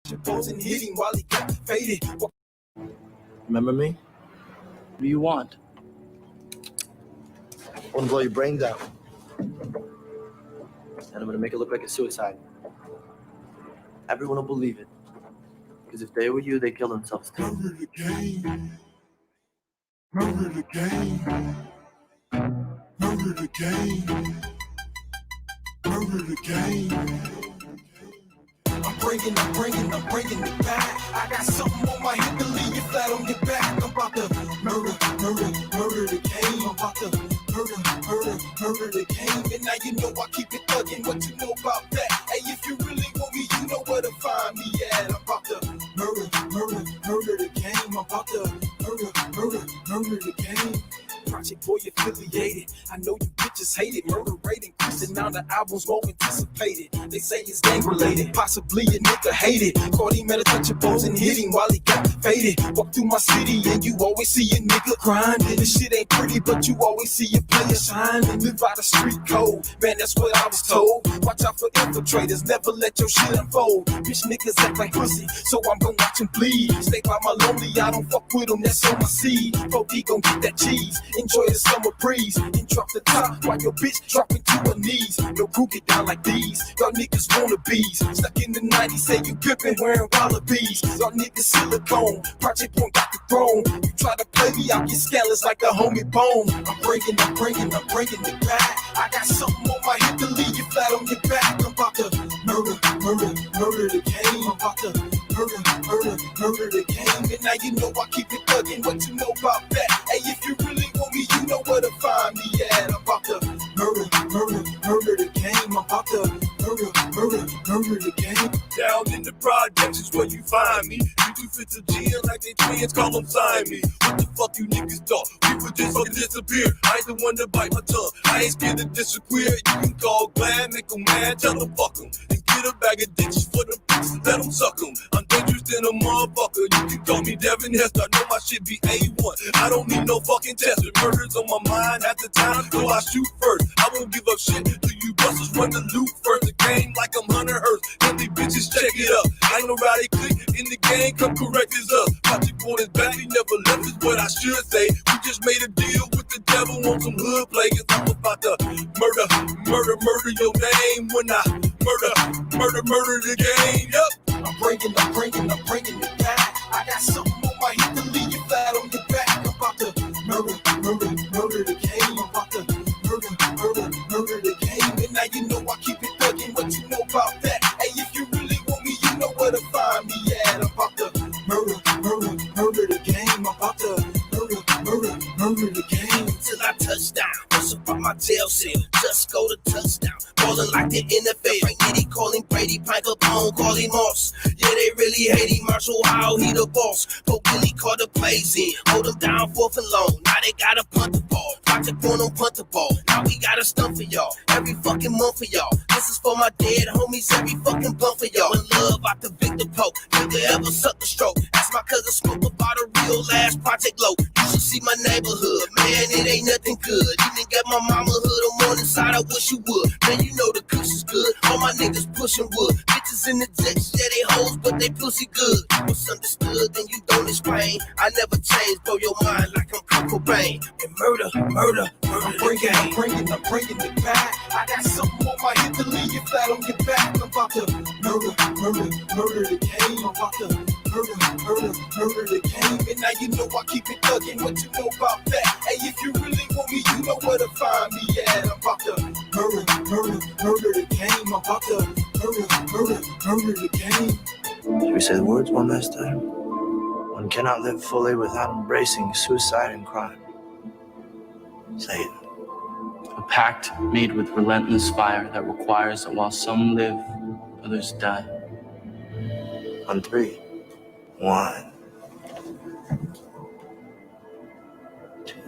And hit him while he got faded. Remember me? What do you want? I want to blow your brains out. And I'm going to make it look like a suicide. Everyone will believe it. Because if they were you, they'd kill themselves too. Murder the game. Murder the game. Murder the game. Murder the game. I'm bringing it back. I got something on my hip to leave you flat on your back. I'm about to murder the game. I'm about to murder the game. And now you know I keep it thuggin'. What you know about that? Hey, if you really want me, you know where to find me at. I'm about to murder the game. I'm about to murder the game. Project Boy affiliated. I know you bitches hate it. Murder rate increasing now, the album's more anticipated. They say it's gang related, possibly a nigga hated. Caught him at a touch of bones and hit him while he got faded. Walk through my city and you always see a nigga grinding. This shit ain't pretty, but you always see a player shining. Live by the street code, man, that's what I was told. Watch out for infiltrators, never let your shit unfold. Bitch niggas act like pussy, so I'm gon' watch them bleed. Stay by my lonely, I don't fuck with them, that's on my seed. 4D gon' get that cheese. Enjoy the summer breeze and drop the top while your bitch dropping to her knees. Your crew get down like these. Y'all niggas wanna bees. Stuck in the 90s, say you pimpin' wearing wallabies. Y'all niggas silicone. Project Point got the throne. You try to play me, I'll get scandalous like a homie bone. I'm bringing it back. I got something on my hip to leave you flat on your back. I'm about to murder the game. I'm about to murder the game. And now you know I keep it thuggin'. What you know about that? Hey, if you really want me, you know where to find me at. I'm about to murder the game. I'm about to murder the game. Down in the projects is where you find me. You two fit the gym like they twins, call them sign me. What the fuck you niggas thought? We would just fucking disappear. I ain't the one to bite my tongue. I ain't scared to disagree. You can call glad, make them mad, tell them fuck them. And get a bag of ditches for them bitches, let them suck them. I'm dangerous than a motherfucker. You can call me Devin Hester. I know my shit be A1. I don't need no fucking tester. Murder's on my mind at the time, so I shoot first. I won't give up shit till you busters run the loot first. The game like I'm Hunter Hearst. And these bitches check it up. I ain't no rowdy click in the game, come correct us up. Project Point is back, we never left is what I should say. We just made a deal with the devil on some hood play. Cause I'm about to murder your name when I murder the game. Yup. I'm bringing it back. I got something on my hip to leave you flat on your back. I'm about to murder the game. I'm about to murder the game. And now you know I keep it thuggin'. What you know about that? Hey, if you really want me, you know where to find me at. I'm about to murder the game. I'm about to murder the game. Till I touch down, what's up on my jail cell? Just go to touchdown, ballin' like the NFL. Frank Nitty calling Brady, Pike Capone, calling Moss. Yeah, they really hate him. Marshall Howe, he the boss. But Billy caught the plays in, hold him down 4th and long. Now they gotta punt the ball. Project Point on punt the ball. Now we got a stunt for y'all, every fucking month for y'all. This is for my dead homies, every fucking bump for y'all. In love out the Victor Pope, nigga ever suck the stroke. Ask my cousin spoke about a real last Project Low. You should see my neighborhood, man, it ain't nothing good. Even get my mama hood on morning side, I wish you would. Man, you know the kush is good, all my niggas pushing wood. Bitches in the jets, yeah, they hoes, but they pussy good. What's understood, then you don't explain. I never change, blow your mind like I'm Kurt Cobain. And murder I'm bringing it back. I got something on my hip to leave you flat on your back. I'm about to murder the game. I'm about to murder the game. And now you know I keep it thuggin'. What you know about that? Hey, if you really want me, you know where to find me at. I'm about to murder the game. I'm about to murder the game. Should we say the words one last time? One cannot live fully without embracing suicide and crime. Say it. A pact made with relentless fire that requires that while some live, others die. On 3. 1. 2.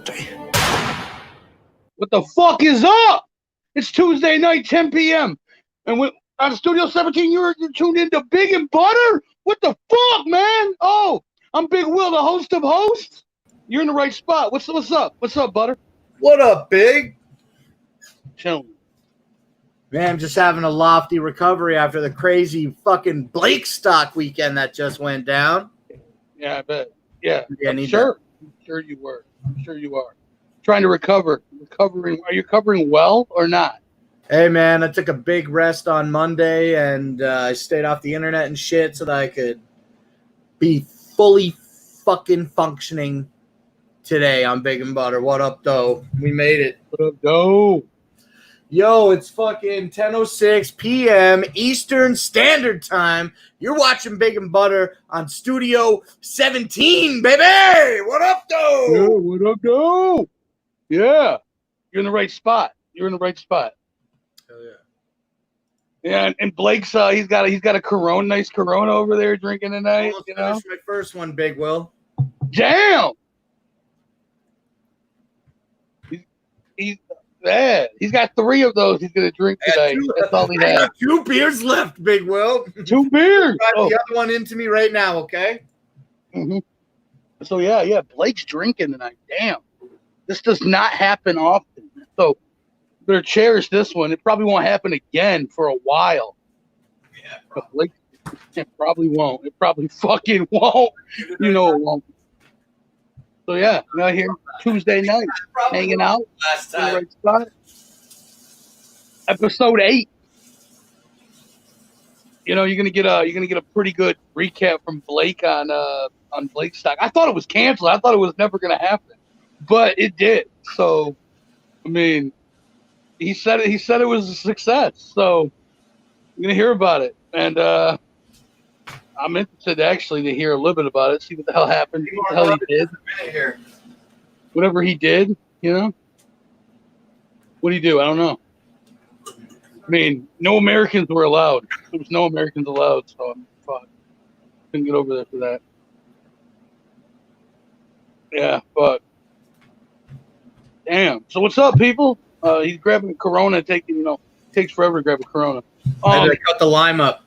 3. What the fuck is up? It's Tuesday night, 10 p.m. And we on Studio 17, you're tuned into Big and Butter? What the fuck, man? Oh, I'm Big Will, the host of hosts. You're in the right spot. What's up? What's up, Butter? What up, Big? Chilling. Man, I'm just having a lofty recovery after the crazy fucking Blake stock weekend that just went down. Yeah, I bet. Yeah, Yeah, I'm sure. I'm sure you were. I'm sure you are. Trying to recover. Recovering. Are you recovering well or not? Hey, man, I took a big rest on Monday, and I stayed off the internet and shit so that I could be fully fucking functioning today on Big and Butter. What up, though? We made it. What up, go? Yo, it's fucking 10:06 p.m. Eastern Standard Time. You're watching Big and Butter on Studio 17, baby. What up, though? Yeah, what up, go? Yeah, you're in the right spot. You're in the right spot. Hell yeah. Yeah, and Blake's he's got a Corona, nice Corona over there drinking tonight. Almost You know, finished my first one, Big Will. damn. He's got 3 of those he's gonna drink today. That's all he I has. got 2 beers left, Big Will. 2 beers. Got Oh. the other one into me right now, okay? Mm-hmm. So yeah, Blake's drinking tonight. Damn, this does not happen often. So better cherish this one. It probably won't happen again for a while. Yeah, but Blake, it probably won't. It probably fucking won't. You know it won't. So yeah, I'm out here Tuesday night, hanging out last in the right spot. Episode 8. You know, you're gonna get a pretty good recap from Blake on Blake stock. I thought it was canceled. I thought it was never gonna happen, but it did. So, I mean, he said it was a success. So, I'm gonna hear about it, and I'm interested actually to hear a little bit about it. See what the hell happened. What the hell he did. Whatever he did, you know. What do you do? I don't know. I mean, no Americans were allowed. There was no Americans allowed, so I'm fucked. Couldn't get over there for that. Yeah, but damn. So what's up, people? He's grabbing a Corona, takes forever to grab a Corona. I cut the lime up.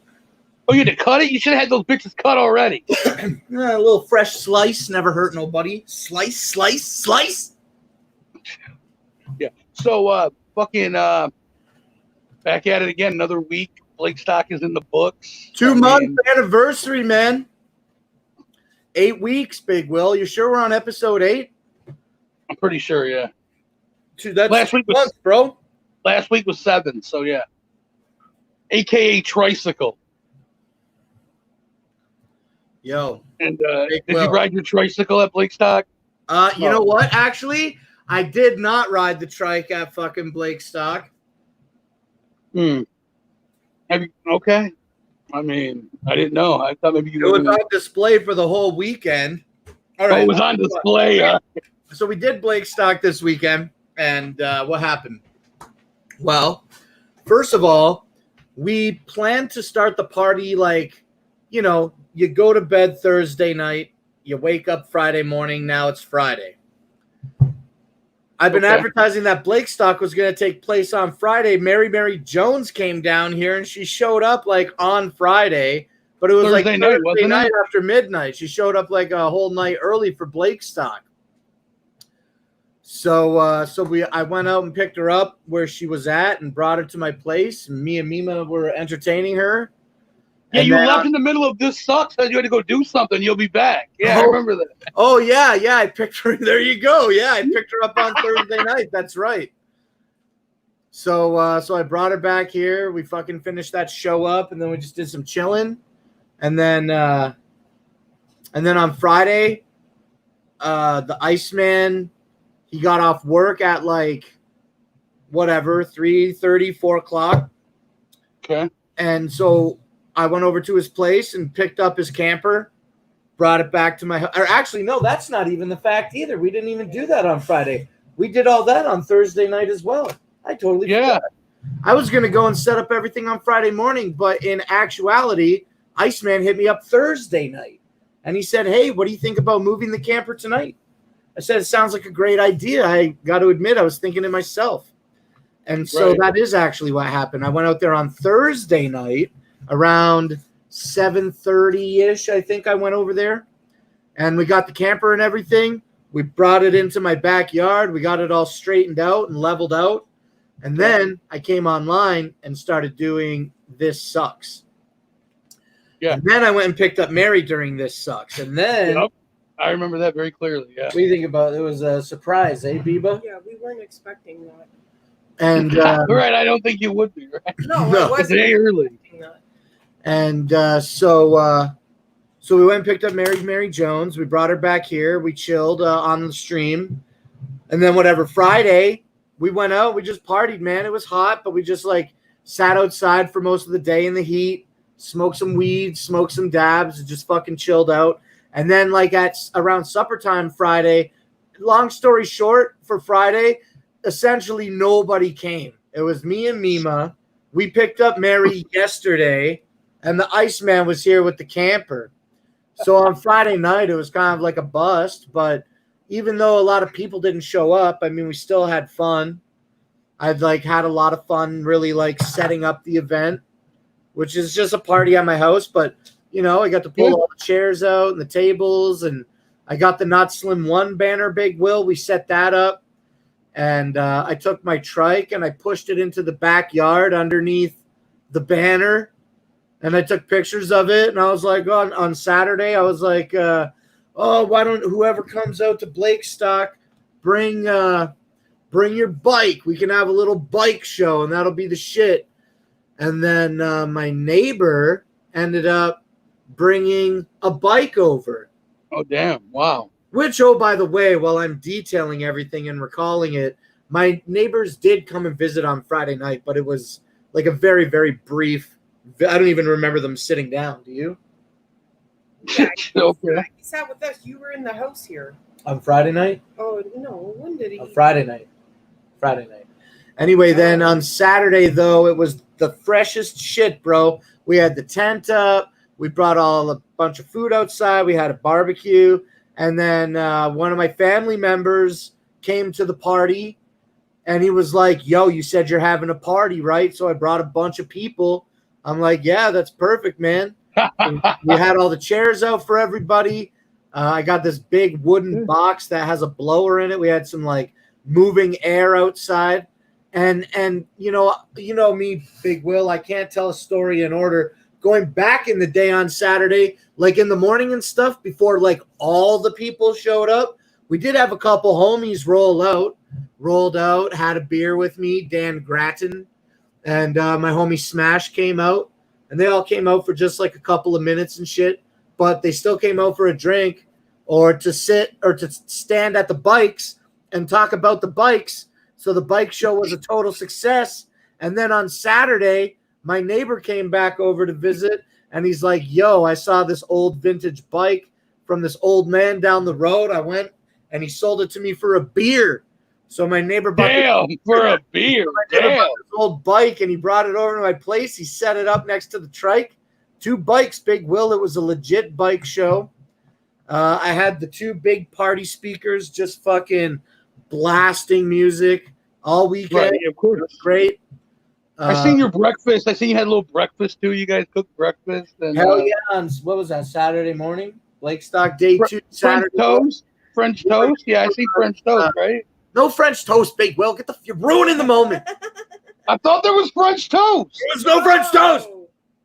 Oh, you had to cut it? You should have had those bitches cut already. A little fresh slice, never hurt nobody. Slice. Yeah. So fucking back at it again, another week. Blake stock is in the books. 2-month anniversary, man. 8 weeks, Big Will. You sure we're on episode 8? I'm pretty sure, yeah. That's last week was months, bro. Last week was 7, so yeah. AKA tricycle. Yo. And did you ride your tricycle at Blake stock? You know what? Actually, I did not ride the trike at fucking Blake stock. Have you? Okay. I mean, I didn't know. I thought maybe you It was on display for the whole weekend. All right. Oh, it was on display. So we did Blake stock this weekend, and what happened? Well, first of all, we planned to start the party like, you know, you go to bed Thursday night, you wake up Friday morning, now it's Friday. I've been advertising that Blake stock was going to take place on Friday. Mary Jones came down here, and she showed up like on Friday, but it was Thursday night after midnight. She showed up like a whole night early for Blake stock. So I went out and picked her up where she was at and brought her to my place. And me and Mima were entertaining her. Yeah, you left in the middle of this sucks. Said you had to go do something. You'll be back. Yeah, I remember that. Oh yeah. I picked her. There you go. Yeah, I picked her up on Thursday night. That's right. So I brought her back here. We fucking finished that show up, and then we just did some chilling, and then on Friday, the Iceman, he got off work at like whatever 3:30, 4 o'clock. Okay. And so I went over to his place and picked up his camper, brought it back to my house. Or actually, no, that's not even the fact either. We didn't even do that on Friday. We did all that on Thursday night as well. I totally forgot. I was going to go and set up everything on Friday morning, but in actuality, Iceman hit me up Thursday night. And he said, hey, what do you think about moving the camper tonight? I said, it sounds like a great idea. I got to admit, I was thinking to myself. And so that is actually what happened. I went out there on Thursday night around 7:30-ish, I think I went over there. And we got the camper and everything. We brought it into my backyard. We got it all straightened out and leveled out. And then I came online and started doing This Sucks. Yeah. And then I went and picked up Mary during This Sucks. And then Yep. I remember that very clearly. Yeah. what do you think about it? It was a surprise, eh, Biba? Yeah, we weren't expecting that. And Right. I don't think you would be, right? No, No. I wasn't Day early. expecting that. And so we went and picked up Mary Jones. We brought her back here. We chilled on the stream. And then whatever, Friday, we went out. We just partied, man. It was hot, but we just like sat outside for most of the day in the heat, smoked some weed, smoked some dabs, just fucking chilled out. And then like at around supper time Friday, long story short, for Friday, essentially nobody came. It was me and Mima. We picked up Mary yesterday, and the Iceman was here with the camper. So on Friday night, it was kind of like a bust, but even though a lot of people didn't show up, I mean, we still had fun. I've like had a lot of fun really like setting up the event, which is just a party at my house. But, you know, I got to pull all the chairs out and the tables, and I got the Not Slim 1 banner, Big Will. We set that up, and I took my trike and I pushed it into the backyard underneath the banner, and I took pictures of it. And I was like, on Saturday, I was like, oh, why don't whoever comes out to Blakestock bring your bike? We can have a little bike show, and that'll be the shit. And then my neighbor ended up bringing a bike over. Oh, damn. Wow. Which, oh, by the way, while I'm detailing everything and recalling it, my neighbors did come and visit on Friday night, but it was like a very, very brief. I don't even remember them sitting down. Do you? Yeah, Okay. he sat with us. You were in the house here. On Friday night? Oh, no. When did he? On Friday night. Anyway, then on Saturday, though, it was the freshest shit, bro. We had the tent up. We brought a bunch of food outside. We had a barbecue. And then one of my family members came to the party, and he was like, yo, you said you're having a party, right? So I brought a bunch of people. I'm like, yeah, that's perfect, man. We had all the chairs out for everybody. I got this big wooden box that has a blower in it. We had some like moving air outside, and you know me, Big Will. I can't tell a story in order. Going back in the day on Saturday, like in the morning and stuff, before like all the people showed up, we did have a couple homies rolled out, had a beer with me, Dan Grattan, and my homie Smash came out. And they all came out for just like a couple of minutes and shit, but they still came out for a drink or to sit or to stand at the bikes and talk about the bikes. So the bike show was a total success. And then on Saturday, my neighbor came back over to visit, and he's like, yo, I saw this old vintage bike from this old man down the road. I went and he sold it to me for a beer. So my neighbor bought for a beer. this old bike, and he brought it over to my place. He set it up next to the trike. 2 bikes, Big Will. It was a legit bike show. I had the 2 big party speakers just fucking blasting music all weekend. Right, of course. It was great. I seen your breakfast. I seen you had a little breakfast too. You guys cooked breakfast. And, hell yeah. On, what was that, Saturday morning? Blakestock Day 2. Saturday. French toast? Yeah, I see French toast, right? No French toast, Big Will. You're ruining the moment. I thought there was French toast. There's no French toast.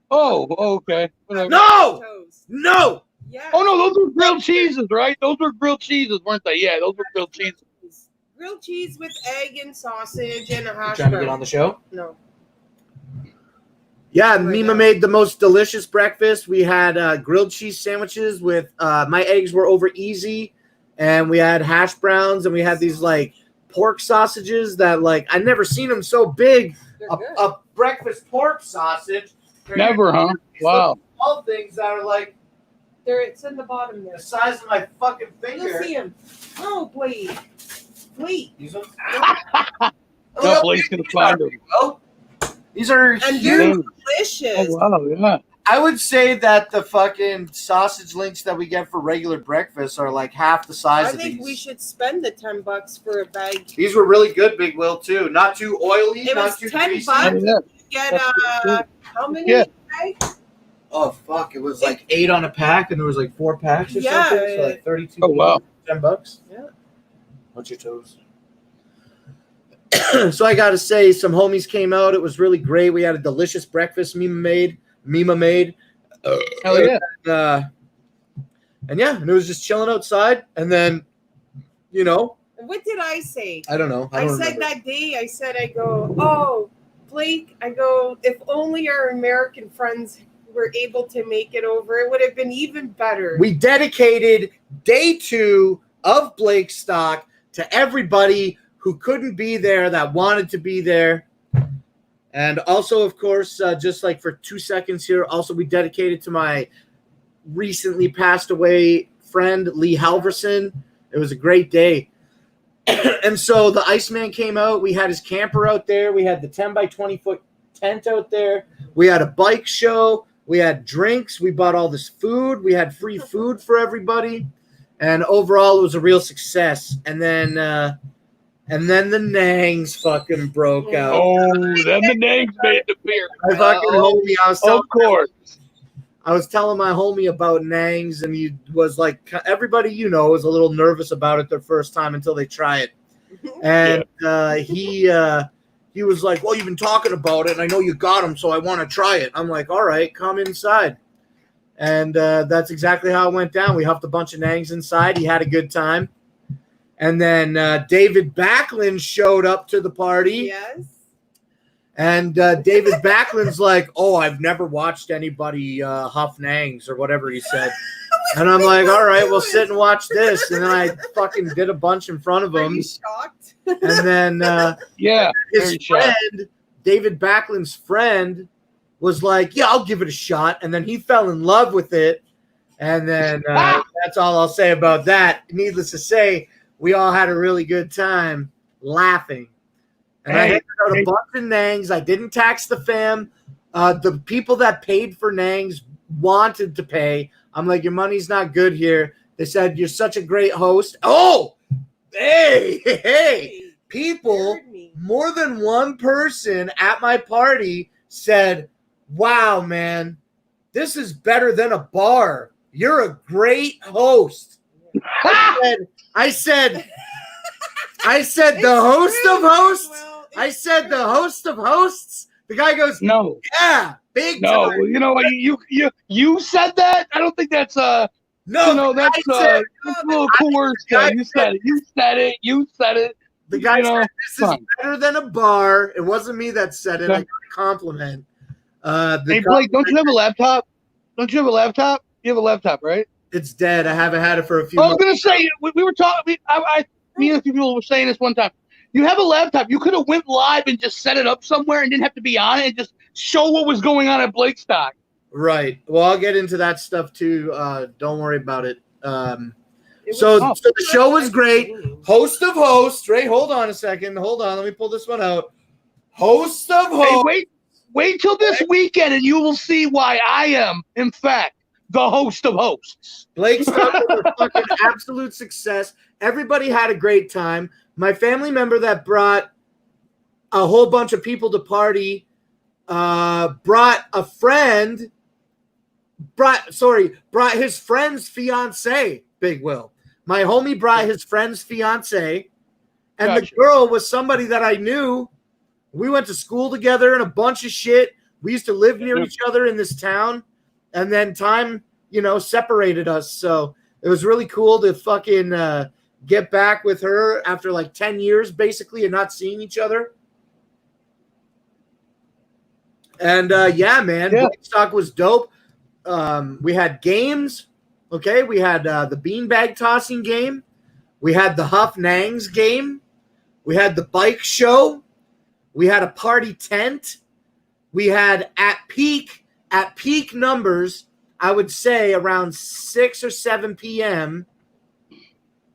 Oh, okay. Whatever. No. No. Yeah. Oh, no, those were grilled cheeses, right? Those were grilled cheeses, weren't they? Yeah, those were grilled cheeses. Grilled cheese with egg and sausage and a hash Trying brown. to get on the show? No. Yeah, Mima made the most delicious breakfast. We had grilled cheese sandwiches with my eggs were over easy, and we had hash browns, and we had these like pork sausages that like I never seen them so big. A breakfast pork sausage. Never, huh? Wow. All things that are like It's in the bottom there. the size of my fucking finger. You'll see him. Oh, wait. These ones? No, Blake's gonna find them. Oh, these are And huge. they're delicious. Oh, wow, yeah. I would say that the fucking sausage links that we get for regular breakfast are like half the size I of think these. we should spend the $10 for a bag. These were really good, Big Will, too. Not too oily, It not was too $10. greasy. Oh, yeah. Get how many Yeah. bags? Oh, fuck. It was like 8 on a pack, and there was like 4 packs or Yeah. something. So like 32 Oh, wow. $10. Yeah. What's your toes? So I got to say, some homies came out. It was really great. We had a delicious breakfast Mima made. Hell yeah. And yeah, and it was just chilling outside. And then, you know, What did I say? I don't know. I said that day, I go, oh, Blake, I go, if only our American friends were able to make it over, it would have been even better. We dedicated day 2 of Blake Stock to everybody who couldn't be there that wanted to be there. And also, of course, just like for 2 seconds here, also we dedicated to my recently passed away friend, Lee Halverson. It was a great day. And so the Iceman came out. We had his camper out there. We had the 10 by 20 foot tent out there. We had a bike show. We had drinks. We bought all this food. We had free food for everybody. And overall, it was a real success. And then the Nangs fucking broke out. Oh, then the Nangs made the beer. I fucking homie. I was telling my homie about Nangs, and he was like, everybody you know was a little nervous about it their first time until they try it. And he was like, well, you've been talking about it, and I know you got them, so I want to try it. I'm like, all right, come inside. And that's exactly how it went down. We huffed a bunch of Nangs inside. He had a good time. And then David Backlund showed up to the party. Yes. And David Backlund's like, oh, I've never watched anybody huff Nangs or whatever he said. And I'm like, all right, we'll sit and watch this. And then I fucking did a bunch in front of him. Are you shocked? And then his friend, David Backlund's friend, was like, yeah, I'll give it a shot. And then he fell in love with it. And then that's all I'll say about that. Needless to say, we all had a really good time laughing. And I handed out a bunch of Nangs. I didn't tax the fam. The people that paid for Nangs wanted to pay. I'm like, your money's not good here. They said, you're such a great host. Oh, hey. People, more than one person at my party said, wow, man, this is better than a bar. You're a great host. I said, the host of hosts? Well, I said the host of hosts. The guy goes, no, yeah, big no. time. You know what? You said that. I don't think that's no. That's a little coerced. You said it. You said it. The guy said this is better than a bar. It wasn't me that said it. I got a compliment. Hey Blake, don't you have a laptop? You have a laptop, right? It's dead. I haven't had it for a few. I was gonna say we were talking. Me and a few people were saying this one time. You have a laptop. You could have went live and just set it up somewhere and didn't have to be on it and just show what was going on at Blake Stock. Right. Well, I'll get into that stuff too. Don't worry about it. So the show was great. Host of hosts. Ray, hold on a second. Hold on. Let me pull this one out. Host of hosts. Hey, wait till this weekend and you will see why I am, in fact, the host of hosts. Blake Stock was a fucking absolute success. Everybody had a great time. My family member that brought a whole bunch of people to party brought his friend's fiance, Big Will. My homie brought his friend's fiance, and the girl was somebody that I knew. We went to school together and a bunch of shit. We used to live near each other in this town, and then time, separated us. So it was really cool to fucking get back with her after like 10 years, basically, and not seeing each other. And man, Blake Stock was dope. We had games. Okay, we had the beanbag tossing game. We had the Huff Nangs game. We had the bike show. We had a party tent. We had at peak numbers, I would say around 6 or 7 p.m.,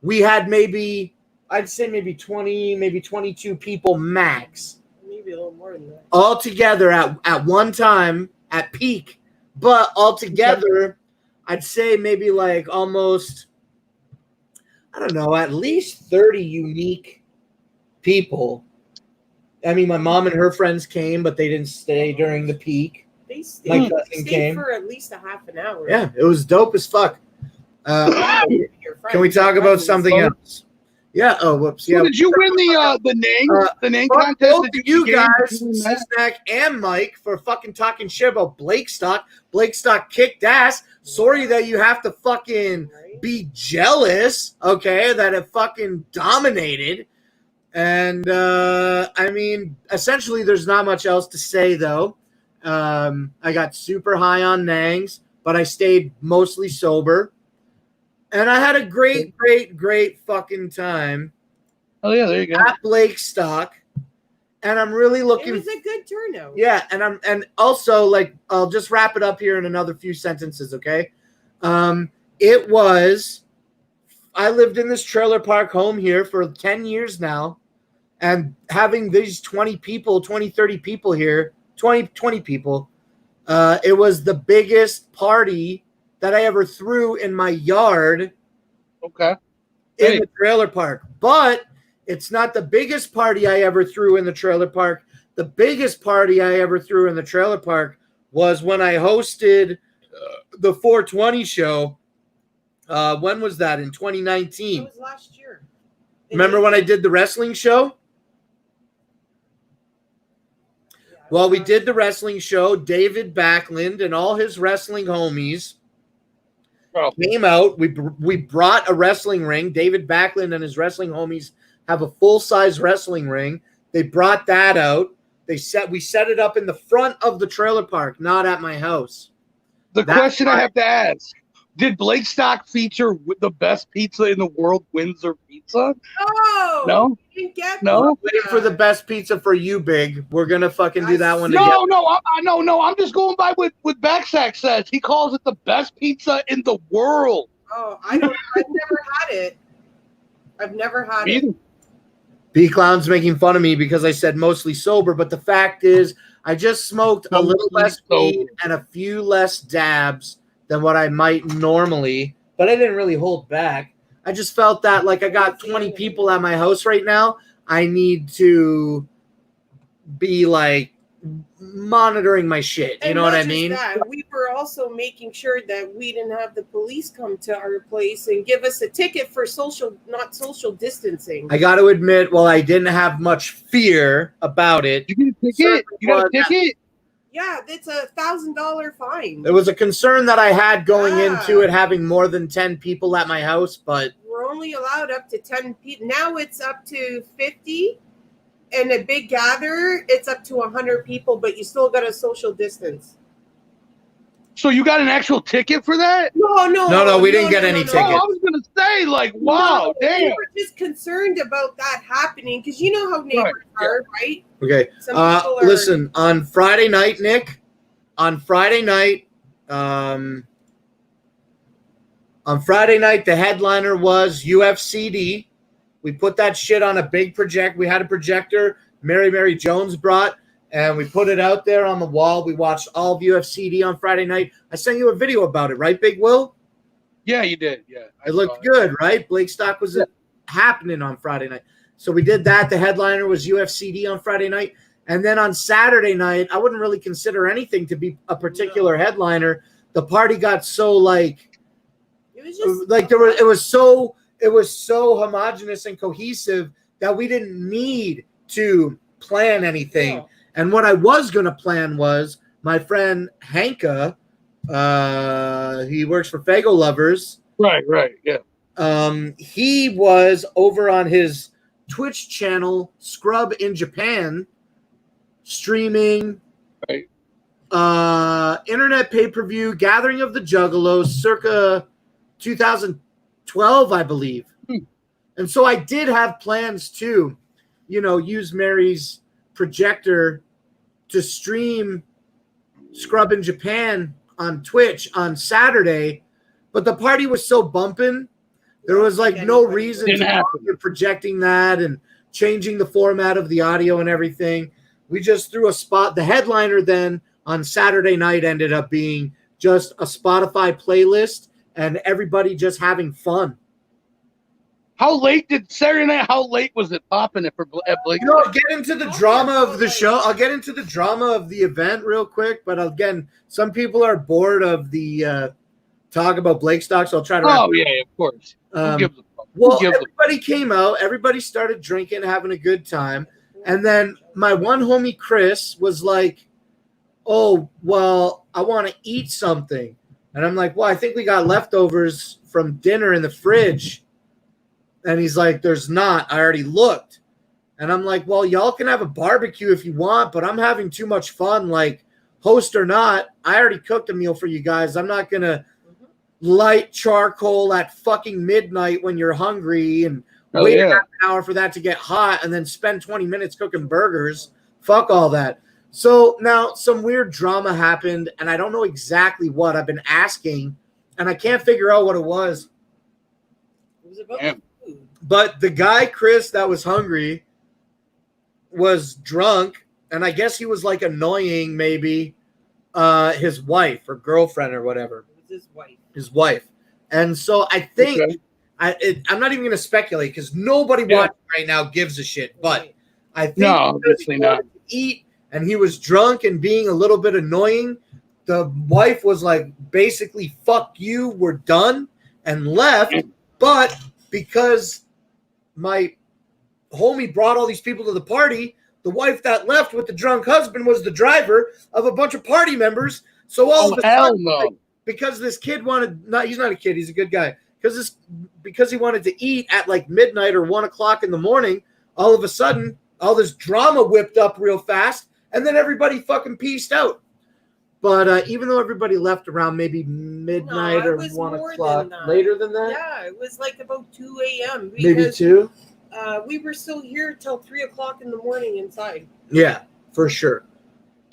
we had maybe 20, maybe 22 people max. Maybe a little more than that. All together at one time at peak. But all together, I'd say maybe like almost, I don't know, at least 30 unique people. I mean, my mom and her friends came, but they didn't stay during the peak. They stayed came for at least a half an hour. Yeah, it was dope as fuck. Can we talk about something else? Yeah. Oh, whoops. So Yeah. did you win the name Fuck contest? both Did of you gain guys, between that? Cisnack and Mike, for fucking talking shit about Blake Stock. Blake Stock kicked ass. Sorry that you have to fucking be jealous, okay, that it fucking dominated. And I mean, essentially, there's not much else to say, though. I got super high on Nangs, but I stayed mostly sober. And I had a great, great, great fucking time Oh yeah, there you go. at Blake Stock. And I'm really It looking. was a good turnout. Yeah, and also, like, I'll just wrap it up here in another few sentences, okay? It was, I lived in this trailer park home here for 10 years now, and having these 20 people, 20, 30 people here, 20 people, it was the biggest party that I ever threw in my yard Okay. in Hey. the trailer park. But it's not the biggest party I ever threw in the trailer park. The biggest party I ever threw in the trailer park was when I hosted the 420 show. When was that? In It 2019. was last year. Remember when I did the wrestling show? Well, we did the wrestling show. David Backlund and all his wrestling homies came out. We brought a wrestling ring. David Backlund and his wrestling homies have a full-size wrestling ring. They brought that out. We set it up in the front of the trailer park, not at my house. The question I have to ask: did Blake Stock feature with the best pizza in the world, Windsor Pizza? Oh No? you didn't get No? that. Waiting for the best pizza for you, Big. We're gonna fucking do that one together. No. I'm just going by what Backsack says. He calls it the best pizza in the world. Oh, I've never had it. I've never had it. Either. B-Clown's making fun of me because I said mostly sober, but the fact is I just smoked a little less weed and a few less dabs than what I might normally, but I didn't really hold back. I just felt that, like, I got 20 people at my house right now. I need to be, like, monitoring my shit. You And know what not I just mean? that, we were also making sure that we didn't have the police come to our place and give us a ticket for not social distancing. I got to admit, well, I didn't have much fear about it. You get a ticket? You got a ticket? Yeah, it's $1,000 fine. It was a concern that I had going Yeah. into it having more than 10 people at my house, but We're only allowed up to 10 people. Now it's up to 50. And a big gather, it's up to 100 people, but you still got a social distance. So you got an actual ticket for that? No, we didn't get any Oh, tickets. I was gonna say, like, wow, We damn. were just concerned about that happening because you know how neighbors are, right? Okay. Some people are- Listen, on Friday night, Nick, on Friday night, the headliner was UFCD. We put that shit on a big project. We had a projector Mary Jones brought, and we put it out there on the wall. We watched all of UFCD on Friday night. I sent you a video about it, right, Big Will? Yeah, you did. Yeah. It looked good, right? Blake Stock was happening on Friday night. So we did that. The headliner was UFCD on Friday night. And then on Saturday night, I wouldn't really consider anything to be a particular headliner. The party got so, like, It was just like it was so homogenous and cohesive that we didn't need to plan anything. No. And what I was going to plan was my friend Hanka, he works for Fago Lovers. Right, yeah. He was over on his Twitch channel, Scrub in Japan, streaming internet pay-per-view Gathering of the Juggalos circa 2012, I believe. And so I did have plans to, use Mary's projector to stream Scrub in Japan on Twitch on Saturday, but the party was so bumping. There was like no reason to bother projecting that and changing the format of the audio and everything. We just threw a spot. The headliner then on Saturday night ended up being just a Spotify playlist and everybody just having fun. How late was it popping at Blake? I'll get into the drama of the show. I'll get into the drama of the event real quick. But again, some people are bored of the talk about Blake Stock, so I'll try to. Oh, yeah, of course. Who gives a fuck? Well, gives a- everybody came out. Everybody started drinking, having a good time. And then my one homie, Chris, was like, oh, well, I want to eat something. And I'm like, well, I think we got leftovers from dinner in the fridge. And he's like, there's not. I already looked. And I'm like, well, y'all can have a barbecue if you want, but I'm having too much fun. Like, host or not, I already cooked a meal for you guys. I'm not going to light charcoal at fucking midnight when you're hungry and wait half an hour for that to get hot and then spend 20 minutes cooking burgers. Fuck all that. So now some weird drama happened, and I don't know exactly what. I've been asking, and I can't figure out what it was. It was about the food. But the guy, Chris, that was hungry was drunk, and I guess he was like annoying maybe his wife or girlfriend or whatever. It was his wife. His wife. And so I think I'm not even going to speculate because nobody watching right now gives a shit. But I think obviously not. Eat, and he was drunk and being a little bit annoying. The wife was like, basically, fuck you, we're done, and left. But because my homie brought all these people to the party, the wife that left with the drunk husband was the driver of a bunch of party members. So all of a sudden, like, because this kid he's not a kid, he's a good guy. Because he wanted to eat at like midnight or 1 o'clock in the morning, all of a sudden, all this drama whipped up real fast, and then everybody fucking peaced out. But even though everybody left around maybe midnight or 1 o'clock, later than that? Yeah, it was like about 2 a.m. Maybe 2? We were still here till 3 o'clock in the morning inside. Yeah, for sure.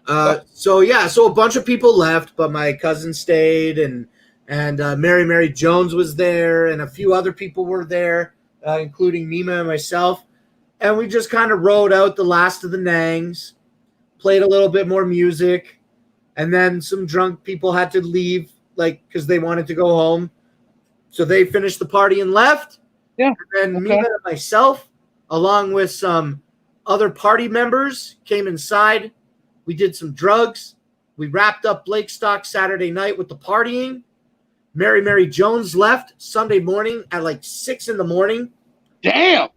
So a bunch of people left, but my cousin stayed, and Mary Jones was there, and a few other people were there, including Mima and myself. And we just kind of rode out the last of the Nangs, played a little bit more music, and then some drunk people had to leave, like, because they wanted to go home. So they finished the party and left. Yeah. And then Mima and myself, along with some other party members, came inside. We did some drugs. We wrapped up Blakestock Saturday night with the partying. Mary Jones left Sunday morning at like 6 in the morning. Damn.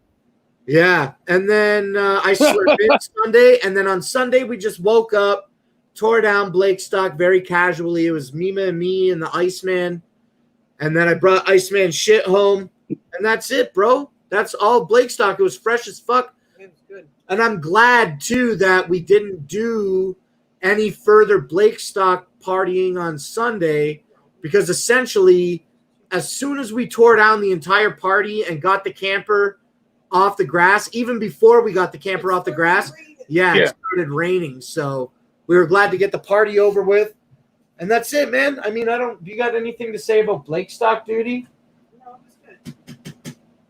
Yeah. And then I slept in Sunday. And then on Sunday, we just woke up, tore down Blakestock very casually. It was Mima and me and the Iceman. And then I brought Iceman shit home. And that's it, bro. That's all Blakestock. It was fresh as fuck. It was good. And I'm glad, too, that we didn't do any further Blakestock partying on Sunday, because essentially, as soon as we tore down the entire party and got the camper off the grass, even before we got the camper off the grass, it started raining. So we were glad to get the party over with. And that's it, man. I mean, do you got anything to say about Blakestock duty? No, it was good.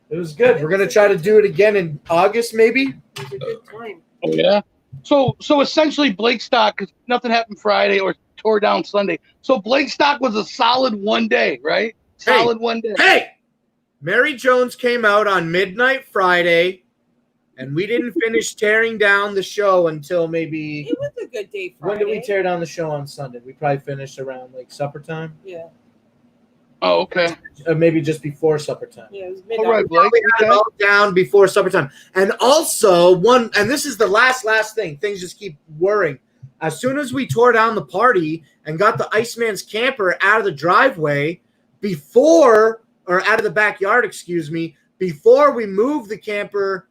It was good. We're going to try to do it again in August, maybe. It was a good time. Oh, yeah. So essentially, Blakestock, because nothing happened Friday or tore down Sunday. So Blakestock was a solid 1 day, right? Solid 1 day. Hey, Mary Jones came out on midnight Friday, and we didn't finish tearing down the show until maybe. It was a good day Friday. When did we tear down the show on Sunday? We probably finished around like supper time. Yeah. Oh, okay. Or maybe just before supper time. Yeah, it was All midnight. right, Blake. We had it all down before supper time. And also and this is the last thing. Things just keep whirring. As soon as we tore down the party and got the Iceman's camper out of the driveway or out of the backyard, excuse me, before we moved the camper,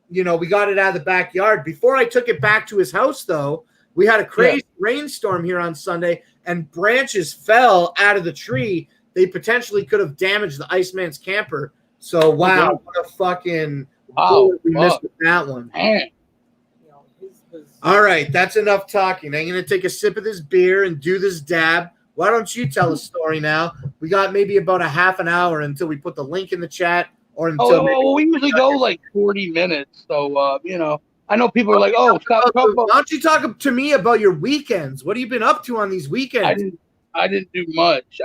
we got it out of the backyard. Before I took it back to his house, though, we had a crazy rainstorm here on Sunday, and branches fell out of the tree. They potentially could have damaged the Iceman's camper. So, wow, what a fucking bullet we missed with that one. Man. All right, that's enough talking. I'm going to take a sip of this beer and do this dab. Why don't you tell a story now? We got maybe about a half an hour until we put the link in the chat or until we usually go like 40 minutes. So, I know people are like, stop talking about. Why don't you talk to me about your weekends? What have you been up to on these weekends? I didn't do much.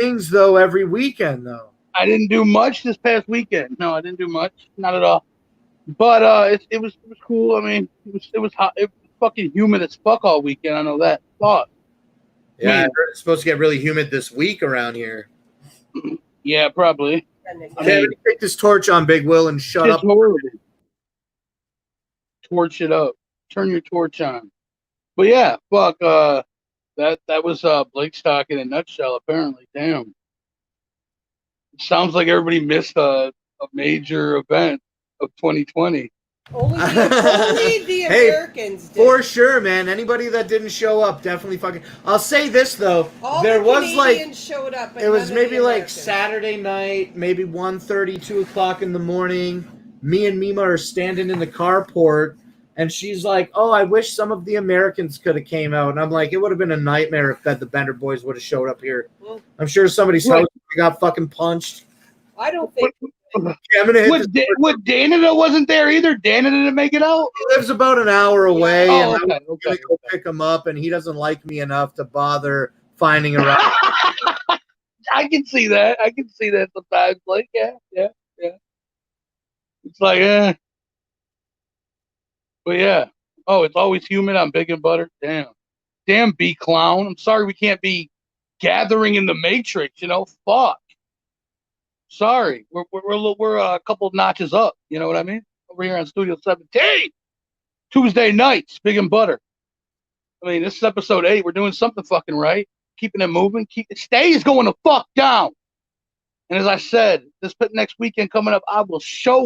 Things, though, every weekend, though. I didn't do much this past weekend. No, I didn't do much. Not at all. But it was cool. I mean, it was hot. It was fucking humid as fuck all weekend. I know that. Fuck. Yeah, I heard it's supposed to get really humid this week around here. Yeah, probably. I Kevin, mean, take this torch on, Big Will, and shut it's up. horrible. Torch it up. Turn your torch on. But yeah, fuck. That was Blake Stock in a nutshell. Apparently, damn. It sounds like everybody missed a major event of 2020. Only the Hey, Americans did. For sure, man. Anybody that didn't show up, definitely fucking. I'll say this though, All there the was Canadians showed up. But it was none of maybe the like Americans. Saturday night, maybe 1:30, 2 o'clock in the morning. Me and Mima are standing in the carport, and she's like, "Oh, I wish some of the Americans could have came out." And I'm like, "It would have been a nightmare if the Bender boys would have showed up here." Well, I'm sure somebody's Right. house got fucking punched. I don't think. Kevin hit What Danita wasn't there either. Danita didn't make it out. He lives about an hour away, Oh, and okay, I'm gonna go pick him up, and he doesn't like me enough to bother finding a ride. I can see that. I can see that sometimes. Like, yeah. It's like, But yeah. Oh, it's always humid on Big and Butter. Damn, B clown. I'm sorry we can't be gathering in the Matrix. Fuck. Sorry, we're a couple notches up. You know what I mean? Over here on Studio 17, Tuesday nights, Big and Butter. I mean, this is episode 8. We're doing something fucking right, keeping it moving. Stay is going to fuck down. And as I said, this next weekend coming up, I will show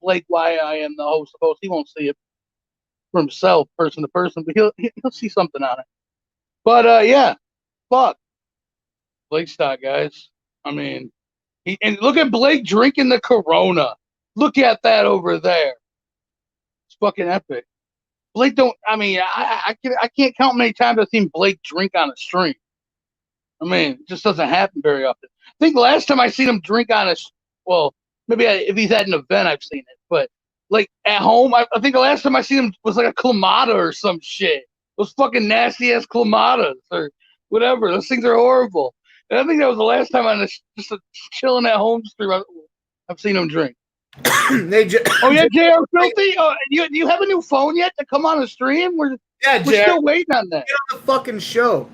Blake why I am the host. Of course, he won't see it for himself, person to person, but he'll see something on it. But yeah, fuck Blake Stock, guys. I mean. And look at Blake drinking the Corona. Look at that over there. It's fucking epic. Blake I can't count many times I've seen Blake drink on a stream. I mean, it just doesn't happen very often. I think the last time I seen him drink on maybe if he's at an event, I've seen it. But like at home, I think the last time I seen him was like a Clamato or some shit. Those fucking nasty ass Clamatas or whatever. Those things are horrible. And I think that was the last time on just chilling at home stream I've seen him drink. Oh yeah, JR Filthy. You have a new phone yet to come on the stream? We're still waiting on that. Get on the fucking show.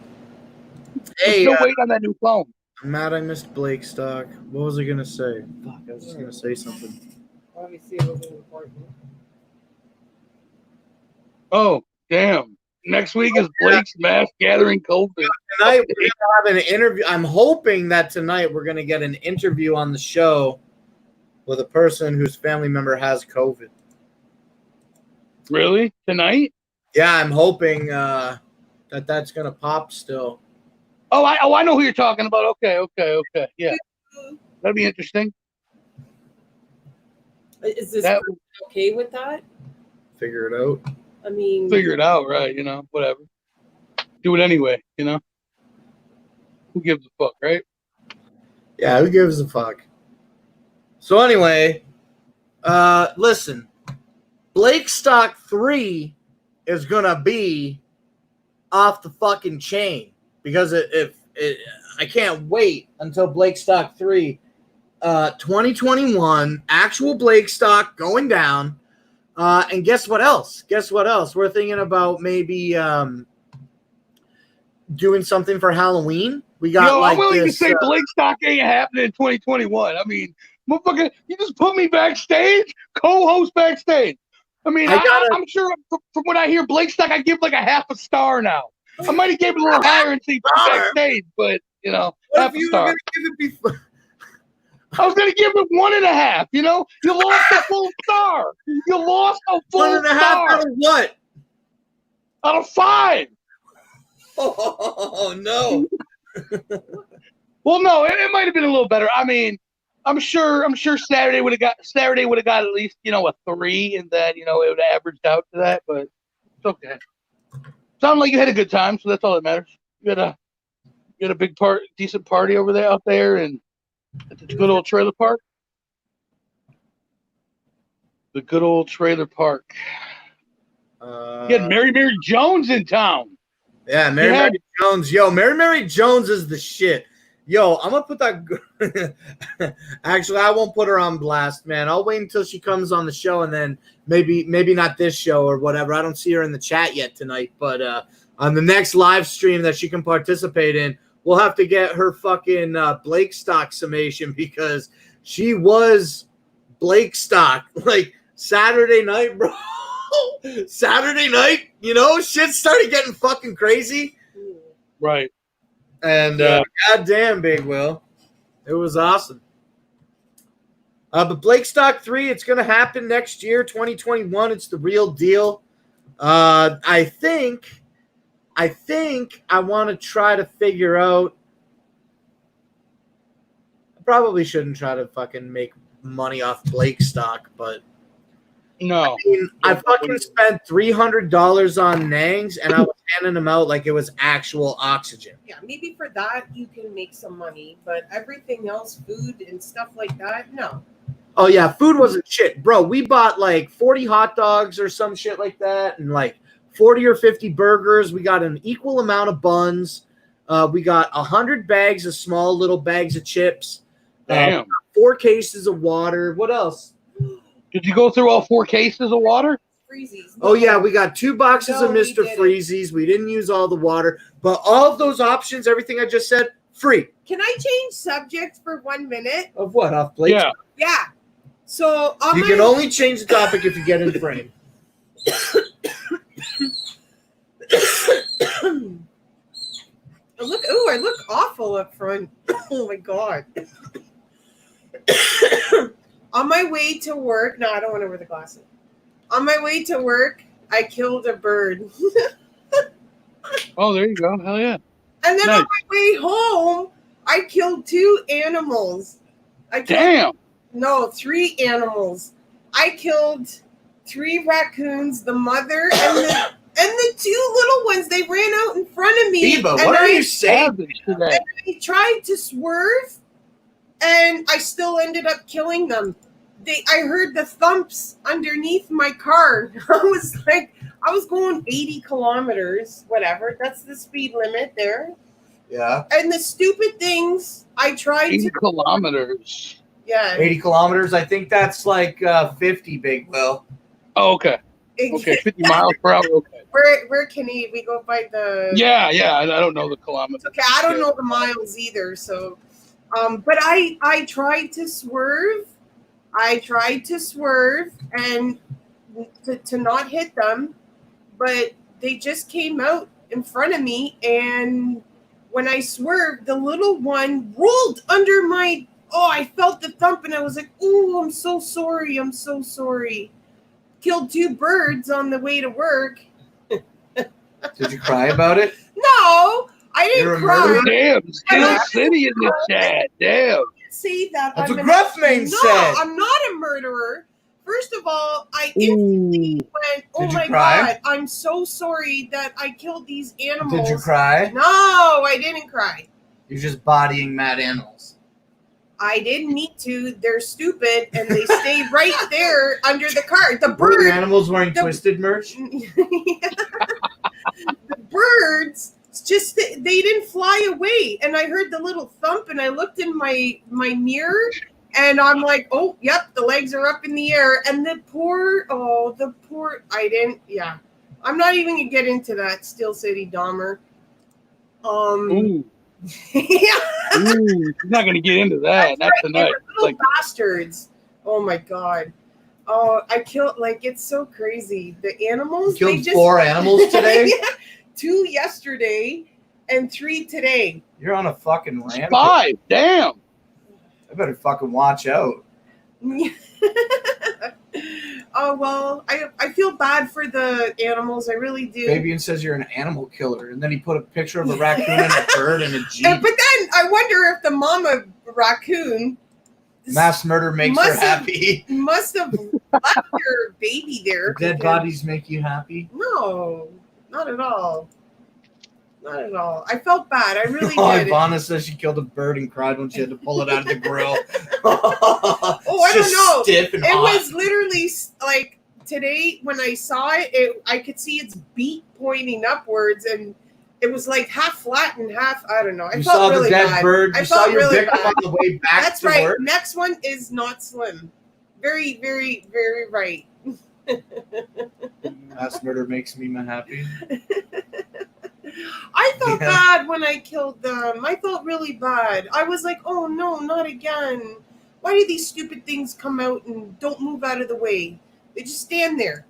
We're still waiting on that new phone. I'm mad I missed Blake Stock. What was I gonna say? Fuck, I was just gonna say something. Let me see. It wasn't important. Oh damn. Next week is Blake's mass gathering COVID. Tonight we're gonna have an interview. I'm hoping that tonight we're gonna get an interview on the show with a person whose family member has COVID. Really? Tonight? Yeah, I'm hoping that's gonna pop still. Oh, I know who you're talking about. Okay. Yeah. That'd be interesting. Is this person okay with that? Figure it out. I mean, Figure it out, right? Whatever. Do it anyway, Who gives a fuck, right? Yeah, who gives a fuck? So anyway, listen, Blake Stock 3 is gonna be off the fucking chain because I can't wait until Blake Stock 3, 2021, actual Blake Stock going down. And guess what else? We're thinking about maybe doing something for Halloween. We got I'm willing to say Blake Stock ain't happening in 2021. I mean, motherfucker, you just put me backstage, co-host backstage. I mean, I'm sure from what I hear, Blake Stock, I give like a half a star now. I might have given it a little higher and see backstage, but half a star. I was going to give it 1.5. You lost a full star. You lost a full 1.5 star. out of what? Out of 5. Oh no. Well, no, it might have been a little better. I mean, I'm sure Saturday would have got at least a 3, and then it would have averaged out to that. But it's okay. Sounded like you had a good time, so that's all that matters. You had a big decent party out there, and at the good old trailer park. The good old trailer park. You had Mary Jones in town. Yeah, Mary Jones. Yo, Mary Jones is the shit. Yo, I'm gonna put that. Actually, I won't put her on blast, man. I'll wait until she comes on the show, and then maybe not this show or whatever. I don't see her in the chat yet tonight, but on the next live stream that she can participate in, we'll have to get her fucking Blake Stock summation because she was Blake stock. Like Saturday night, bro. Saturday night, shit started getting fucking crazy. Right. And goddamn, Big Will, it was awesome. But Blake Stock 3, it's going to happen next year, 2021. It's the real deal. I think I want to try to figure out. I probably shouldn't try to fucking make money off Blake Stock, but No. I fucking spent $300 on Nangs, and I was handing them out like it was actual oxygen. Yeah, maybe for that you can make some money, but everything else, food and stuff like that, no. Oh, yeah, food wasn't shit. Bro, we bought like 40 hot dogs or some shit like that and like 40 or 50 burgers. We got an equal amount of buns. We got 100 bags of small little bags of chips. Damn. 4 cases of water. What else? Did you go through all 4 cases of water? Freezies. Oh, yeah, we got 2 boxes of No, we Mr. didn't. Freezies. We didn't use all the water. But all of those options, everything I just said, free. Can I change subject for 1 minute? Of what? Off Blake? Yeah. Yeah. So You can only change the topic if you get in frame. I look awful up front. Oh my god. On my way to work, no, I don't want to wear the glasses. On my way to work, I killed a bird. Oh, there you go. Hell yeah. And then Nice. on my way home, I killed 2 animals. Damn. No, 3 animals. I killed 3 raccoons, the mother and the 2 little ones. They ran out in front of me. Eva, and what are you Savage saying? today. I tried to swerve, and I still ended up killing them. I heard the thumps underneath my car. I was going 80 kilometers, whatever. That's the speed limit there. Yeah. And the stupid things I tried 80 to. kilometers. Yeah. 80 kilometers. I think that's like 50, Big Will. Oh, okay. Okay, 50 miles per hour. Okay. We're Canadian. We go by the. Yeah. I don't know the kilometers. Okay, I don't know the miles either. So, but I tried to swerve. And to not hit them, but they just came out in front of me. And when I swerved, the little one rolled under my. Oh, I felt the thump, and I was like, "Oh, I'm so sorry. I'm so sorry." Killed 2 birds on the way to work. Did you cry about it? No, I You're didn't a cry. murderer? Damn, Steel City in the chat. Damn. Say that. That's I'm what Gruffmane No, said. I'm not a murderer. First of all, I instantly went, "Oh Did you my cry? god, I'm so sorry that I killed these animals." Did you cry? No, I didn't cry. You're just bodying mad animals. I didn't need to. They're stupid, and they stay right there under the car. The Were your bird. animals wearing the- Twisted merch? The birds just they didn't fly away, and I heard the little thump, and I looked in my mirror, and I'm like, "Oh, yep, the legs are up in the air." And the poor, I didn't. Yeah, I'm not even gonna get into that. Steel City Dahmer. Ooh. Yeah. Ooh. She's not going to get into that. Not They tonight. were little Like, bastards. Oh my god. Oh, I killed it's so crazy. The animals. You they killed just, 4 animals today? Yeah, 2 yesterday and 3 today. You're on a fucking rampage. 5. Damn. I better fucking watch out. Oh well, I feel bad for the animals. I really do. Fabian says you're an animal killer, and then he put a picture of a raccoon and a bird and a jeep. But then I wonder if the mama raccoon Mass murder makes her Must have- happy. must have left her baby there. Dead because- bodies make you happy? No, not at all. Not at all. I felt bad. I really Oh, did. Ivana says she killed a bird and cried when she had to pull it out of the grill. Oh, I don't know. Stiff and It hot. was literally like today when I saw it, I could see its beak pointing upwards, and it was like half flat and half. I don't know. I You felt saw really the dead bad. bird. I You saw felt your really victim bad. on the way back That's to right. work. Next one is not slim. Very, very, very right. Mass murder makes me happy. I felt Yeah. bad when I killed them. I felt really bad. I was like, oh no, not again. Why do these stupid things come out and don't move out of the way? They just stand there.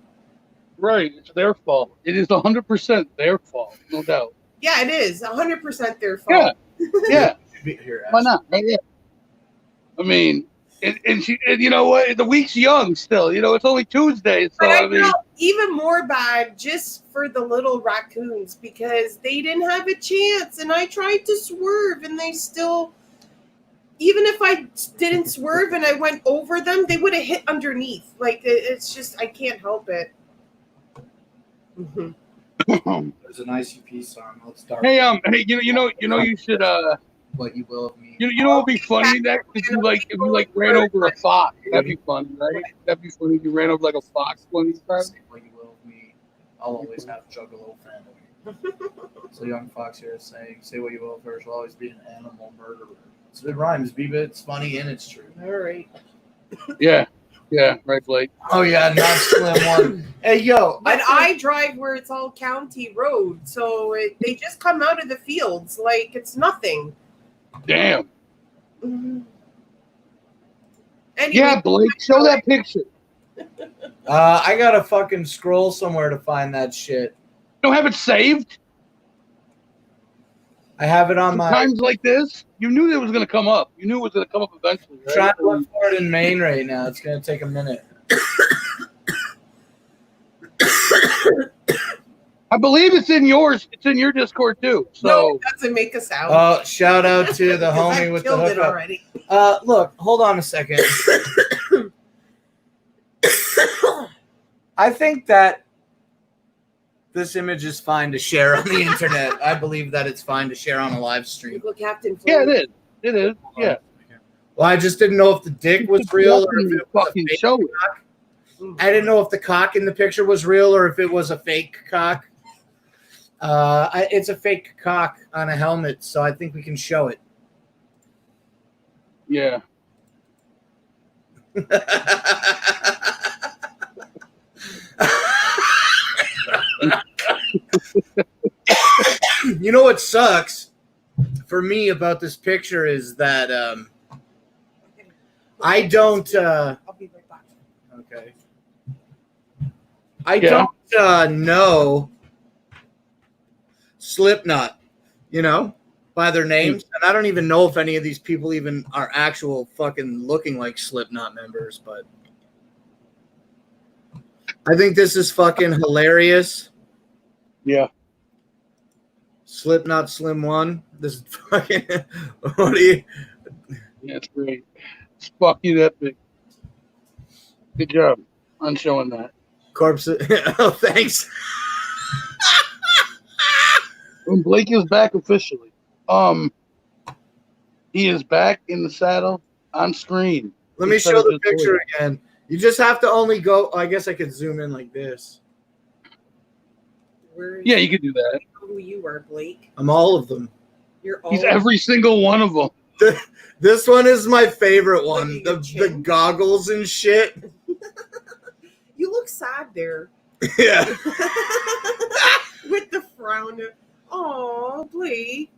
Right, it's their fault. It is 100% their fault, no doubt. Yeah, it is 100% their Yeah, fault. yeah. Here, Why not? Right? Yeah. I mean, and you know what? The week's young still. You know, it's only Tuesday, so But I I mean, felt even more bad just for the little raccoons because they didn't have a chance, and I tried to swerve, and they still. Even if I didn't swerve and I went over them, they would have hit underneath. Like it's just I can't help it. There's an ICP song. Let's start. hey, you should What you will of me. you know what would be funny next if you ran over a fox. That'd be funny, right? That'd be funny if you ran over like a fox one of these times. Say what you will of me. I'll always have Juggalo family. So Young Fox here is saying, say what you will first, will always be an animal murderer. So it rhymes, Biba. It's funny and it's true. All right. Yeah, right, Blake. Oh yeah, not slim one. Hey yo, But I drive where it's all county road, so they just come out of the fields like it's nothing. Damn. Anyway, Yeah, Blake, show that picture. I gotta fucking scroll somewhere to find that shit. You don't have it saved? I have it on my. Times like this, you knew it was going to come up. You knew it was going to come up eventually, right? Trying to look for it in Maine right now. It's gonna take a minute. I believe it's in yours. It's in your Discord too. So no, it doesn't make a sound. Oh, shout out to the 'Cause homie I with the killed it hookup. already. Look, hold on a second. I think that this image is fine to share on the internet. I believe that it's fine to share on a live stream. Look, Captain. yeah, it is. It is. Yeah. Well, I just didn't know if the dick was real or if it was a Fucking fake show it. cock. I didn't know if the cock in the picture was real or if it was a fake cock. It's a fake cock on a helmet, so I think we can show it. Yeah. You know what sucks for me about this picture is that I don't. I'll be right back. Okay. I don't know Slipknot, you know, by their names, and I don't even know if any of these people even are actual fucking looking like Slipknot members, but I think this is fucking hilarious. Yeah. Slipknot Slim One. This is fucking. What do you? Yeah, it's great. It's fucking epic. Good job on showing that. Corpse. Oh, thanks. When Blake is back officially, he is back in the saddle on screen. Let me show the picture again. You just have to only go. I guess I could zoom in like this. Yeah, you could do that. Who you are, Blake? I'm all of them. You're all. He's every single one of them. This one is my favorite one. Look at your The chin. goggles and shit. You look sad there. Yeah. With the frown. Oh, Blake.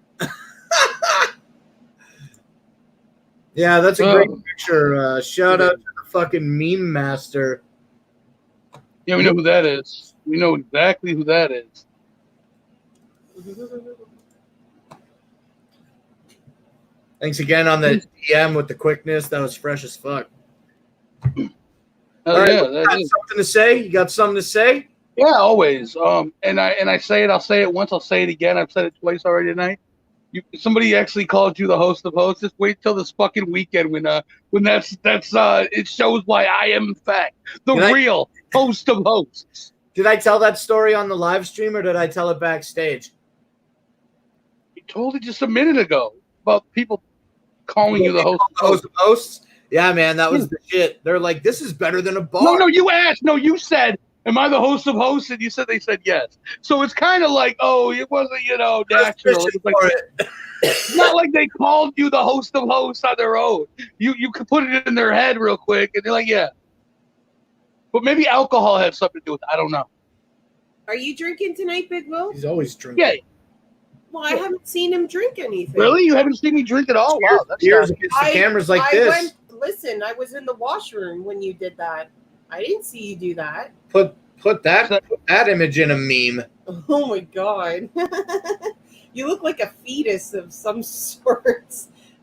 Yeah, that's a great picture. Shout out to the fucking meme master. Yeah, we know who that is. We know exactly who that is. Thanks again on the DM with the quickness. That was fresh as fuck. Oh, All right, yeah, you that got is. something to say? You got something to say? Yeah, always. And I say it. I'll say it once. I'll say it again. I've said it twice already tonight. Somebody actually called you the host of hosts. Just wait till this fucking weekend when that's it shows why I am in fact the real host of hosts. Did I tell that story on the live stream or did I tell it backstage? You told it just a minute ago about people calling you the host of hosts. Yeah, man, that was the shit. They're like, this is better than a bar. No, you asked. No, you said, am I the host of hosts? And they said yes. So it's kind of like, oh, it wasn't, natural. It's like, it's not like they called you the host of hosts on their own. You could put it in their head real quick, and they're like, yeah. But maybe alcohol had something to do with it. I don't know. Are you drinking tonight, Big Will? He's always drinking. Yeah. Well, I haven't seen him drink anything. Really? You haven't seen me drink at all? Wow. That's Years against the cameras like this. listen, I was in the washroom when you did that. I didn't see you do that. Put that image in a meme. Oh my god. You look like a fetus of some sort.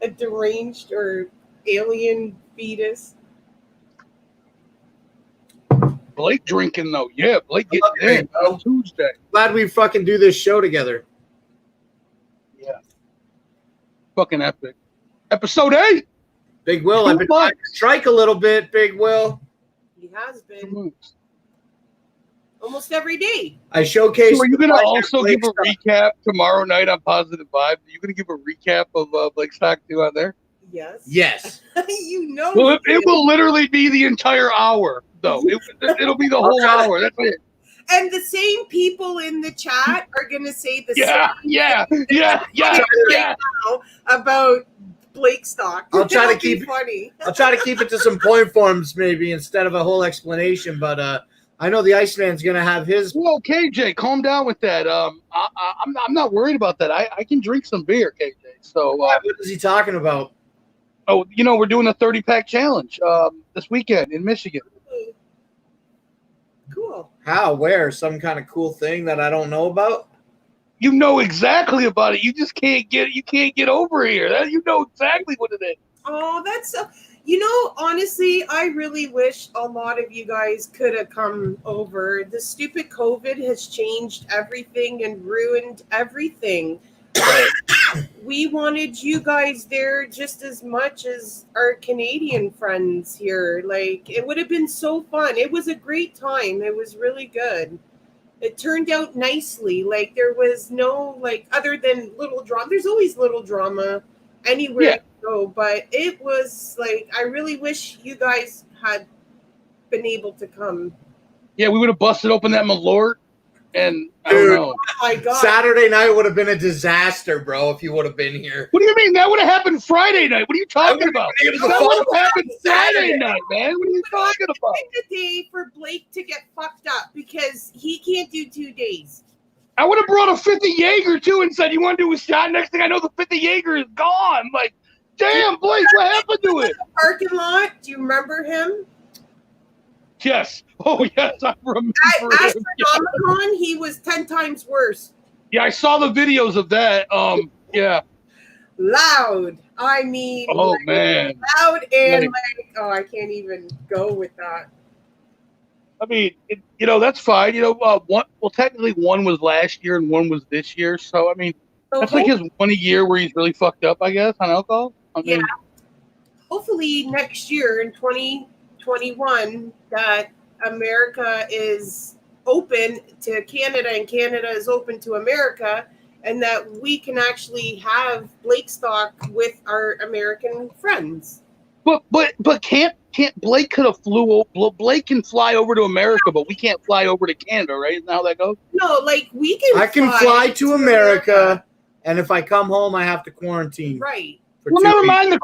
A deranged or alien fetus. Blake drinking though. Yeah, Blake getting in on Tuesday. Glad we fucking do this show together. Yeah. Fucking epic. Episode 8. Big Will, I've been trying to strike a little bit, Big Will. He has been. Almost every day. I showcased. So are you going to also give a recap tomorrow night on Positive Vibes? Are you going to give a recap of Blake Stock 2 out there? Yes. Yes. You know. Well, it will literally be the entire hour, though. It'll be the whole hour. That's it. And the same people in the chat are going to say the same yeah. now about Blake Stock. I'll try to It'll be keep funny. I'll try to keep it to some point forms maybe instead of a whole explanation. But I know the Iceman's gonna have his. Well, KJ, calm down with that. I'm not worried about that. I can drink some beer, KJ. So What is he talking about? Oh, we're doing a 30-pack challenge this weekend in Michigan. Cool. How? Where? Some kind of cool thing that I don't know about? You know exactly about it. You just can't get over here. You know exactly what it is. Oh, that's honestly, I really wish a lot of you guys could have come over. The stupid COVID has changed everything and ruined everything. We wanted you guys there just as much as our Canadian friends here. Like, it would have been so fun. It was a great time. It was really good. It turned out nicely. Like, there was no, like, other than little drama. There's always little drama anywhere you go. But it was, like, I really wish you guys had been able to come. Yeah, we would have busted open that Malort. And I Dude, don't know. Oh my God. Saturday night would have been a disaster, bro, if you would have been here. What do you mean? That would have happened Friday night. What are you talking about? been able to That would follow have happened Saturday Saturday. night, man. What are you talking about? Pick a day for Blake to get fucked up because he can't do 2 days. I would have brought a 50 Jaeger, too, and said, you want to do a shot? Next thing I know, the 50 Jaeger is gone. Like, damn, Blake, what happened to it? Parking lot. Do you remember him? Yes. Oh, yes, I remember At him. Astronomicon, he was 10 times worse. Yeah, I saw the videos of that. Yeah. Loud. I mean, Oh, like, man. loud and Like- I can't even go with that. I mean, that's fine. Technically one was last year and one was this year. So, I mean, So that's like his 1 a year where he's really fucked up, I guess, on alcohol. I mean, hopefully next year in 2021 that America is open to Canada and Canada is open to America, and that we can actually have Blake Stock with our American friends. But can't Blake could have Blake can fly over to America, but we can't fly over to Canada, right? Isn't that how that goes? No, like we can. I can fly to America, and if I come home, I have to quarantine. Right. For Well, 2 never weeks. mind the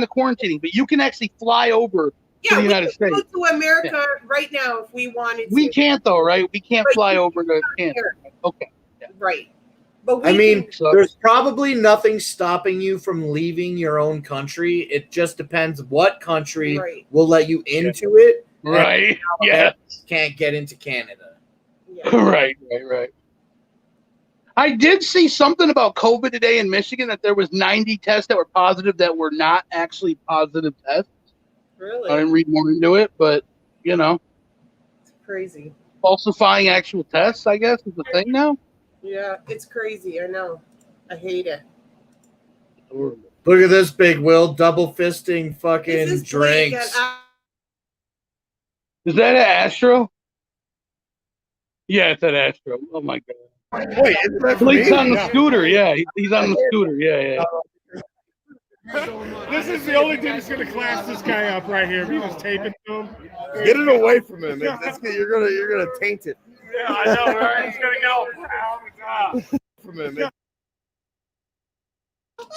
quarantining. But you can actually fly over Yeah, to the we United can States. go to America right now if we wanted to. We can't though, right? We can't But fly you over to Canada. America. Okay. Right. But we I mean, can, So- there's probably nothing stopping you from leaving your own country. It just depends what country right. will let you into it. Right. Yeah. Can't get into Canada. Yeah. Right. I did see something about COVID today in Michigan that there was 90 tests that were positive that were not actually positive tests. Really? I didn't read more into it, but It's crazy. falsifying actual tests, I guess, is the thing now. Yeah, it's crazy. I know. I hate it. Look at this, Big Will, double fisting fucking This is Blake drinks. at Is that an Astro? Yeah, it's an Astro. Oh my god. Wait, isn't that Blake's me? on the scooter. Yeah, he's on the scooter. Yeah. This is the only thing that's going to class this guy up right here. We just tape it to him. Get it away from him. You're gonna taint it Yeah, I know, right? He's going to go. from him.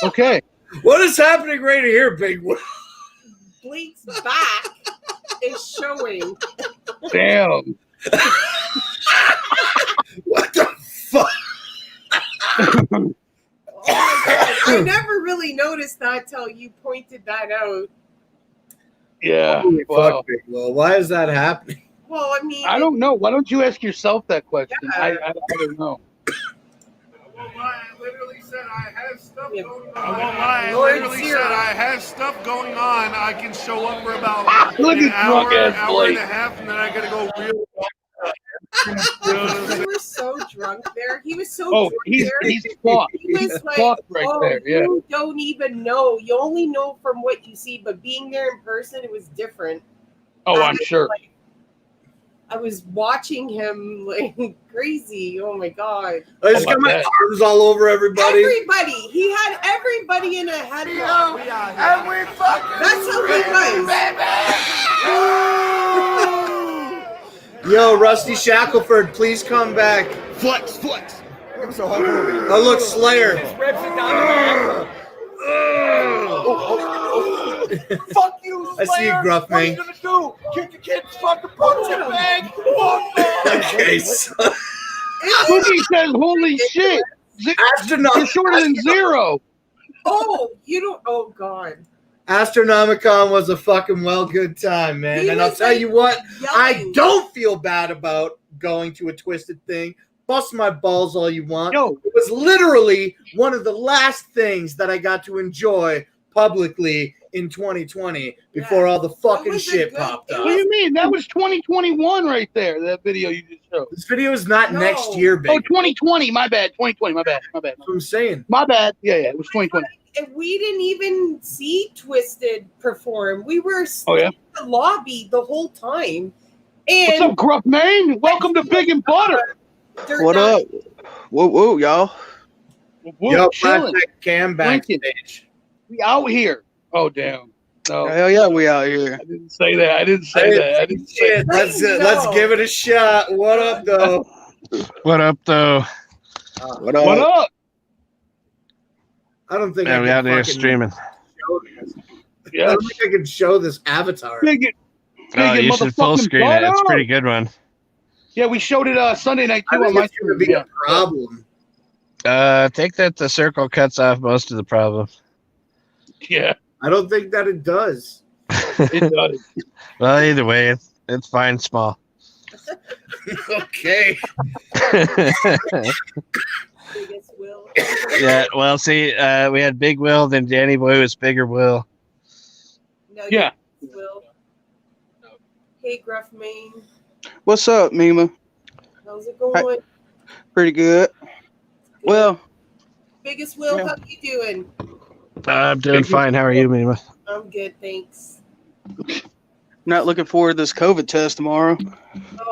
Okay. What is happening right here, Big Will? Blake's back is showing. Damn. What the fuck? Oh my God. I never really noticed that till you pointed that out. Yeah. Holy Wow. fuck, Big Will. Why is that happening? Well, I mean, I don't know. Why don't you ask yourself that question? Yeah. I don't know. I won't lie, I literally said I have stuff Yeah. going on. I won't lie, I Lord literally Zero. said I have stuff going on. I can show up for about Look an at drunk hour, ass hour and Blake. a half, and then I gotta go real. You know what I'm saying? We were so drunk there. He was so Oh, drunk he's there. fucked. He was like, fucked right "Oh, there, yeah. you don't even know. You only know from what you see, but being there in person, it was different." Oh, I I'm was sure. like- I was watching him like crazy. Oh my god! I just Oh, got my my bad. arms all over everybody. Everybody, he had everybody in a headlock. And we fucking That's how he was. Yo, Rusty Shackelford, please come back. Flex. I'm so hungover. Oh, look, Slayer. Fuck you, Slayer. I see you, Gruff What are you man. gonna do? Kick the kid's fucking punching bag? Okay, so Cookie says, "Holy shit! Astronaut. You're shorter than zero." Oh, you don't. Oh god. Astronomicon was a fucking good time, man. He And I'll was, tell like, you what, I yelling. don't feel bad about going to a Twisted thing. Bust my balls all you want. Yo. It was literally one of the last things that I got to enjoy publicly in 2020 before Yeah. all the fucking was a shit good- popped it up. What do you mean? That was 2021 right there. That video you just showed. This video is not No. next year, Oh, big. 2020. My bad. 2020. My bad. That's what I'm saying. My bad. Yeah, it was 2020. And we didn't even see Twisted perform. We were Oh, yeah? in the lobby the whole time. And What's up, Gruff Main? Welcome to Big and Butter. What up? Whoa, y'all. Whoa, Yo, chilling. Black Cam Drinking. backstage. We out here. Oh, damn. No, Hell yeah, we out here. I didn't say that. I didn't say that. Shit, let's give it a shot. What up, though? What up, though? What up? What up? I don't think Yeah, I we can out there fucking streaming. show this. I Yes. don't think I can show this avatar. Big it. Oh, Big you and should full motherfucking screen it. It's a butter. pretty good one. Yeah, we showed it Sunday night I too on think my it's going to stream. be Yeah. a problem. I think that the circle cuts off most of the problem. Yeah, I don't think that it does. it does. Well, either way, it's fine small. Okay. biggest Will. Yeah, well, see, we had Big Will, then Danny Boy was Bigger Will. No, Yeah. Will. Hey, Gruff Main. What's up, Mima? How's it going? Pretty good. Well, Biggest Will, yeah. how you doing? I'm doing fine. How are you, Mima? I'm good, thanks. not looking forward to this COVID test tomorrow.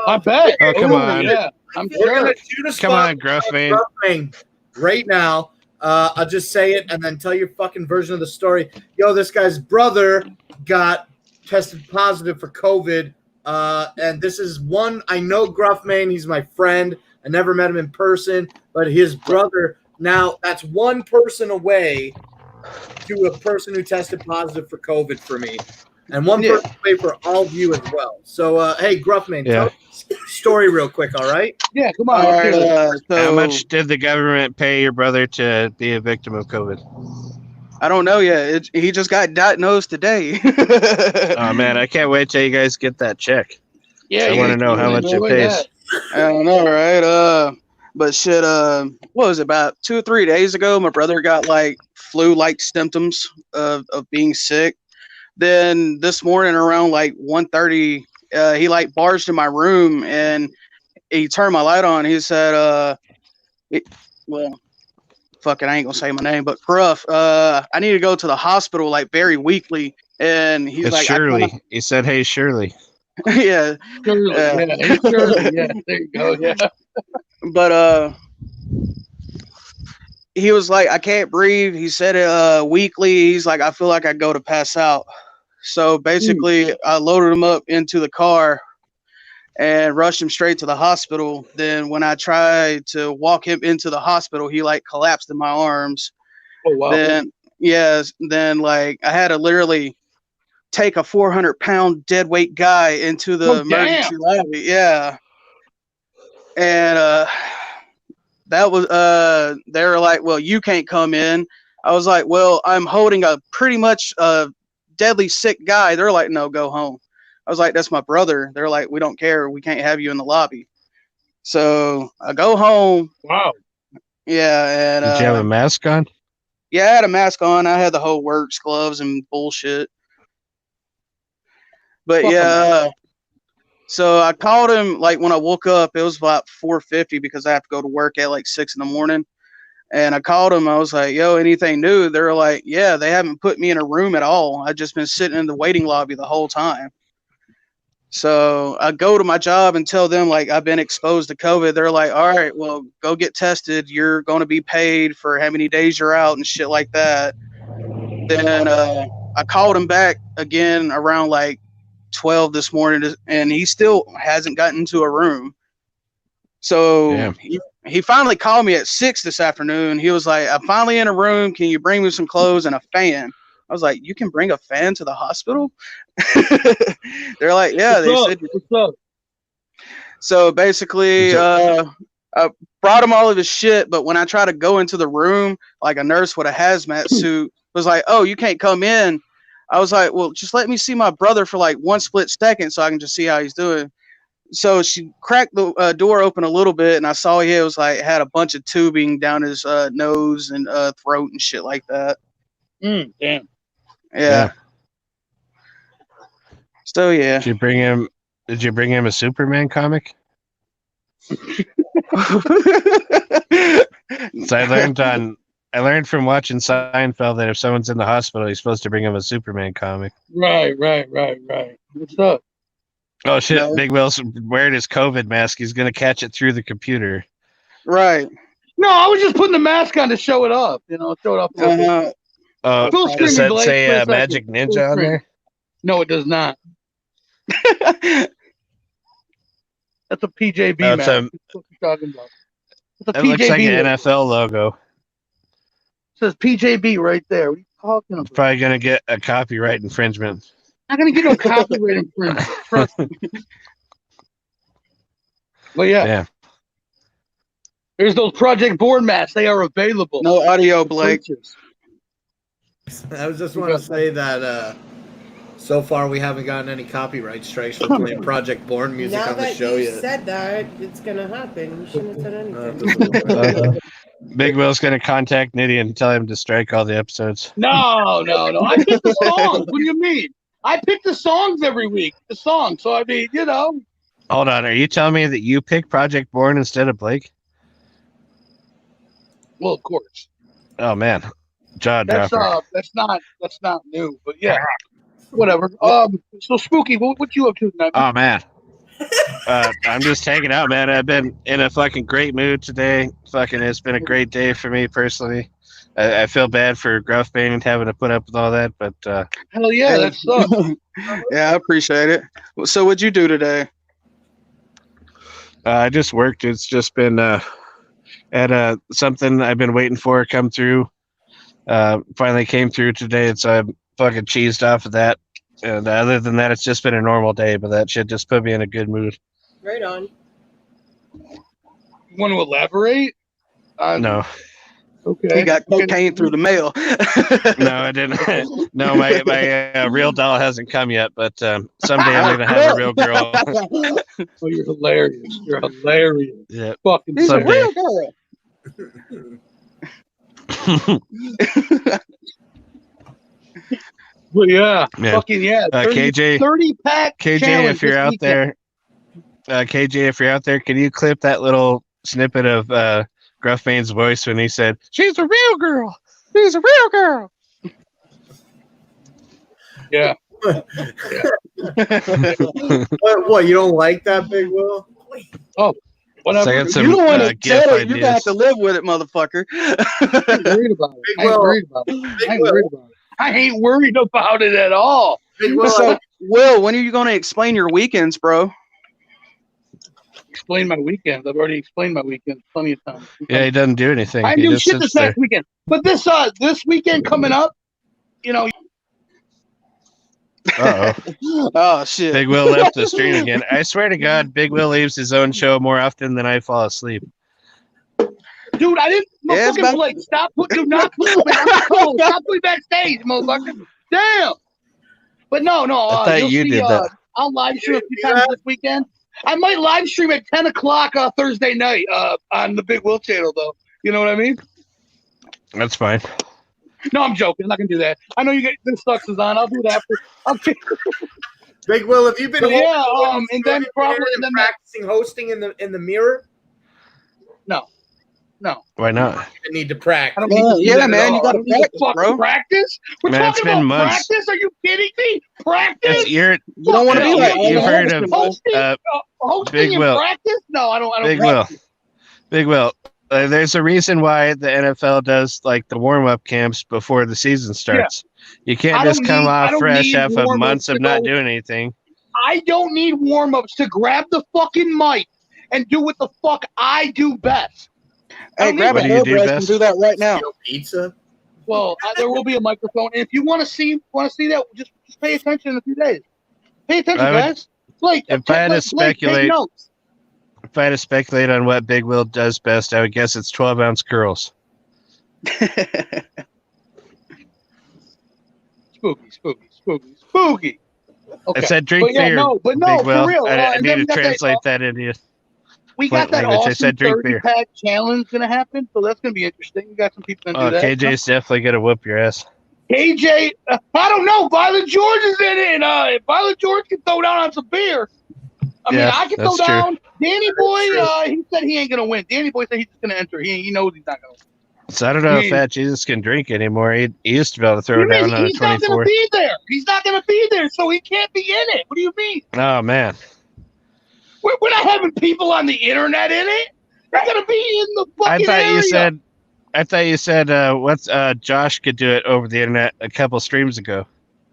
I bet. Oh, come on. Yeah, I'm We're sure. going to shoot a Come spot on, Gruff on Man. Gruff Man right now. I'll just say it and then tell your fucking version of the story. Yo, this guy's brother got tested positive for COVID. And this is one, I know Gruff Man. He's my friend. I never met him in person, but his brother, now that's one person away to a person who tested positive for COVID for me. And one person away for all of you as well. So, hey, Gruff Man, tell the story real quick, all right? Yeah, come on. All let's hear it. right, so How much did the government pay your brother to be a victim of COVID? I don't know yet. He just got diagnosed today. Oh, man, I can't wait till you guys get that check. Yeah, I you want to gotta know how do it. much it Look pays. at I don't know, right? But shit, what was it, about 2 or 3 days ago? My brother got like flu-like symptoms of being sick. Then this morning around like 1:30, he like barged in my room and he turned my light on. He said, well, fucking, I ain't gonna say my name, but Gruff, I need to go to the hospital like very weekly. And he's It's like, Shirley. He said, hey, Shirley. yeah. Shirley, yeah, hey, Shirley, yeah, there you go, yeah. But he was like, I can't breathe. He said it weekly. He's like, I feel like I go to pass out. So basically, I loaded him up into the car and rushed him straight to the hospital. Then when I tried to walk him into the hospital, he like collapsed in my arms. Oh, wow. Then like I had to literally take a 400-pound dead weight guy into the emergency lobby. Yeah. And that was they were like, well, you can't come in. I was like, well, I'm holding a pretty much deadly sick guy. They're like, no, go home. I was like, that's my brother. They're like, we don't care. We can't have you in the lobby. So I go home. Wow. Yeah, and Did you have a mask on? yeah, I had a mask on. I had the whole works gloves and bullshit. But Fuck 'em, yeah, so I called him like when I woke up. It was about 4:50 because I have to go to work at like 6 in the morning. And I called him. I was like, "Yo, anything new?" They were like, "Yeah, they haven't put me in a room at all. I've just been sitting in the waiting lobby the whole time." So I go to my job and tell them like I've been exposed to COVID. They're like, "All right, well, go get tested. You're going to be paid for how many days you're out and shit like that." Then I called him back again around like 12 this morning, and he still hasn't gotten into a room. So he finally called me at 6 this afternoon. He was like, "I'm finally in a room. Can you bring me some clothes and a fan?" I was like, "You can bring a fan to the hospital?" They're like, "Yeah." What's up? So basically, I brought him all of his shit, but when I try to go into the room, like a nurse with a hazmat suit was like, "Oh, you can't come in." I was like, "Well, just let me see my brother for like one split second so I can just see how he's doing." So she cracked the door open a little bit, and I saw it was like had a bunch of tubing down his nose and throat and shit like that. Damn. Yeah. So yeah. Did you bring him a Superman comic? So I learned from watching Seinfeld that if someone's in the hospital, you're supposed to bring him a Superman comic. Right. What's up? Oh shit! No. Big Will's wearing his COVID mask. He's gonna catch it through the computer. Right. No, I was just putting the mask on to show it up. Show it up. Does that say Magic Ninja on there? No, it does not. That's a PJB mask. What you talking about? It looks like an NFL logo. It says PJB right there. What are you talking about? It's probably gonna get a copyright infringement. Not gonna get no copyright infringement. Trust me. But yeah. There's those Project Board mats. They are available. No audio, Blake. I was just want to say that so far we haven't gotten any copyright strikes for playing Project Born music on the show yet. Now that you said that, it's gonna happen. You shouldn't have said anything. Big Will's gonna contact Nitty and tell him to strike all the episodes. No. I pick the songs. What do you mean? I pick the songs every week. The songs. So I mean, Hold on. Are you telling me that you pick Project Born instead of Blake? Well, of course. Oh man, jaw dropper. That's not new, but yeah, whatever. So Spooky, what you up to tonight? Oh man, I'm just hanging out, man. I've been in a fucking great mood today. It's been a great day for me personally. I feel bad for Gruffbane having to put up with all that, but hell yeah, that sucks. Yeah, I appreciate it. So what'd you do today? I just worked. It's just been at something I've been waiting for come through. Finally came through today. It's fucking cheesed off of that. And other than that, it's just been a normal day, but that shit just put me in a good mood. Right on. You want to elaborate? No. Okay. He got cocaine through the mail. No, I didn't. No, my real doll hasn't come yet, but someday I'm gonna have a real girl. Oh, you're hilarious. You're hilarious. Yeah. Fucking He's someday. a real girl. Well, yeah. Man. Fucking yeah. 30-pack KJ, if you're out there, KJ, if you're out there, can you clip that little snippet of Gruffbane's voice when he said, "She's a real girl. She's a real girl." Yeah. What? You don't like that, Big Will? Oh, whatever. So I got some, You don't want to GIF tell it. You're gonna have ideas. to live with it, motherfucker. I ain't worried about it. I ain't worried about it. I ain't worried about it at all. Big Will, So, Will, when are you gonna explain your weekends, bro? Explain my weekends. I've already explained my weekends plenty of times. Yeah, he doesn't do anything. I He do just shit sits this there. next weekend. But this weekend coming up, Uh-oh. Oh shit. Big Will left the stream again. I swear to God, Big Will leaves his own show more often than I fall asleep. dude, I didn't Yeah, it's fucking about- play. Stop putting backstage, motherfucker. Damn. But no. I thought You'll you see. did that. I'll live stream a few times this weekend. I might live stream at 10 o'clock Thursday night on the Big Will channel, though. You know what I mean? That's fine. No, I'm joking. I'm not gonna do that. I know you get this sucks is on. I'll do it after. Okay. Big Will, have you been? But yeah, hosting and then probably and practicing hosting in the mirror. No. Why not? You need to practice. I don't need to do that man, at all. you gotta I don't need to practice, fucking bro. practice. We're Man, it's talking been about months. practice. Are you kidding me? Practice? You don't want to be You- like you've heard of hosting, hosting Big and Will. practice? No, I don't. Big Will. practice. Big Will. There's a reason why the NFL does like the warm-up camps before the season starts. You can't I just don't come need- I off don't fresh need after warm-ups months to of not go- doing anything. I don't need warm-ups to grab the fucking mic and do what the fuck I do best. Hey, grab a What do you do hairbrush and best? do that right now. Pizza. Well, there will be a microphone, and if you want to see that, just pay attention in a few days. Pay attention, I would- guys. Blake, if I had to Blake, take speculate- notes. If I had to speculate on what Big Will does best, I would guess it's 12-ounce curls. Spooky. Okay. I said drink But yeah, beer. no, Big for Will. real. I and need then to we got translate that into. We got that language. I awesome said drink beer. 30-pack challenge going to happen, so that's going to be interesting. We got some people going to Oh, do that. KJ's definitely gonna whoop your ass. KJ, I don't know. Violent George is in it. And, if Violent George can throw down on some beer, I mean, Yeah, I can throw that's true. down. Danny Boy, he said he ain't going to win. Danny Boy said he's just going to enter. He knows he's not going to win. So I don't know if Fat Jesus can drink anymore. He used to be able to throw You mean down on a he's not going 24. to be there. He's not going to be there, so he can't be in it. What do you mean? Oh man, We're not having people on the internet in it. They're going to be in the I fucking thought area. you said what's Josh could do it over the internet a couple streams ago.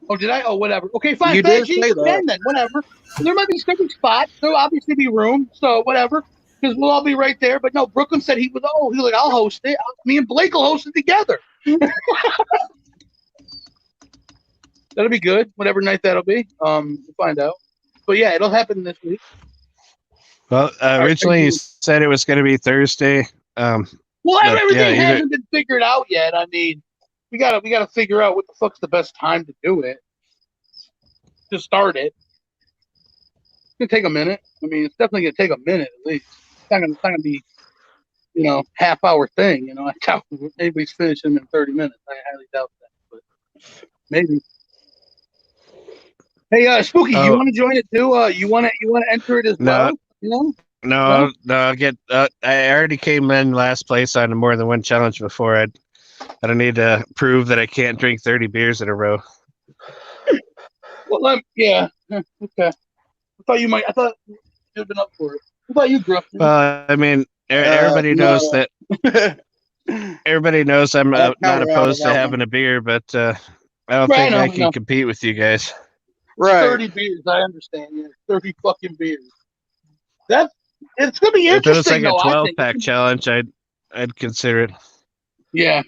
Oh, did I? Oh, whatever. Okay, fine. You Fat did G say can that. then, whatever. There might be certain spots. There'll obviously be room, so whatever. Because we'll all be right there. But no, Brooklyn said he was like, I'll host it. Me and Blake will host it together. That'll be good. Whatever night that'll be. We'll find out. But yeah, it'll happen this week. Well, originally you said it was going to be Thursday. Well, But, everything yeah, either- hasn't been figured out yet. I mean, we gotta figure out what the fuck's the best time to do it. To start it. It's gonna take a minute. I mean, it's definitely gonna take a minute at least. It's not gonna be, half-hour thing. I doubt anybody's finishing in 30 minutes. I highly doubt that, but maybe. Hey, Spooky, you want to join it too? You want to enter it as well? No, I'll get. I already came in last place on more than one challenge before. I don't need to prove that I can't drink 30 beers in a row. Well, yeah. Okay. I thought you'd have been up for it. What about you, Gruff? Well, I mean, everybody knows that. Everybody knows I'm not opposed to having a beer, but I don't think I can compete with you guys. Right. 30 beers, I understand. Yeah, 30 fucking beers. It's gonna be If it was interesting. like a though, 12-pack challenge, I'd consider it. Yeah,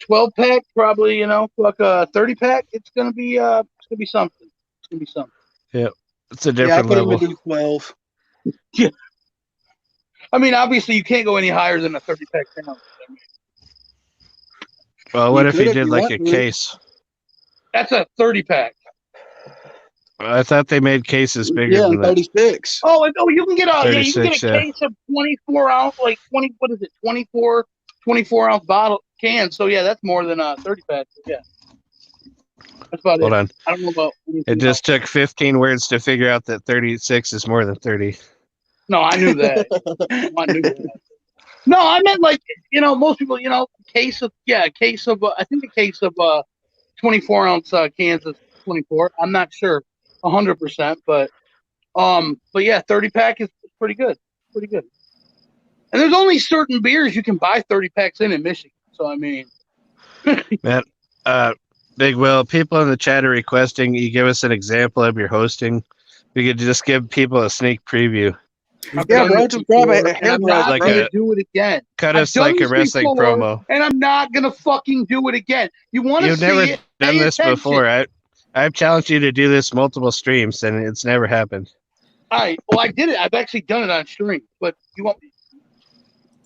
12-pack probably. Like a 30-pack. It's gonna be something. It's gonna be something. Yeah, it's a different I couldn't level. even do 12. Yeah. I mean, obviously, you can't go any higher than a 30-pack challenge. I mean, Well, what if could you if did you like want a to. case? that's a 30-pack. I thought they made cases bigger Yeah, than that. 36. Oh, you can get you can get 36, a yeah. case of 24 ounce, like 20. What is it? 24 ounce bottle can. So yeah, that's more than a 30-pack. Yeah, that's about Hold it. on. I don't know about. It just took 15 words to figure out that 36 is more than 30. No, I knew that. No, I meant like most people case of I think a case of 24 ounce cans is 24. I'm not sure 100%, but yeah, 30-pack is pretty good, pretty good. And there's only certain beers you can buy 30-packs in Michigan. So I mean, Man, Big Will, people in the chat are requesting you give us an example of your hosting. We could just give people a sneak preview. Yeah, bro, just grab a and I'm not Like gonna a- do it again. Cut I've us done like a this wrestling before, promo. and I'm not gonna fucking do it again. You want to You've see never it? done Pay this attention. before. I've challenged you to do this multiple streams, and it's never happened. All right. Well, I did it. I've actually done it on stream, but you won't.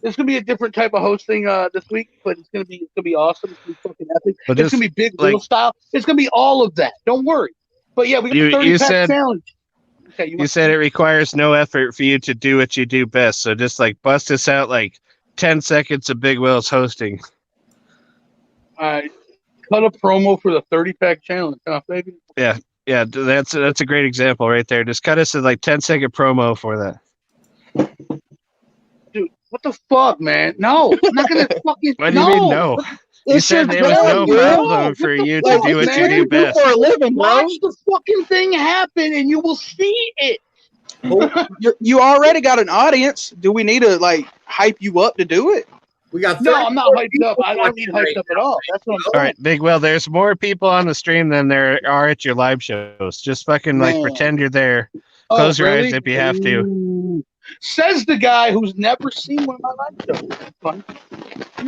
It's gonna be a different type of hosting this week, but it's gonna be awesome. It's gonna be fucking epic. But It's gonna be big wheel style. It's gonna be all of that. Don't worry. But yeah, we got You- the 30 you pack said- challenge. Okay, You said it requires no effort for you to do what you do best. So just like bust us out like 10 seconds of Big Will's hosting. cut a promo for the 30 pack challenge, huh, baby? Yeah, that's a great example right there. Just cut us a like 10-second promo for that. Dude, what the fuck, man? No, I'm not gonna fucking. What do you mean no? You It's said your there was no job, dude. problem for What the you to fuck, do what you man? do best. For a living, bro. Watch the fucking thing happen, and you will see it. You already got an audience. Do we need to like hype you up to do it? We got No, I'm not 34 hyped up. I don't watching need hyped right up at all. That's what I'm All saying. right, Big Will, there's more people on the stream than there are at your live shows. Just fucking like Man. pretend you're there. Oh, Close your really? eyes if you have to. Ooh. Says the guy who's never seen one of my live shows. Fun.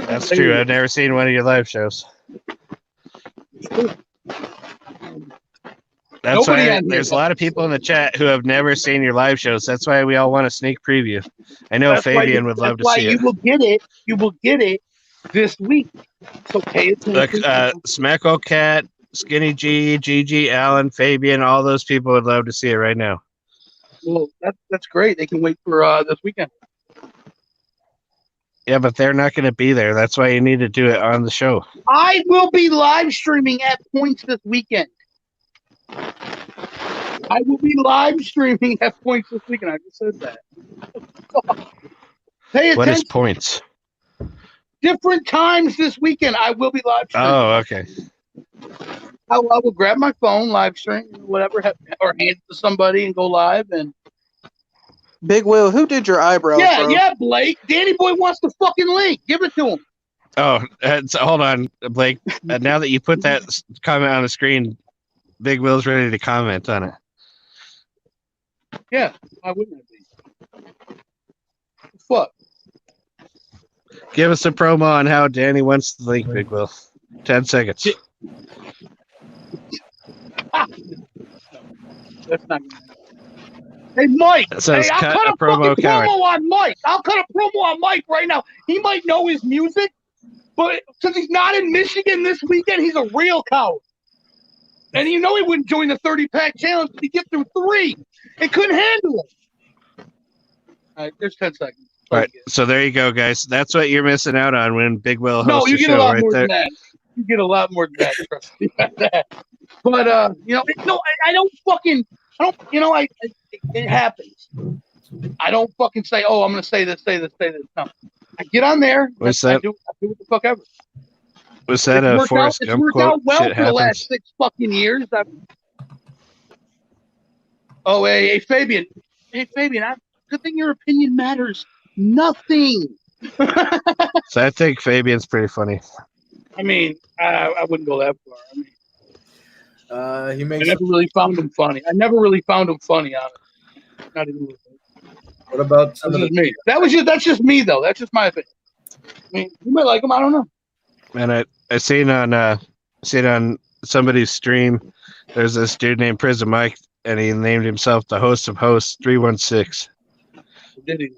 That's true. I've never seen one of your live shows. That's Nobody why on here there's a lot of people in the chat who have never seen your live shows. That's why we all want a sneak preview. I know That's why Fabian would love to see you it. will get it. You will get it this week. So pay attention. Look, Smackle Cat, Skinny G, Gigi, Allen, Fabian, all those people would love to see it right now. Well, that's great. They can wait for this weekend. Yeah, but they're not going to be there. That's why you need to do it on the show. I will be live streaming at points this weekend. I will be live streaming at points this weekend. I just said that. Pay attention. What is points? Different times this weekend. I will be live streaming. Oh, okay. I will grab my phone, live stream, whatever, or hand it to somebody and go live. And Big Will, who did your eyebrows? yeah, bro? yeah, Blake. Danny Boy wants the fucking link. Give it to him. Oh, hold on, Blake. Now that you put that comment on the screen, Big Will's ready to comment on it. Yeah, why wouldn't it be? Fuck. Give us a promo on how Danny wants the link, Big Will. 10 seconds. That's not. Hey, Mike. That says I'll cut cut a a promo fucking coward. promo on Mike. I'll cut a promo on Mike right now. He might know his music, but since he's not in Michigan this weekend, he's a real coward. And you know he wouldn't join the 30-pack challenge if he get through 3. He couldn't handle it. All right, there's 10 seconds. All right, so there you go, guys. That's what you're missing out on when Big Will No, hosts you the get a show lot right more there. than that. You get a lot more than that. Trust me about that. But you know, no, I don't fucking. I don't. You know, it happens. I don't fucking say, oh, I'm gonna say this. No, I get on there. What's I that? do what the fuck ever. Was that a Forrest It's Gump worked quote? out well Shit for the last happens. 6 fucking years. Oh, hey, Fabian. Hey, Fabian. Good thing your opinion matters. Nothing. So I think Fabian's pretty funny. I mean, I wouldn't go that far. I mean, He I makes. never really found him funny. Honestly. Not even. What about some That's of just the? me. That's just me though. That's just my opinion. I mean, you might like him. I don't know. And I seen on somebody's stream, there's this dude named Prison Mike, and he named himself the host of Hosts 316. Did he?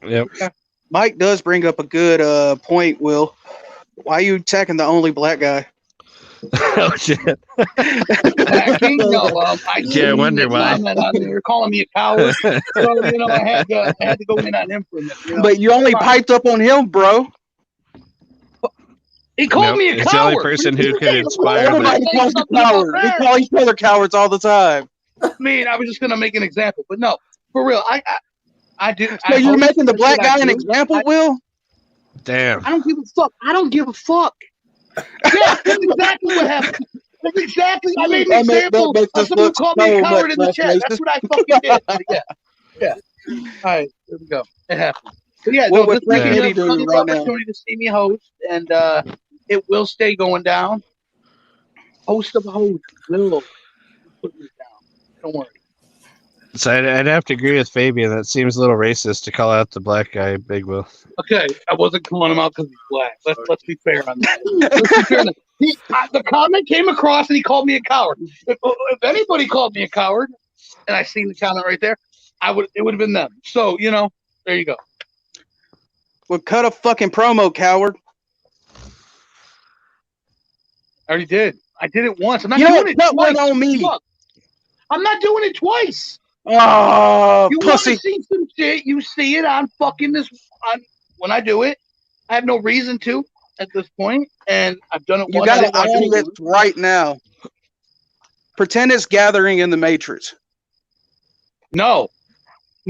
Yep. Mike does bring up a good point, Will. Why are you attacking the only black guy? Oh shit. Lacking? No, I Yeah, I wonder why. You're calling me a coward, so you know I had to go in on him for a minute. You know? But you only piped up on him, bro. He called me a It's the coward. only person who could inspire that. Everybody calls you coward. We call each other cowards all the time. I mean, I was just gonna make an example, but no, for real, I did. So you're making the black guy an example, Will? Damn. I don't give a fuck. I don't give a fuck. Yeah, that's exactly what happened. That's exactly. I made an example of someone who called me a coward in the chat. That's what I fucking did. Yeah. All right, there we go. It happened. So yeah, What no, would this weekend you Frankie have do plenty of right now? opportunity to see me host, and it will stay going down. Host of hosts will put me down. Don't worry. So I'd have to agree with Fabian. That seems a little racist to call out the black guy, Big Will. Okay, I wasn't calling him out because he's black. Let's be fair on that. Let's be fair on that. The comment came across and he called me a coward. If anybody called me a coward, and I seen the comment right there, it would have been them. So you know, there you go. Well, cut a fucking promo, coward. I already did. I did it once. I'm not You doing don't it cut one twice. on me. Fuck. I'm not doing it twice. Oh, You want pussy. to see some shit? You see it on fucking this. On when I do it, I have no reason to at this point, and I've done it You once. I got didn't to want to do own it it once. right now. Pretend it's gathering in the Matrix. No.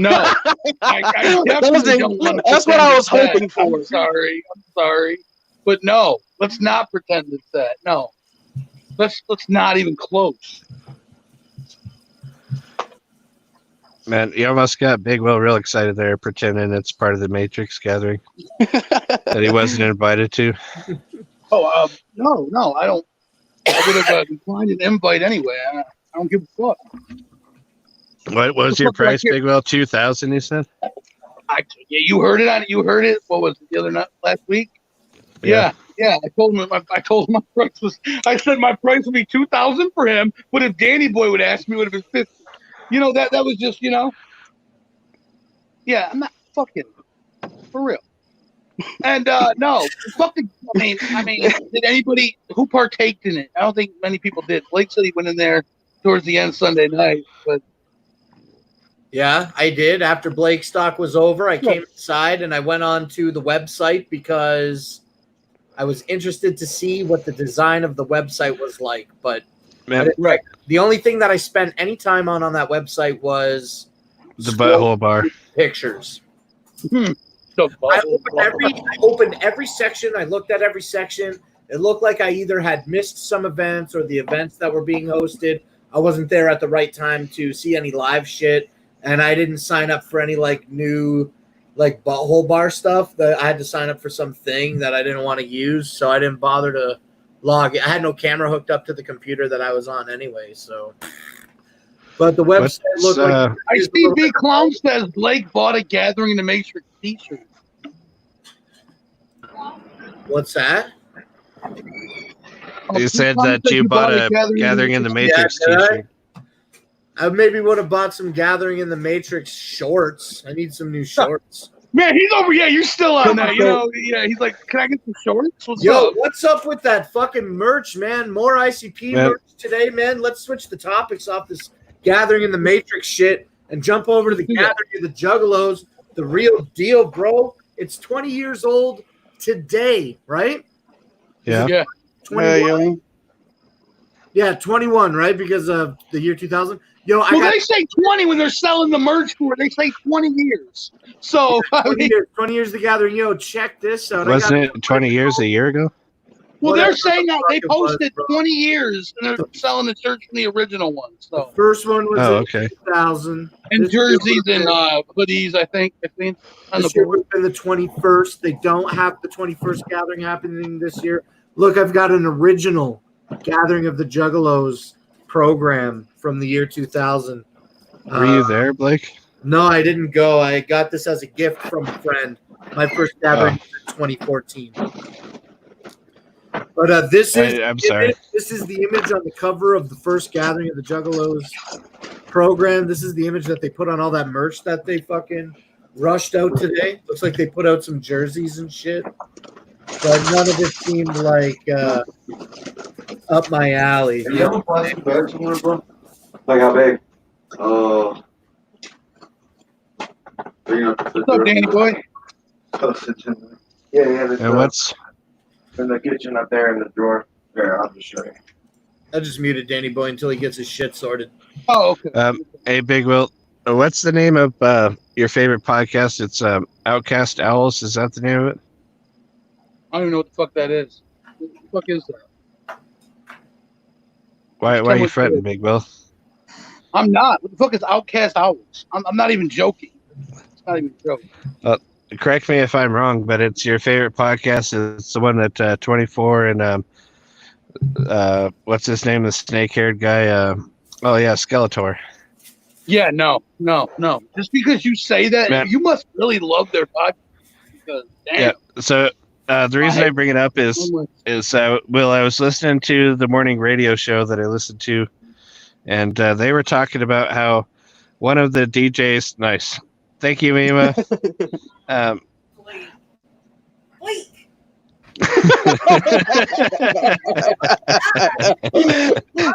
I definitely don't want to. That's what I was hoping for. I'm sorry, but no. Let's not pretend it's that. No, let's not even close. Man, you almost got Big Will real excited there, pretending it's part of the Matrix gathering that he wasn't invited to. Oh, no, I don't. I would have declined an invite anyway. I don't give a fuck. What was your price, Big Will? 2,000, you said? Yeah, you heard it. You heard it. What was it, the other night, last week? Yeah. I told him my price was. I said my price would be 2,000 for him, but if Danny Boy would ask me, it would have been 50. That was just Yeah, I'm not fucking for real. And no, fucking. I mean, did anybody who partaked in it? I don't think many people did. Blake said he went in there towards the end Sunday night, but. Yeah, I did. After Blake's stock was over, I came inside and I went on to the website because I was interested to see what the design of the website was like. But the only thing that I spent any time on that website was the butthole bar pictures. I opened every section. I looked at every section. It looked like I either had missed some events or the events that were being hosted. I wasn't there at the right time to see any live shit. And I didn't sign up for any new butthole bar stuff. That I had to sign up for something that I didn't want to use, so I didn't bother to log in. I had no camera hooked up to the computer that I was on anyway. So, but the website looked like I see B Clown says Blake bought a Gathering in the Matrix T-shirt. What's that? You said that you bought a Gathering in the Matrix T-shirt. I maybe would have bought some Gathering in the Matrix shorts. I need some new shorts. Man, he's over. Yeah, you're still on that. Yeah, he's like, can I get some shorts? What's up with that fucking merch, man? More ICP merch today, man. Let's switch the topics off this Gathering in the Matrix shit and jump over to the Gathering of the Juggalos, the real deal, bro. It's 20 years old today, right? Yeah. 21. Yeah, 21, right? Because of the year 2000. They say 20 when they're selling the merch for it. They say 20 years. So 20 years the Gathering. Check this out. Wasn't it 20 years a year ago? Well, they're saying that they posted 20 years and they're selling the shirts from the original one. So the first one was 2000. And jerseys and hoodies, I think. This year would have been the 21st. They don't have the 21st Gathering happening this year. Look, I've got an original Gathering of the Juggalos program from the year 2000. Were you there, Blake? No, I didn't go. I got this as a gift from a friend. My first Gathering was in 2014. But this is I'm sorry. This is the image on the cover of the first Gathering of the Juggalos program. This is the image that they put on all that merch that they fucking rushed out today. Looks like they put out some jerseys and shit. But none of it seemed like up my alley. You have a plastic bag somewhere, bro? Like how big? Oh. What's up, Danny boy? Yeah. And what's in the kitchen up there in the drawer? There, I'll just show you. I just muted Danny Boy until he gets his shit sorted. Oh, okay. Hey, Big Will, what's the name of your favorite podcast? It's Outcast Owls. Is that the name of it? I don't even know what the fuck that is. What the fuck is that? Why are you fretting, Big Will? I'm not. What the fuck is Outcast Owls? I'm not even joking. It's not even a joke. Correct me if I'm wrong, but it's your favorite podcast. It's the one that 24 and what's his name? The snake-haired guy. Skeletor. Yeah, no. Just because you say that, man, you must really love their podcast. Because, damn. Yeah. So the reason I bring it up is Will, I was listening to the morning radio show that I listened to, and they were talking about how one of the DJs. Nice. Thank you, Mima.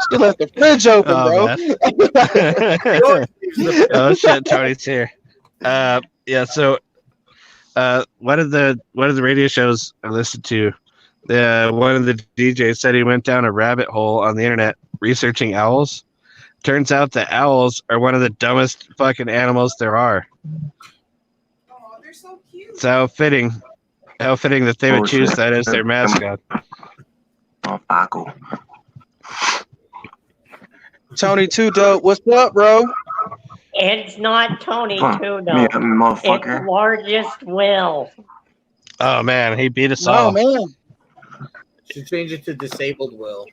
Still left the fridge open, Oh, bro. Oh shit, Tony's here. Yeah. So, one of the radio shows I listened to, one of the DJs said he went down a rabbit hole on the internet researching owls. Turns out that owls are one of the dumbest fucking animals there are. Oh, they're so cute. So how fitting that they would choose that as their mascot. Oh, Paco. Tony Two Dope, what's up, bro? It's not Tony Huh. Tudo. Me, It's motherfucker. largest Will. Oh man, he beat us Oh all. man. Should change it to disabled Will.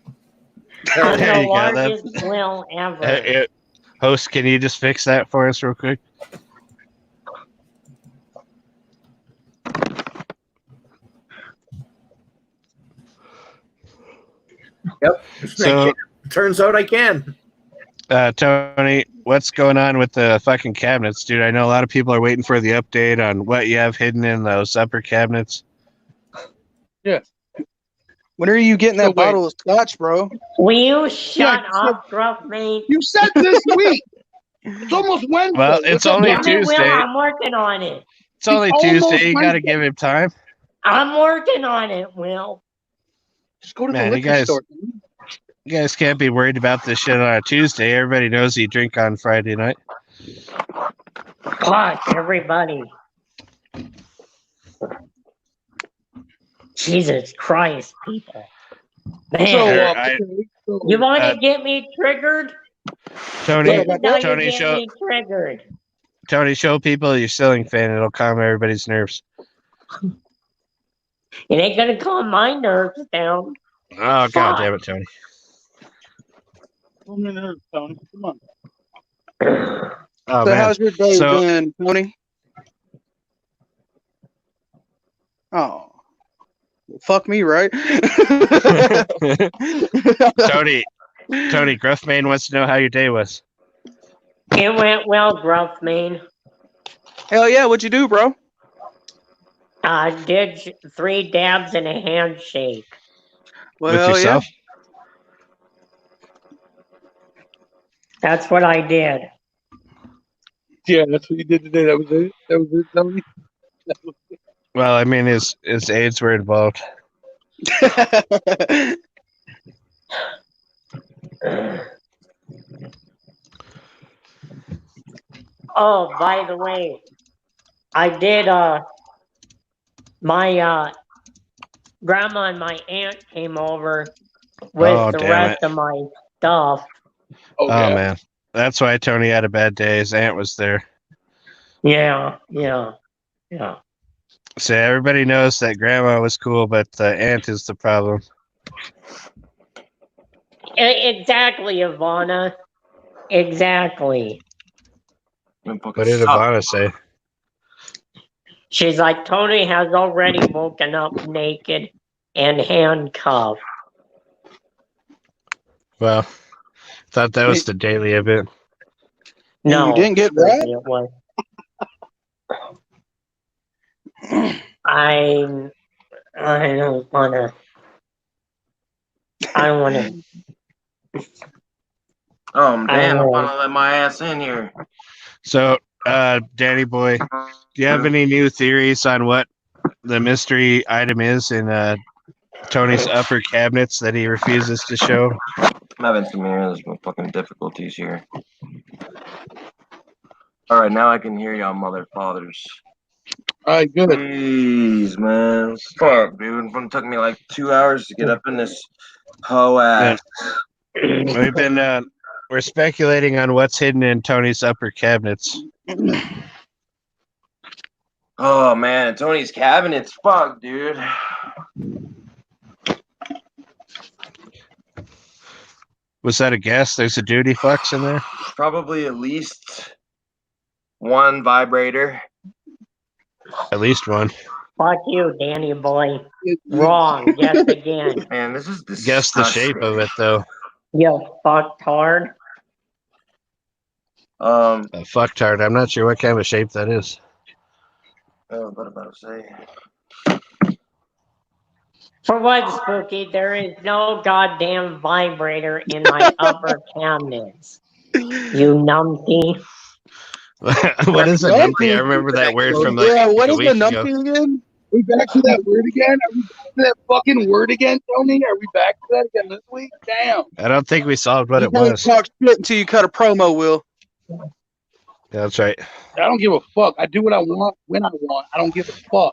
I'm There the you go. largest Will ever. Host, can you just fix that for us real quick? Yep. So, Turns out I can. Tony, what's going on with the fucking cabinets, dude? I know a lot of people are waiting for the update on what you have hidden in those upper cabinets. Yeah. When are you getting that bottle of scotch, bro? Will you shut up, Gruff Mate? You said this week. It's almost Wednesday. Well, it's only Damn it, Will, Tuesday. I'm working on it. It's only It's almost Tuesday. You got to Wednesday. give him time. I'm working on it, Will. Just go to Man, the you liquor guys- store. You guys can't be worried about this shit on a Tuesday. Everybody knows you drink on Friday night. Fuck, everybody. Jesus Christ, people. Man, So, you want uh, to get me triggered? Tony, This is how you Tony, get show me triggered. Tony, show people your ceiling fan. It'll calm everybody's nerves. It ain't gonna calm my nerves down. Oh god damn it, Tony. Tony, come on. Oh So man. how's your day So- been, Tony? Oh. Well, fuck me, right? Tony, Gruffmane wants to know how your day was. It went well, Gruff Mane. Hell yeah, what'd you do, bro? Did 3 dabs and a handshake. Well, With hell yourself? That's what I did. Yeah, that's what you did today. That was it. That was it, Tony. Well, I mean his aides were involved. Yeah. Oh, by the way, I did, my, grandma and my aunt came over with Oh, the damn rest it. of my stuff. Oh man. That's why Tony had a bad day. His aunt was there. Yeah. So everybody knows that grandma was cool, but the aunt is the problem. Exactly, Ivana. Exactly. What did Ivana say? She's like, Tony has already woken up naked and handcuffed. Well, thought that was the daily event. No, you didn't get that? it was. I don't wanna. I don't wanna. Oh, damn, I'm Oh. gonna let my ass in here. So, Danny boy, do you have any new theories on what the mystery item is in Tony's upper cabinets that he refuses to show? I'm having some fucking difficulties here. Alright, now I can hear y'all mother fathers. Alright, good. Jeez, man. Fuck, dude. It took me like 2 hours to get up in this hoe ass. We've been we're speculating on what's hidden in Tony's upper cabinets. Oh, man. Tony's cabinets. Fuck, dude. Was that a guess? There's a duty fucks in there? Probably at least one vibrator. At least one. Fuck you, Danny boy. Wrong. Guess again. Man, this is disgusting. Guess the shape of it, though. You fucktard. A fucktard. I'm not sure what kind of shape that is. What about to say? For what, Spooky? There is no goddamn vibrator in my upper cabinets. You numpty. What is a numpty? I remember that word from like what a is the week ago. numpty again? We back to that word again? Are we back to that fucking word again, Tony? Are we back to that again this week? Damn. I don't think we solved what You it can't was. talk shit until you cut a promo, Will. Yeah, that's right. I don't give a fuck. I do what I want when I want. I don't give a fuck.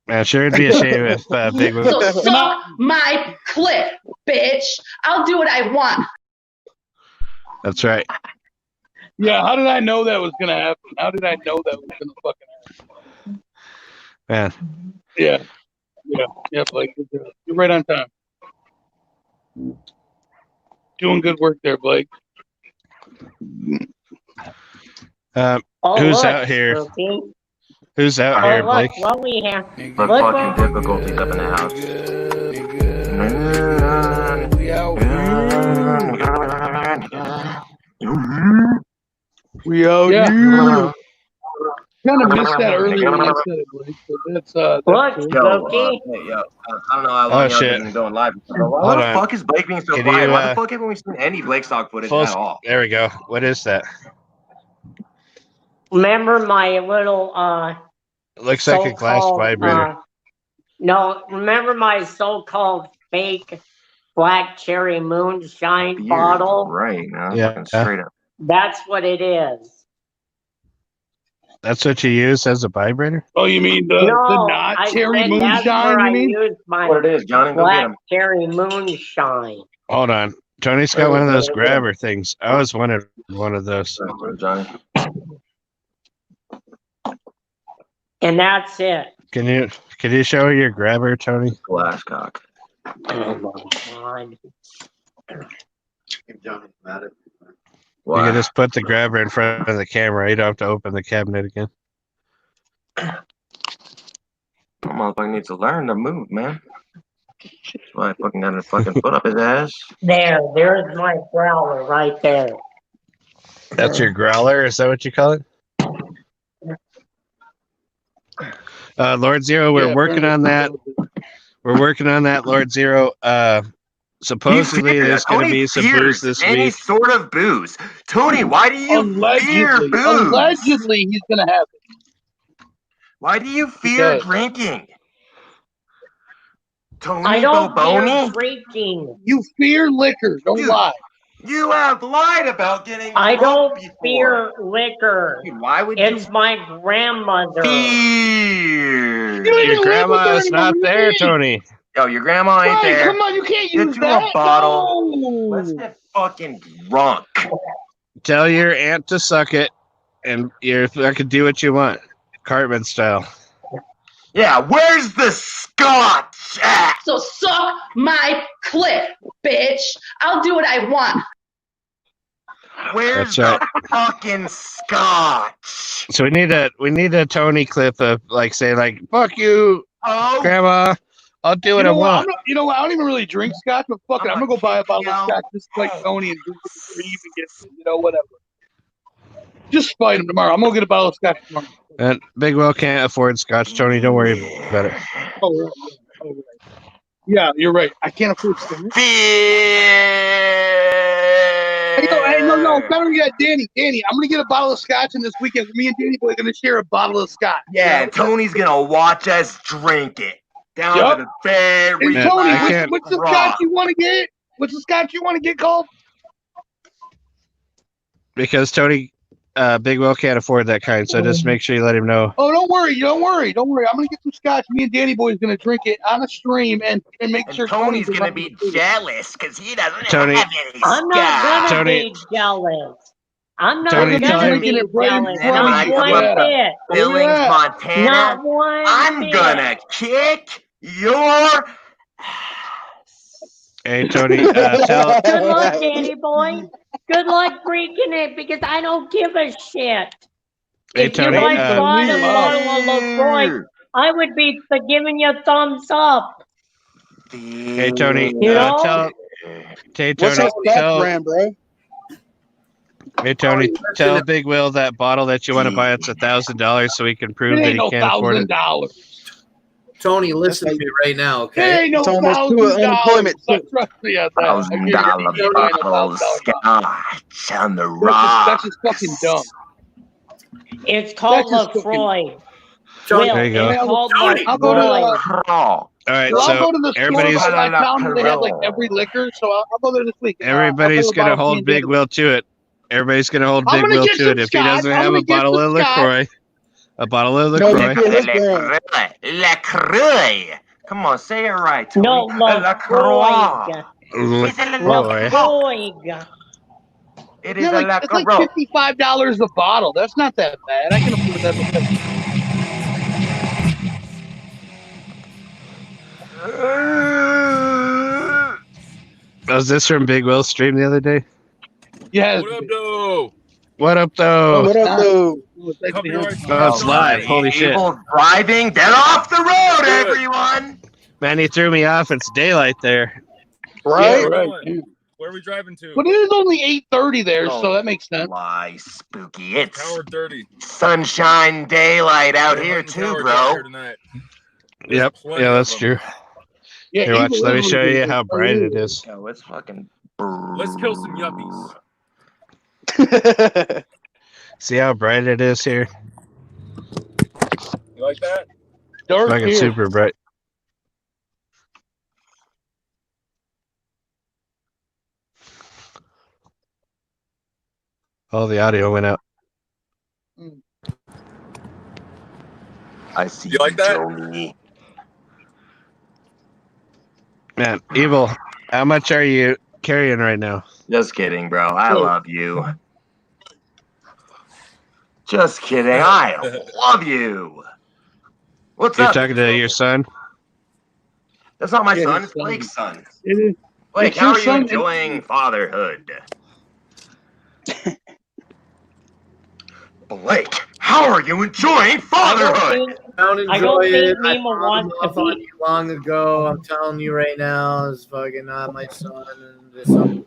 Man, sure it'd be a shame if Big Will. So suck my clit, bitch. I'll do what I want. That's right. Yeah, how did I know that was gonna happen? How did I know that was gonna fucking happen? Man. Yeah, Blake. You're right on time. Doing good work there, Blake. Who's out here? Spooky. Who's out here, Look, Blake? what we have. Look, fucking difficulties up in the house. We out here. Kind of missed that earlier when I said it, Blake. But that's Look, cool. Spooky. Hey, yo, I don't know how long y'all been going live. Why the fuck is Blake being so Can quiet? you, Why the fuck haven't we seen any Blake stock footage at all? There we go. What is that? Remember my little Looks like a glass so-called, vibrator. no, remember my so-called fake black cherry moonshine bottle? Right, now. Yeah. Fucking straight up. That's what it is. That's what you use as a vibrator? Oh, you mean the not I cherry said that's moonshine? where You I mean? used my What it is, Johnny? Go get black him. cherry moonshine. Hold on. Tony's got one of those grabber things. I always wanted one of those. Johnny. And that's it. Can you show your grabber, Tony? Glass cock. Oh my god. You can just put the grabber in front of the camera. You don't have to open the cabinet again. That motherfucker needs to learn to move, man. That's why I fucking got a fucking foot up his ass. There's my growler right there. That's your growler? Is that what you call it? Lord Zero, we're working on that. We're working on that, Lord Zero. Supposedly there's going to be some booze this any week. sort of booze. Tony, why do you fear booze? Allegedly, he's gonna have it. Why do you fear Because- drinking? Tony I don't fear Boboni? drinking. You fear liquor. Don't lie. You have lied about getting I drunk don't before. fear liquor. Dude, why would It's you my grandmother. fear? Your grandma is not there, Tony. Yo, your grandma ain't Right, there. come on, you can't use Get you that. a bottle. No. Let's get fucking drunk. Tell your aunt to suck it, and I could do what you want, Cartman style. Yeah, where's the scotch at? So suck my clit, bitch. I'll do what I want. Where's That's the fucking scotch? So we need a Tony clip of like saying like "fuck you, Oh, Grandma." I'll do what I want. You know what? I don't even really drink scotch, but fuck it, I'm gonna go buy a bottle of scotch just like Tony and drink it before he even gets it. You know, whatever. Just fight him tomorrow. I'm gonna get a bottle of scotch tomorrow. And Big Will can't afford scotch, Tony. Don't worry about it. Oh, right. Oh, right. Yeah, you're right. I can't afford scotch. No, better yet, Danny, I'm gonna get a bottle of scotch, and this weekend, me and Danny boy are gonna share a bottle of scotch. yeah, and Tony's gonna watch us drink it down Yup. to the very And Tony, last what's the drop. scotch you want to get? What's the scotch you want to get called? Because Tony, Big Will can't afford that kind, so just make sure you let him know. Oh, don't worry. I'm gonna get some scotch. Me and Danny boy is gonna drink it on a stream and make And sure Tony's Tony's gonna be jealous because he doesn't Tony- have any I'm not scotch. gonna Tony- be jealous. I'm not Tony, gonna tell be him- Drinking it right in jealous. front of Not you. one Yeah. bit. Billings, Yeah. Montana. Not one I'm bit. gonna kick your Hey, Tony, tell Good luck, Danny boy. Good luck freaking it because I don't give a shit. Hey, If Tony, you guys bought a wow. bottle of LaCroix, I would be giving you a thumbs up. Hey, Tony, You know? Hey, What's Tony, that scotch brand, bro? Hey, Tony, tell Big Will that bottle that you want to buy, it's $1,000 so he can prove It that ain't he no can't afford it. $1,000. Tony, listen to me right now, okay? There ain't no It's almost to $1,000. unemployment. Trust me on that. I $1,000 guarantee you buying bottle $1,000. scotch on the That's rocks. just fucking dumb. It's called That's just LaCroix. Tony, Will, there you go. it's called Tony, I'll go to LaCroix. Crawl. All right, Well, I'll so go to the store everybody's by my town where they have like every liquor, so I'll go there this week. everybody's I'll gonna go hold Big Will to it. Everybody's gonna hold I'm Big gonna Will get to some it. If he scotch. doesn't I'm have gonna a get bottle some of LaCroix, a bottle of LaCroix. LaCroix. Come on, say it right, Tony. No, LaCroix. It's a LaCroix. LaCroix. It is Yeah, a like, it's like LaCroix. $55 a bottle. That's not that bad. I can afford that. Was this from Big Will's stream the other day? Yes. What up, though? What up, though? What up, though? Copyright Oh, it's live. Holy shit. People driving, get off the road, Good. everyone. Man, he threw me off. It's daylight there. Right? Where Right. we going? Where are we driving to? But it is only 8:30 there, so that makes sense. Why, spooky? It's Howard 30. sunshine daylight out We're here hunting too, cowards bro. out here tonight. Yep. plenty Yeah, of that's them. true. Yeah, Here, watch. Evil Let me Italy show is you like, how bright it is. Yo, it's fucking. Let's kill some yuppies. See how bright it is here? You like that? Dark Fucking here. super bright. Oh, the audio went out. I see You like that? Tony. Man, Evil, how much are you carrying right now? Just kidding, bro. I love you. Just kidding. I love you. What's You're up? talking to your son? That's not my Yeah, son. his It's son. Blake's son. It is. Blake, It's how your are you son. enjoying fatherhood? Blake, how are you enjoying fatherhood? Don't I enjoy don't it. think I Mima bought him wants to off on be. you long ago. I'm telling you right now, it's fucking not my son. And it's something.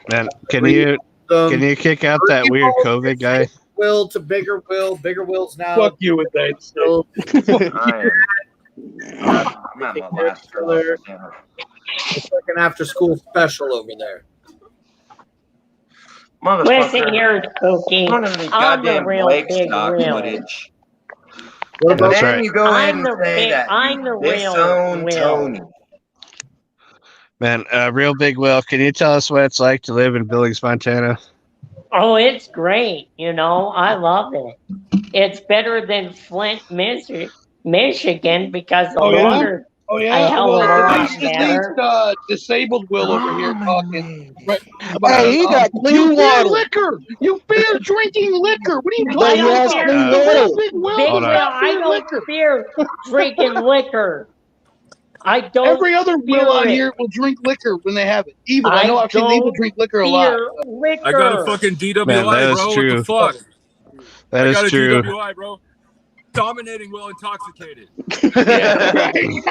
Man, can you kick out that weird COVID guy? Will to bigger Will, bigger Wills now. Fuck you with that shit. I'm at my last straw for dinner. It's like an after school special over there. Listen here, Spooky. None of the I'm the goddamn real Blake Big stock Will. footage. What And about then right. you go ahead I'm and the say big. that I'm the you real disown Will. Tony. Man, real Big Will, can you tell us what it's like to live in Billings, Montana? Oh, it's great. You know, I love it. It's better than Flint, Michigan, because the Oh, yeah? water's Oh, a yeah? hell of a Well, lot at better. least disabled Will over here talking. Right about Hey, he got clean you beer water. liquor. You beer drinking liquor. What are you I talking don't about? fear clean The water. real Big Will Big does Will. not I beer don't liquor. fear drinking liquor. I don't. Every other fear Will on it. here will drink liquor when they have it. Evil. I know I've seen Evil don't drink liquor a lot. fear liquor. I got a fucking DWI, Man, that is bro. true. What the fuck? That I is got a true. DWI, bro. Dominating Will intoxicated. Yeah, right.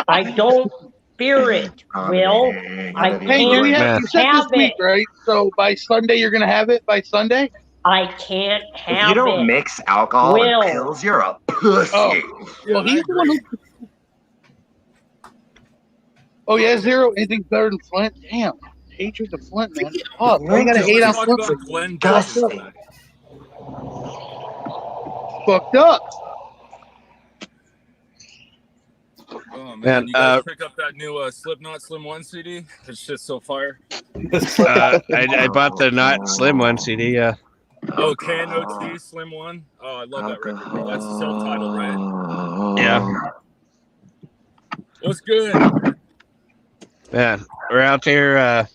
I don't fear it, Will. I Hey, do we can't have you said have this week, it. right? So by Sunday you're gonna have it by Sunday? I can't If you have don't it. mix alcohol Will. and pills, you're a pussy. Oh. Yeah, Well, he's the one who. Oh yeah, Zero. Anything's better than Flint? Damn, hatred to Flint, man. Oh, why you gotta Let's hate on talk Flint? about Glenn Disgusting. Dawson. Fucked up. Oh man, Man, you guys pick up that new Slipknot Slim 1 CD? It's just so fire. I bought the Not Slim One CD. Oh, KNOT Slim 1. Oh, I love that record, bro. That's self-titled, right? Yeah. What's good? Man, we're out there.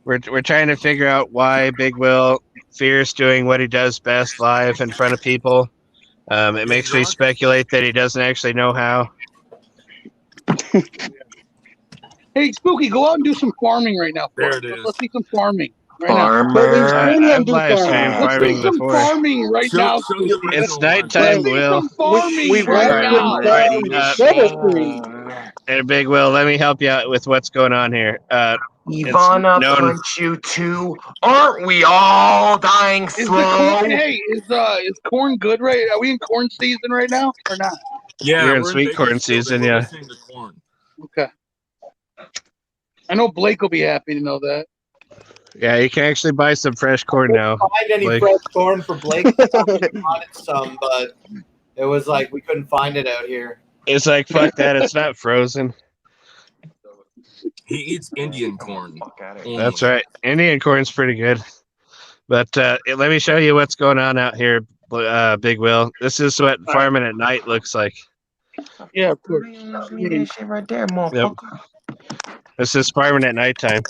We're trying to figure out why Big Will fears doing what he does best live in front of people. It makes me speculate that he doesn't actually know how. Hey, Spooky, go out and do some farming right now. There it is. Let's see some farming right I've live streamed now. Let's see farming some before. farming right now. Spooky. It's nighttime, Let's see Will. some farming We've right now. Hey, Big Will, let me help you out with what's going on here. Ivana known- punch you too. Aren't we all dying Is the slow? corn, hey, is corn good right? Are we in corn season right now or not? Yeah, You're in we're sweet corn Bakersfield, season, and we're yeah. listening to corn. Okay. I know Blake will be happy to know that. Yeah, you can actually buy some fresh corn now. Find any Blake. fresh corn for Blake? We wanted some, but it was like we couldn't find it out here. It's like, fuck that. It's not frozen. He eats Indian corn. That's right. Indian corn's pretty good. But let me show you what's going on out here, Big Will. This is what farming at night looks like. Yeah, of course. Leave that shit right there, motherfucker. Yep. This is farming at nighttime.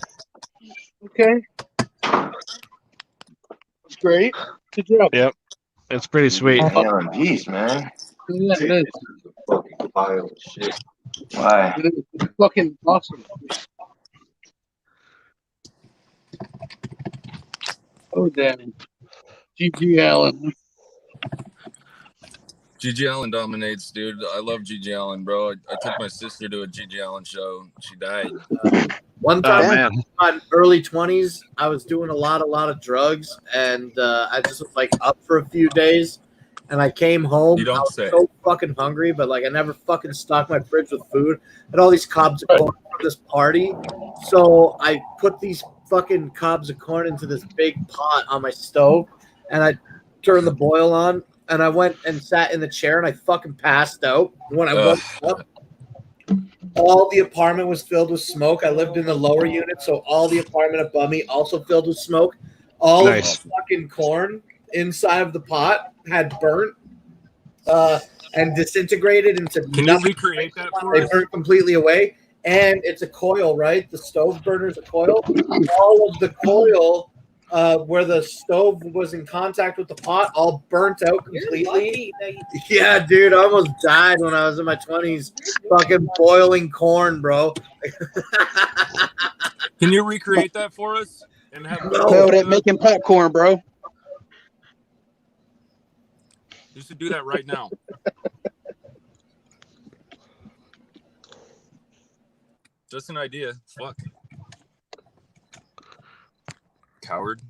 Okay. That's great. Good job. Yep. It's pretty sweet. Jeez, man. Yeah, it is. Fucking pile of shit. Why? It is. It's fucking awesome. Oh, damn. GG Allen. Gigi Allen dominates, dude. I love Gigi Allen, bro. I took my sister to a Gigi Allen show. She died. One time man. in my early 20s, I was doing a lot of drugs, and I just was like up for a few days. And I came home. You don't I was say. so fucking hungry, but like I never fucking stocked my fridge with food. And all these cobs of corn for this party. So I put these fucking cobs of corn into this big pot on my stove, and I turned the boil on, and I went and sat in the chair, and I fucking passed out. When I woke up, all the apartment was filled with smoke. I lived in the lower unit, so all the apartment above me also filled with smoke. All of the fucking corn inside of the pot had burnt and disintegrated into Can you recreate that for They us? burnt completely away. And it's a coil, right? The stove burner's a coil. All of the coil where the stove was in contact with the pot all burnt out completely. Yeah, dude, I almost died when I was in my 20s fucking boiling corn, bro. Can you recreate that for us? And have No, that making popcorn, bro. You should do that right now. Just an idea. Fuck. Coward.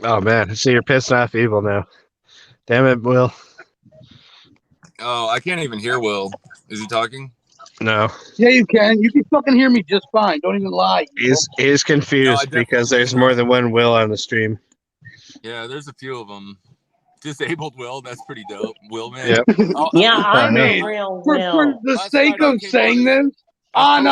Oh, man. I see you're pissing off Evil now. Damn it, Will. Oh, I can't even hear Will. Is he talking? No. Yeah, you can. You can fucking hear me just fine. Don't even lie. He's confused because there's more than one Will on the stream. Yeah, there's a few of them. Disabled Will, that's pretty dope. Will, man. Yep. Yeah, I'm Hey, a real for Will. the sake of saying this, on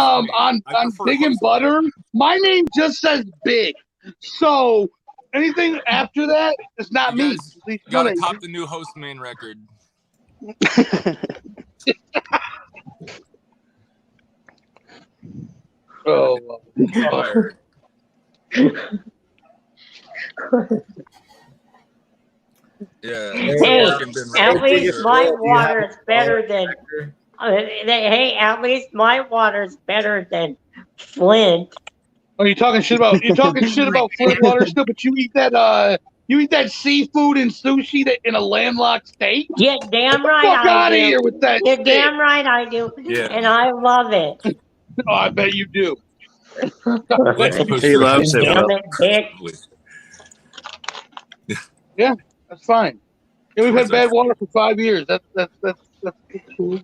Big and Butter, my name just says Big. So anything after that is not me. You gotta top the new host main record. Oh, Fire. Yeah. Hey, at least my water's better than. At least my water's better than Flint. Oh, you're talking shit about Flint water still, but you eat that seafood and sushi that in a landlocked state? Yeah, damn right Fuck I out of do. here with that You're shit. damn right I do. Yeah. And I love it. Oh, I bet you do. He loves it, Damn Will. it, Dick. Yeah, that's fine. Yeah, we've had bad water for 5 years. That's cool.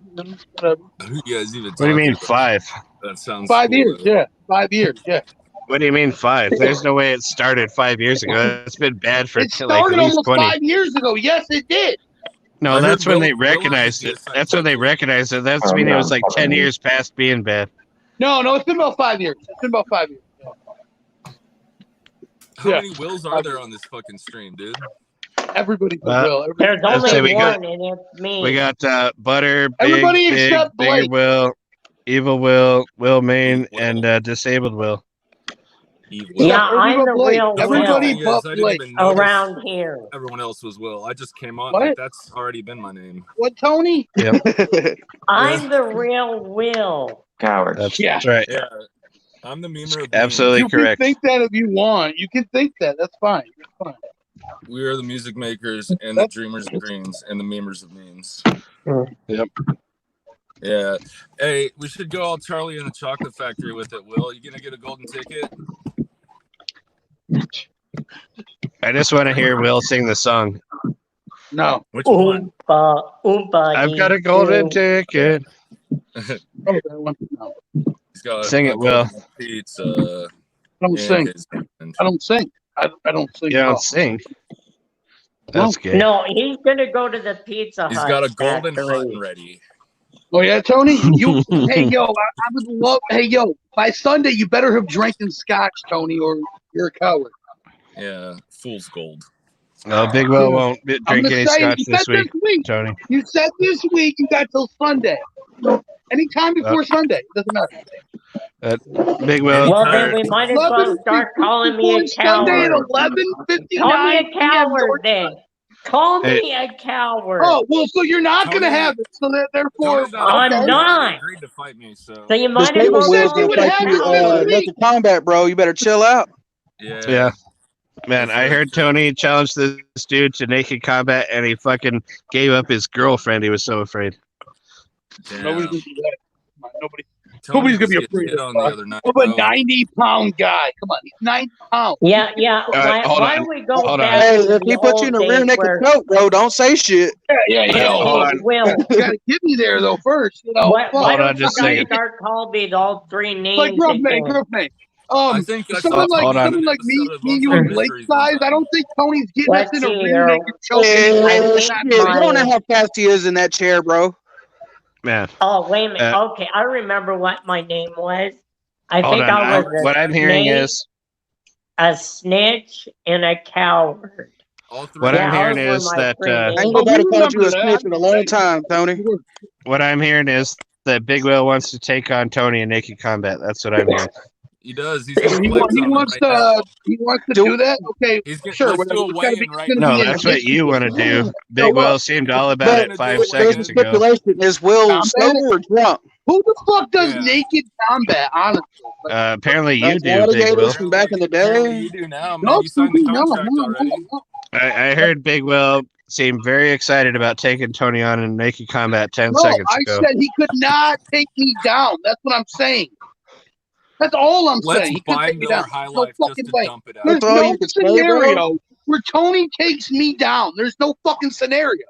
Whatever. Who you guys even What do you mean, talking 5? about? That sounds 5 cool, years, though. yeah. 5 years, yeah. What do you mean 5? There's no way it started 5 years ago. It's been bad for It like started at least almost 20. 5 years ago. Yes, it did. No, I that's heard when Will- they recognized Will it. That's when they recognized it. That's mean it was like 10 years past being bad. No, it's been about 5 years. It's been about 5 years. How Yeah. many Wills are there on this fucking stream, dude? Everybody's a Uh, Will. There's I'd say only we got- one, and it's me. We got Butter, Big, Everybody Big, except Bigger Blake. Will, Evil Will, Will Main, and Disabled Will. Yeah, I'm the real Everybody Will but I didn't Blake. even notice around here. everyone else was Will. I just came on. What? Like, that's already been my name. What, Tony? Yep. I'm the real Will. Cowards. That's right. Yeah. I'm the memer of Absolutely You correct. can think that if you want. You can think that. That's fine. That's fine. memes. We are the music makers and the dreamers of dreams and the memers of memes. Yep. Yeah. Hey, we should go all Charlie and the Chocolate Factory with it, Will. You gonna get a golden ticket? I just want to hear Will sing the song. No. Which one? I've got a golden ticket. Oh, that one. No. He's got Sing a it, Will. golden pizza I don't in sing. his hand. I don't sing. I don't sing. You at all. don't sing. That's gay. No, he's gonna go to the Pizza He's Hut got a golden factory. hut ready. Oh yeah, Tony. You. Hey yo, I would love. Hey yo, by Sunday you better have drinking scotch, Tony, or you're a coward. Yeah, fool's gold. No, Big Will won't I'm drink just any saying, scotch you this said week, Tony. You said this week you got till Sunday. Anytime before Sunday, doesn't matter. Big Will. Well, then we might as well start calling me a Sunday at coward. 11:59 Call me a p.m. coward then. Call me a coward. Oh well, so you're not gonna have it. So that therefore, I'm not. Agreed to fight me, so you might as Disabled well Will's call gonna me fight a you coward. naked combat, bro. You better chill out. Yeah. Man, I heard Tony challenge this dude to naked combat, and he fucking gave up his girlfriend. He was so afraid. nobody's gonna do that. Nobody's gonna be afraid of a 90-pound guy. Come on, he's 90 pounds. Yeah. Why don't we go back Hey, to if the he puts you in a old rear days naked where- choke, bro, don't say shit. Yeah. Hold on. Will. You gotta get me there though first. You know. Why don't you just a guys second. start calling me all three names Like Gruff again? Man. I think that's someone like hold on. someone like me and you Unsolved and Blake Mysteries size. I don't think Tony's getting us Let's in a see rear here. naked choke. You don't know how fast he is in that chair, bro. Man. Oh, wait a minute. Okay, I remember what my name was. I Hold think on. I was a What I'm hearing snake, is a snitch and a coward. what I'm hearing those were is my that three names. Ain't nobody called you a snitch in a long time, Tony. what I'm hearing is that Big Will wants to take on Tony in naked combat. That's what I'm hearing. He does. He's gonna He flex on wants him right now. to do that. Okay, He's gonna, sure. let's do a It's gotta be- weigh-in right it's No, gonna be that's in what you want to do. Big look, Will seemed all about it But 5 there's a seconds ago. stipulation: is Will Combat? sober or drunk? Who the fuck does naked combat? Honestly, Apparently you do, Big Will. Alligators from back in the Apparently day. you do now, man. no, You signed the no, contract no, already. no. I heard Big Will seemed very excited about taking Tony on in naked combat 10 No, seconds I ago. said he could not take me down. That's what I'm saying. That's all I'm Let's saying. He buy could take me Miller down. High No Life just fucking to way. dump it out. There's That's all no you can say, bro. scenario where Tony takes me down. There's no fucking scenario.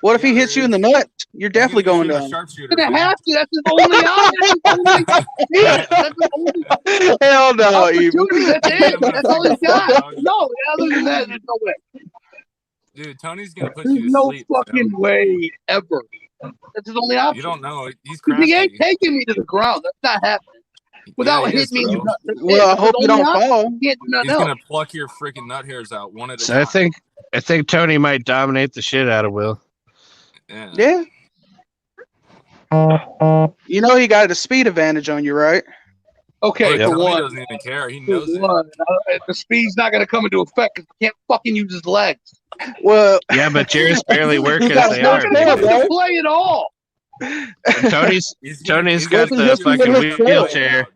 What if he hits you in the nuts? You're definitely going down. Sharpshooter. Gonna have to. That's his only option. That's his only Hell no, Evil. opportunity. That's it. That's all he's got. No, other than that, there's no way. Dude, Tony's gonna put There's you to no sleep. fucking way ever. That's his only option. You don't know. He's He ain't crafty. taking me to the ground. That's not happening. Without he is, hitting me in the bro. nuts. That's Well, it. I hope you That's his don't only fall. option. He can't do nothing He's else. gonna pluck your freaking nut hairs out one at a So time. I think Tony might dominate the shit out of Will. Yeah. You know he got a speed advantage on you, right? Okay, Look, for Tony one. doesn't even care. He For knows it. one, the speed's not going to come into effect because he can't fucking use his legs. Well, Yeah, but yours barely work You as got they no are. control, Big Will. bro. To play at all. Tony's He's got gonna the hit you with fucking his tail. wheelchair.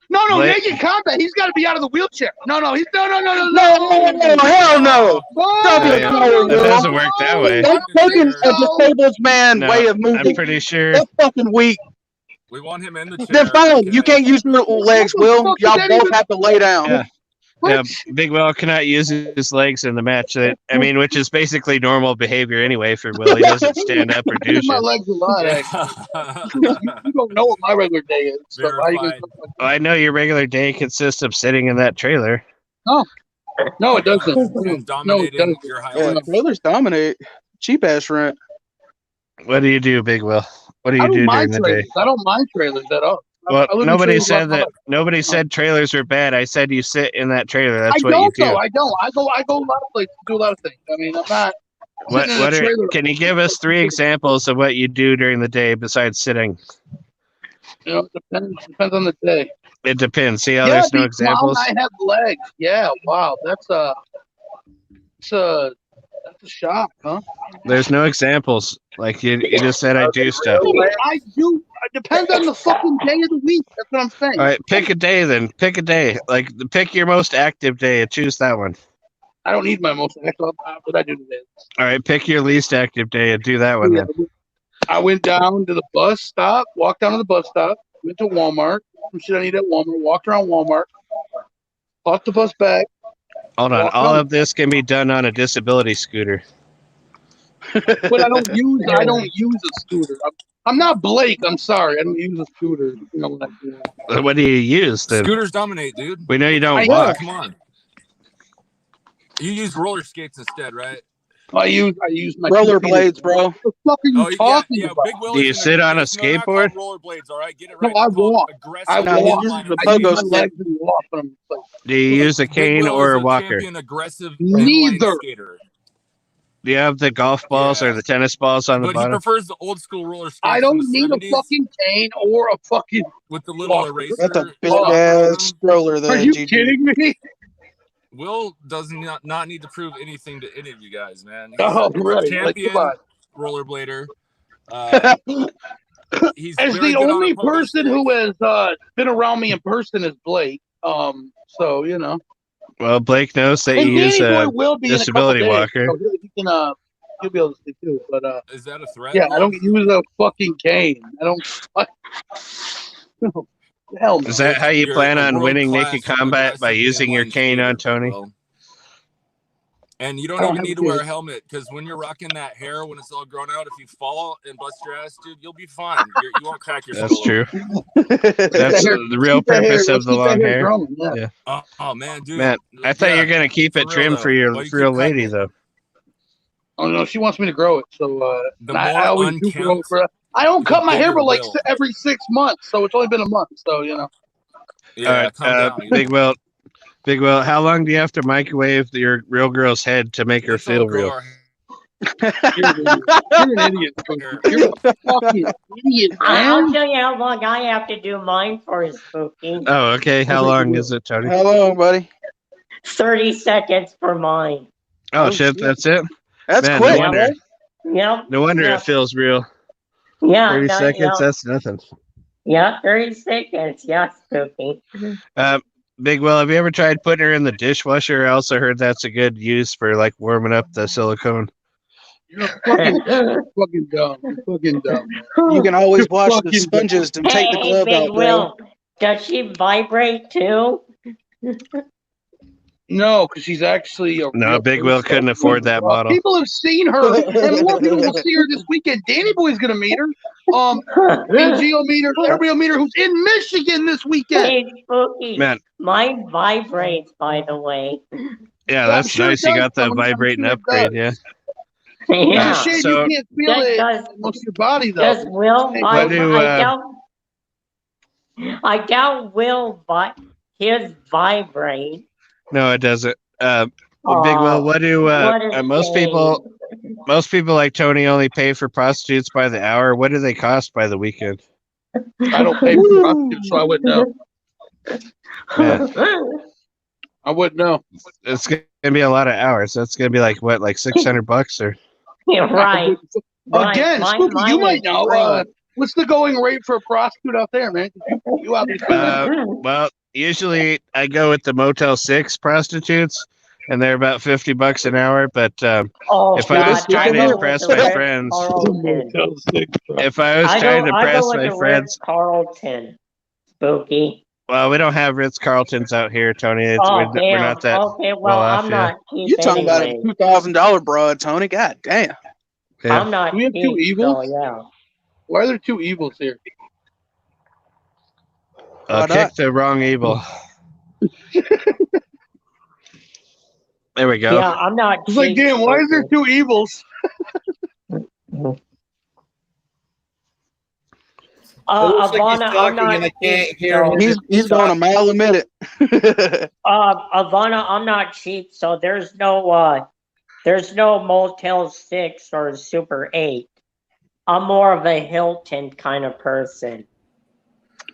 No, Blake- naked combat. He's got to be out of the wheelchair. No, he's no. No, hell no. Stop No, your yeah. power, It Will. doesn't work that way. That's taking a disabled man No, way of moving. I'm pretty sure. That's fucking weak. We want him in the chair. Then fine. okay? You can't use your legs, Will. fuck Y'all does that both even- have to lay down. Yeah. Yeah, Big Will cannot use his legs in the match. I mean, which is basically normal behavior anyway for Will. He doesn't stand up or do My shit. legs a lot, actually. You don't know what my regular day is. So how you Verified. gonna- I know your regular day consists of sitting in that trailer. No, it doesn't. And No, it dominating doesn't. your high Yeah, life. trailers dominate. Cheap ass rent. What do you do, Big Will? What do I you don't do during mind the trailers. day? I don't mind trailers at all. Well, I live in nobody trailers said all my that. life. Nobody said trailers were bad. I said you sit in that trailer. That's I what you don't do. though. I don't. I go a lot of places, do a lot of things. I mean, I'm not What? sitting in a trailer. Can you give us 3 examples of what you do during the day besides sitting? You know, it depends on the day. It depends. See how Yeah, there's no big clown, examples. I have legs. Yeah, wow, that's a shock, huh? There's no examples. Like you just said, I do stuff. I do. It depends on the fucking day of the week. That's what I'm saying. All right, pick a day then. Pick a day. Like pick your most active day and choose that one. I don't need my most actual. What I do today. All right, pick your least active day and do that one then. I went down to the bus stop, walked down to the bus stop, went to Walmart, some shit I need at Walmart, walked around Walmart, bought the bus back. Hold on. Walk All on. of this can be done on a disability scooter. But I don't use a scooter. I'm not Blake. I'm sorry. I don't use a scooter. You know what I'm doing. What do you use then? Scooters dominate, dude. We know you don't I walk. Come on. You use roller skates instead, right? I use my Rollerblades, bro. What the fuck are you talking about? Big Will Do you is sit on a they're not called skateboard? rollerblades, all right? Get it No, right. I They're called walk. aggressive. I No, he walk. uses the I use pogo my stick. legs and walk. When I'm like, Do you use a Big cane Will or is a a walker? champion aggressive Neither. inline skater. Do you have the golf balls or the tennis balls on the But he bottom? prefers the old school roller skates I from don't the need a 70s fucking cane or a fucking with the little walker. eraser. That's a big stopper on ass them. stroller there, Are you GG. kidding me? Will does not need to prove anything to any of you guys, man. He's Oh, a right. Like, champion come on. rollerblader. He's As very the good on a only pogo person stick. who has been around me in person is Blake. So you know. Well, Blake knows that And you use Danny Boy a will be in a couple disability days. walker. So he can he'll be able to see too. But Is that a threat? yeah, I don't Will? use a fucking cane. I don't. Hell no. Is that how you You're plan a on winning naked world-class combat by aggressive using your inline cane on skater, Tony? Will. And you I don't don't even have need a to wear a cane. helmet because when you're rocking that hair, when it's all grown out, if you fall and bust your ass, dude, you'll be fine. You won't crack your skull. That's true. Let's That's keep the real that hair- purpose of let's the keep that long hair hair. growing, yeah. Oh man, dude. Man, I thought you were gonna keep for it real, trimmed though. for your Why do you for your keep cutting lady it? though. Oh no, she wants me to grow it. So The and I more always do grow it unkempt, for. I don't the cut my hair bigger but like will. every 6 months, so it's only been a month. So you know. Yeah, All right, calm down. Big Will, how long do you have to microwave your real girl's head to make her Let's all feel grow real? our You're an idiot. hair. You're a fucking idiot, I'll man. tell you how long I have to do mine for, Spooky. Oh, okay. How long is it, Tony? How long, buddy? 30 seconds for mine. Oh shit, that's it. That's Man, quick. no wonder. Yep. No wonder Yep. it feels real. Yeah. 30 no, seconds. yeah. That's nothing. Yeah, 30 seconds. Yeah, Spooky. Big Will, have you ever tried putting her in the dishwasher? I also heard that's a good use for like warming up the silicone. You're fucking dumb. You're fucking dumb. You can always You're wash the fucking sponges and take the Hey, glove Big out, bro. Will, does she vibrate too? No, because she's actually a No, real Big Will person. couldn't afford that model. People have seen her, and more people will see her this weekend. Danny Boy's gonna meet her. BG will meet her. Everybody will meet her. Who's in Michigan this weekend? Hey, Spooky. Man, Mine vibrates, by the way. yeah, I'm that's sure it nice. You does, got the Tony. I'm vibrating sure it upgrade, does. yeah. Yeah. It's a shame So- you can't feel it Does- most of your body, though. Does Will What do, I doubt Will his vibrate. No, it doesn't. Big Will, what do what a most shame. people like Tony only pay for prostitutes by the hour? What do they cost by the weekend? I don't pay for prostitutes, so I wouldn't know. Man, I wouldn't know. it's gonna be a lot of hours. That's gonna be like what, like $600 or? Yeah, right. Again, Right, Spooky, mine you might is know. free. What's the going rate for a prostitute out there, man? You obviously Well, usually I go with the Motel 6 prostitutes, and they're about $50 an hour. But Oh, if I was God, trying to go with impress the my Ritz friends, Carlton. if I was trying to I impress go with my the friends, Ritz Carlton. Spooky. well, we don't have Ritz Carltons out here, Tony. Oh, We're damn. not that Okay, well, well off. I'm Yeah. not cheap You talking about anyway. a $2,000 broad, Tony? God damn. Yeah. I'm not Do we have cheap, two evils? so yeah. Why are there two evils here? I'll Why kick not? the wrong evil. There we go. Yeah, I'm not It's like, cheap. damn, why is there Spooky. two evils? It looks like he's Ivana, I'm talking not and I can't cheap, hear so, him. He's going a mile a minute. Ivana, I'm not cheap, so there's no Motel 6 or Super 8. I'm more of a Hilton kind of person.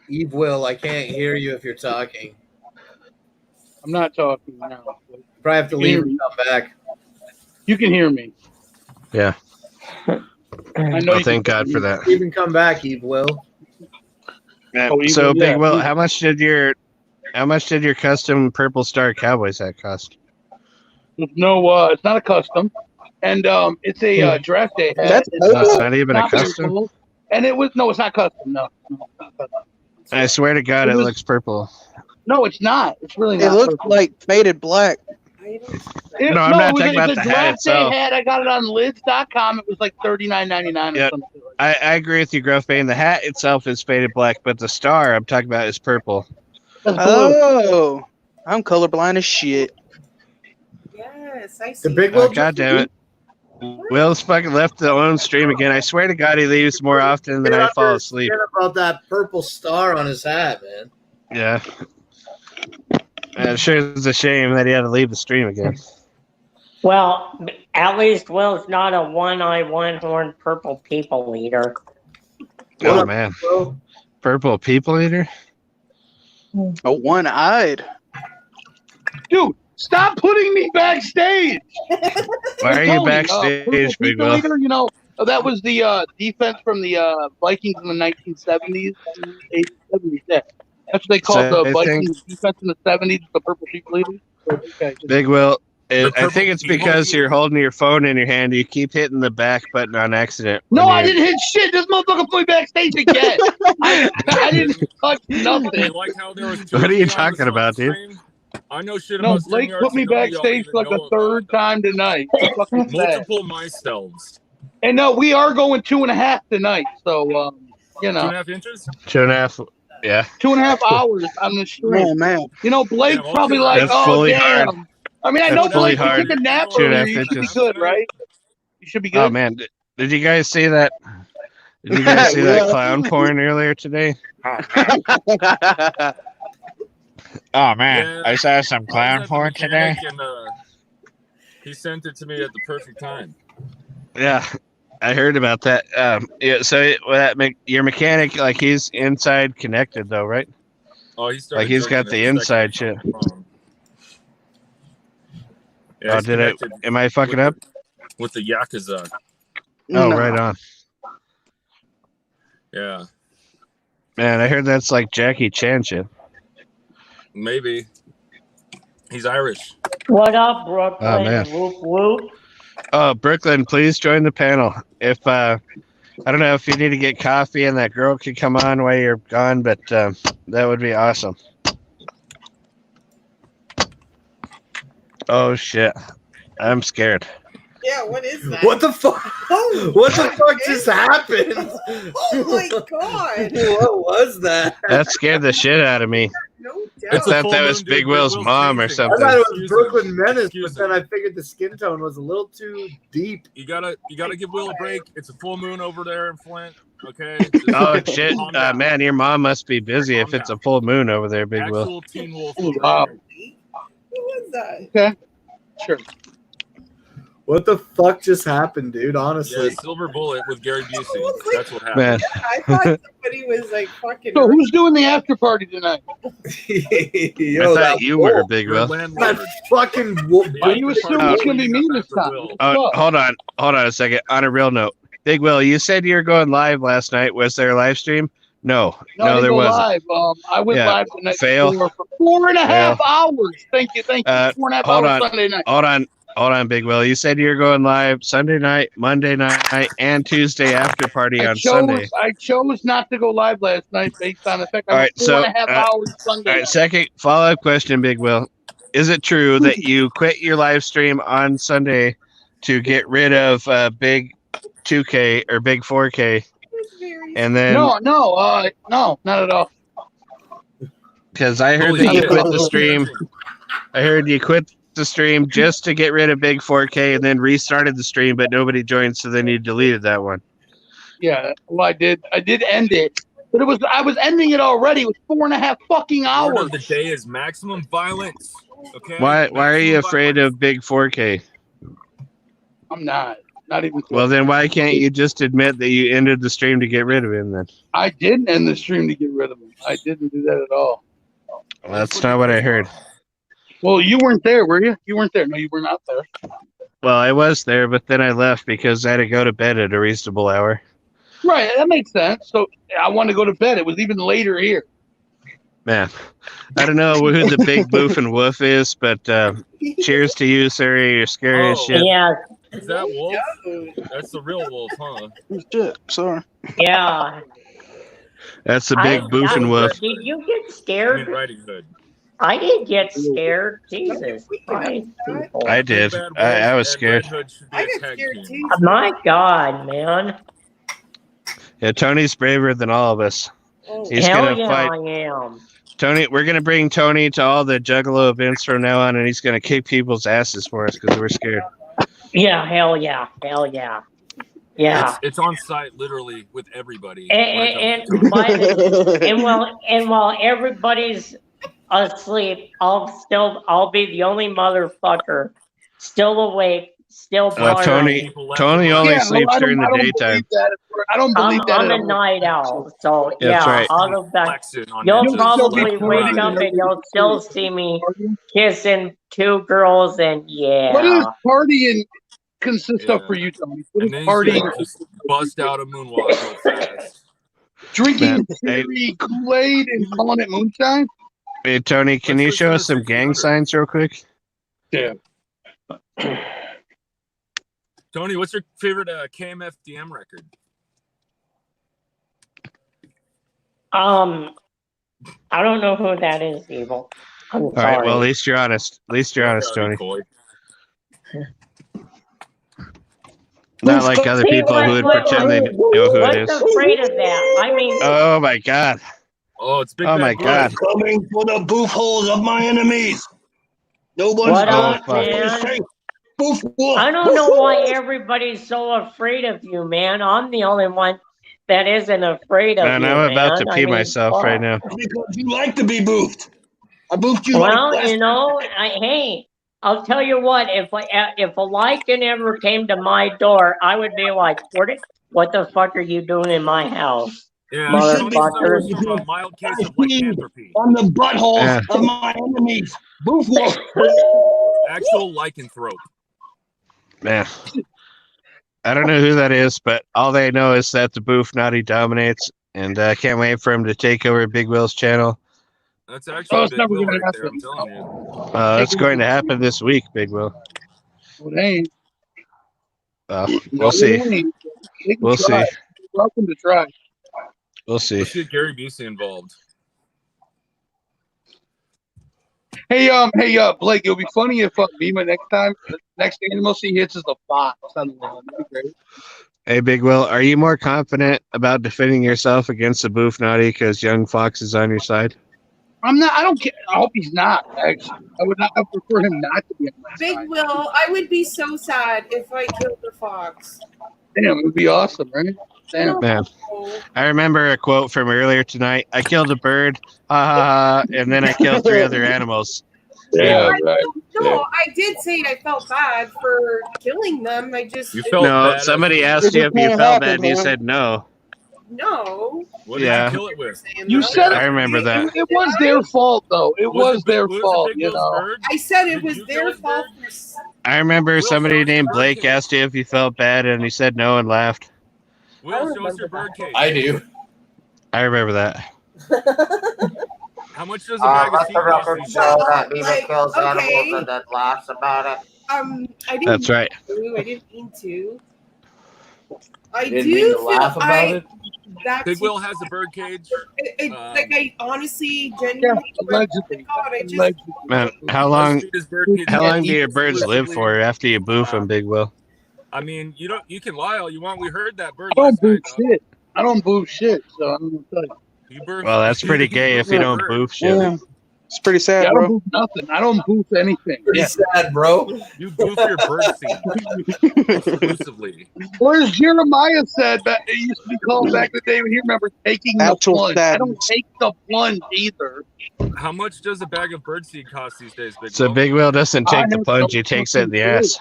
Eve Will, I can't hear you if you're talking. I'm not talking now. You probably have to leave and come back. You can hear me. Yeah. I know. Well, you thank can God hear for me. that. Even come back, Eve Will. Yeah, Oh, so Evil, Big yeah. Will, how much did your custom Purple Star Cowboys hat cost? No, it's not a custom, and it's a draft day hat. That's It's That's not even a not very custom. cool. And it was it's not custom. No, not custom. I swear to God, It it was- looks purple. No, it's not. It's really It not. looks purple. like faded black. It No, I'm not talking about it's the a hat draft day itself. hat. I got it on lids.com. It was like $39.99 or Yep. something. I agree with you, Gruff Bane. The hat itself is faded black, but the star I'm talking about is purple. That's blue. Oh, I'm colorblind as shit. Yes, I see. The big that. Will. God damn it. Will's fucking left the own stream again. I swear to God, he leaves more often than I fall asleep. About that purple star on his hat, man. Yeah. It sure is a shame that he had to leave the stream again. Well, at least Will's not a one-eye, one-horned purple people eater. Oh, man. Purple people eater? A one-eyed. Dude, stop putting me backstage. Why are you backstage, Purple Big people Will? eater, you know, that was the defense from the Vikings in the 1970s, 80s, 70s. Yeah. That's what they called So the I Vikings think- defense in the 70s, the purple people eaters. Okay. Big Will, I purple think it's people because eater? you're holding your phone in your hand. You keep hitting the back button on accident. No, when I you're- didn't hit shit. This motherfucker put me backstage again. I didn't touch Hey, nothing. like how there was two What of are you me on talking the about, dude? stream? I know shit No, about Blake StreamYard, put me so none of y'all backstage even for like know a third time tonight. It's fucking sad. multiple myselves. And no, we are going 2.5 tonight. So, you know, 2.5 inches? 2.5. Yeah. 2.5 hours on the stream. Oh, man. You know, Blake's Damn, I'll probably do like, That's oh, fully damn. hard. I mean, I That's know fully Blake can hard. take a nap 2.5 earlier. You should be inches. good, right? You should be good. Oh, man. Did you guys see that? Did you guys see that clown porn earlier today? Oh, man. Yeah, I saw some I was clown at the porn today. mechanic and he sent it to me at the perfect time. Yeah, I heard about that. Yeah, so your mechanic, like, he's inside connected, though, right? Oh, he started Like, he's jerking got it the second inside I shit. found the phone. Yeah, Oh, he's did it? connected Am I fucking up? with the Yakuza. Oh, No. right on. Yeah, Man, I heard that's like Jackie Chan shit. maybe. He's Irish. What up, Brooklyn? Oh, man. Whoop whoop. Oh, Brooklyn, please join the panel. If I don't know if you need to get coffee and that girl could come on while you're gone, but that would be awesome. Oh shit, I'm scared. Yeah, what is that? What the fuck? Oh, What the fuck just happened? Oh my god! What was that? That scared the shit out of me. No I doubt. thought that was Big Will's mom or I something. thought it was Excuse Brooklyn me. Menace, Excuse but then I figured the skin tone was a little too deep. You gotta give Will a break. It's a full moon over there in Flint. Okay. Oh Just shit, calm down. man, your mom must be busy if it's a full moon over there, Big Will. Actual Teen Wolf. Wow. Who was that? Okay. Sure. What the fuck just happened, dude? Yeah, Honestly. Silver Bullet with Gary Busey. That's what happened. Man, I thought somebody was like fucking. So who's doing the after party tonight? I Yo, thought that you were, wolf. Big Your Will. landlord. That fucking wolf. The Are you after assuming party it's gonna be me after this time? Will. Oh, Fuck. hold on a second. On a real note, Big Will, you said you were going live last night. Was there a live stream? No, No, I didn't there go wasn't. live. I went Yeah, live the night fail. before for 4.5 hours. Thank you. 4.5 Hold hours on. Sunday night. Hold on, Big Will. You said you were going live Sunday night, Monday night, and Tuesday after party on Sunday. I chose not to go live last night based on the fact I All was right, so 4.5 hours Sunday. all right, night. second follow-up question, Big Will. Is it true that you quit your live stream on Sunday to get rid of Big 2K or Big 4K, and then No, not at all. because I heard Holy that you shit. quit the stream. I heard you quit the stream just to get rid of Big 4K and then restarted the stream, but nobody joined, so then you deleted that one. Yeah, well, I did end it, but I was ending it already. It was 4.5 fucking Word hours. of the day is maximum violence. Okay. Why are you Maximum afraid violence. of Big 4K? I'm not even close. Well, then why can't you just admit that you ended the stream to get rid of him then? I didn't end the stream to get rid of him. I didn't do that at all. Well, that's not what I heard. Well, you weren't there, were you? You weren't there. No, you were not there. Well, I was there, but then I left because I had to go to bed at a reasonable hour. Right, that makes sense. So I wanted to go to bed. It was even later here. Man, I don't know who the big boof and woof is, but cheers to you, sir. You're scary as Oh. shit. Yeah, Is that Wolf? That's the real Wolf, huh? Shit, sorry. yeah. That's the big boof and woof. Did you get I mean, scared? Riding Hood. I didn't get scared. Jesus Christ, people. I did. Big Bad I Wolf was and scared. Red Hood should be I a got tag scared team. too. My God, man. Yeah, Tony's braver than all of us. Oh. He's Hell gonna yeah, fight. I am. Tony, we're gonna bring Tony to all the Juggalo events from now on, and he's gonna kick people's asses for us because we're scared. Yeah, hell yeah. Hell yeah. Yeah. It's on site literally with everybody. And while everybody's asleep, I'll be the only motherfucker still awake, still partying. Tony only Yeah, sleeps I during the don't daytime. believe that. I don't believe that I'm at a all. night owl, so That's yeah, right. I'll go back. Flexing on You'll ninjas, probably left and wake right. up and you'll still see me kissing 2 girls, and What does yeah. partying consist of Yeah. for you, Tony? What And is then he's partying? gonna just bust out a moonwalk real fast. Drinking cherry Kool-Aid and calling it moonshine? Hey, Tony, can you show us some gang signs real quick? Yeah. Tony, what's your favorite KMFDM record? I don't know who that is, Evil. I'm All sorry. right, well, at least you're honest. At least you're honest, Tony. Not like other people who would pretend they know who it is. What's afraid of that? I mean, Oh my God. Oh, it's Big Oh Bad my Wolf. God. Coming for the boof holes of my enemies. No one's what Oh, up, fuck. man? Boof wolf. I don't know why everybody's so afraid of you, man. I'm the only one that isn't afraid of Man, you, I'm about to man. pee myself right now. Because you like to be boofed. I boofed you Well, like last you know, hey, I'll tell you what. If a Lycan ever came to my door, I would be like, "What the fuck are you doing in my house, Yeah, motherfuckers?" Tony from a mild case of lycanthropy. on the buttholes Yeah. of my enemies. Boof wolf. Actual lycanthrope. Man. I don't know who that is, but all they know is that the Boof Naughty dominates, and I can't wait for him to take over Big Will's channel. That's actually it's Big never Will gonna right there, happen. I'm telling you. It's going to happen this week, Big Will. Well, it ain't. We'll see. It ain't. They can We'll try. see. Welcome to try. We'll see. Let's get Gary Busey involved. Hey, Blake, it'll be funny if Bima next animal he hits is the fox on the lawn. That'd be great. Hey, Big Will, are you more confident about defending yourself against the Boof Naughty because Young Fox is on your side? I'm not. I don't care. I hope he's not. Actually, I would not. I prefer him not to be on my Big side. Will, I would be so sad if I killed the fox. Damn, it would be awesome, right? Damn. Man, I remember a quote from earlier tonight. I killed a bird, ha ha ha, and then I killed 3 other animals. Yeah, right. No, I did say I felt bad for killing them. I just No, somebody asked you if you felt bad, and you said no. no. What did Yeah. you kill it with? You said I remember that. It was their fault, though. It was their was it fault, Big you Will's know. bird? I said it Did was you their kill his fault. I remember somebody named Blake asked you if you felt bad, and he said no and laughed. Will, show us your bird cage. I do. I remember that. How much does a bag of Let seed the cost record these show days? that Beaver Like, kills okay. animals and then laughs about it. I didn't. That's right. I didn't mean to. I didn't do mean to feel laugh about it? That Big Will has a bird cage. like I honestly, genuinely, swear to God, I just Man, how long BuzzFeed is bird cage. how long do your birds live for after you boof them, Big Will? I mean, you can lie all you want. We heard that bird I don't last night. boof shit. I don't boof shit, so I'm gonna tell you. Well, that's pretty gay if you don't boof shit. Yeah. It's pretty sad, Yeah, I don't bro. boof nothing. I don't boof anything. Pretty sad, bro. You boof your bird seed exclusively. Or as Jeremiah said, that it used to be called back in the day when he remember taking the Actual plunge. I don't sadness. take the plunge either. How much does a bag of bird seed cost these days, Big So Will? Big Will doesn't take the have plunge, no he takes it in the fucking ass.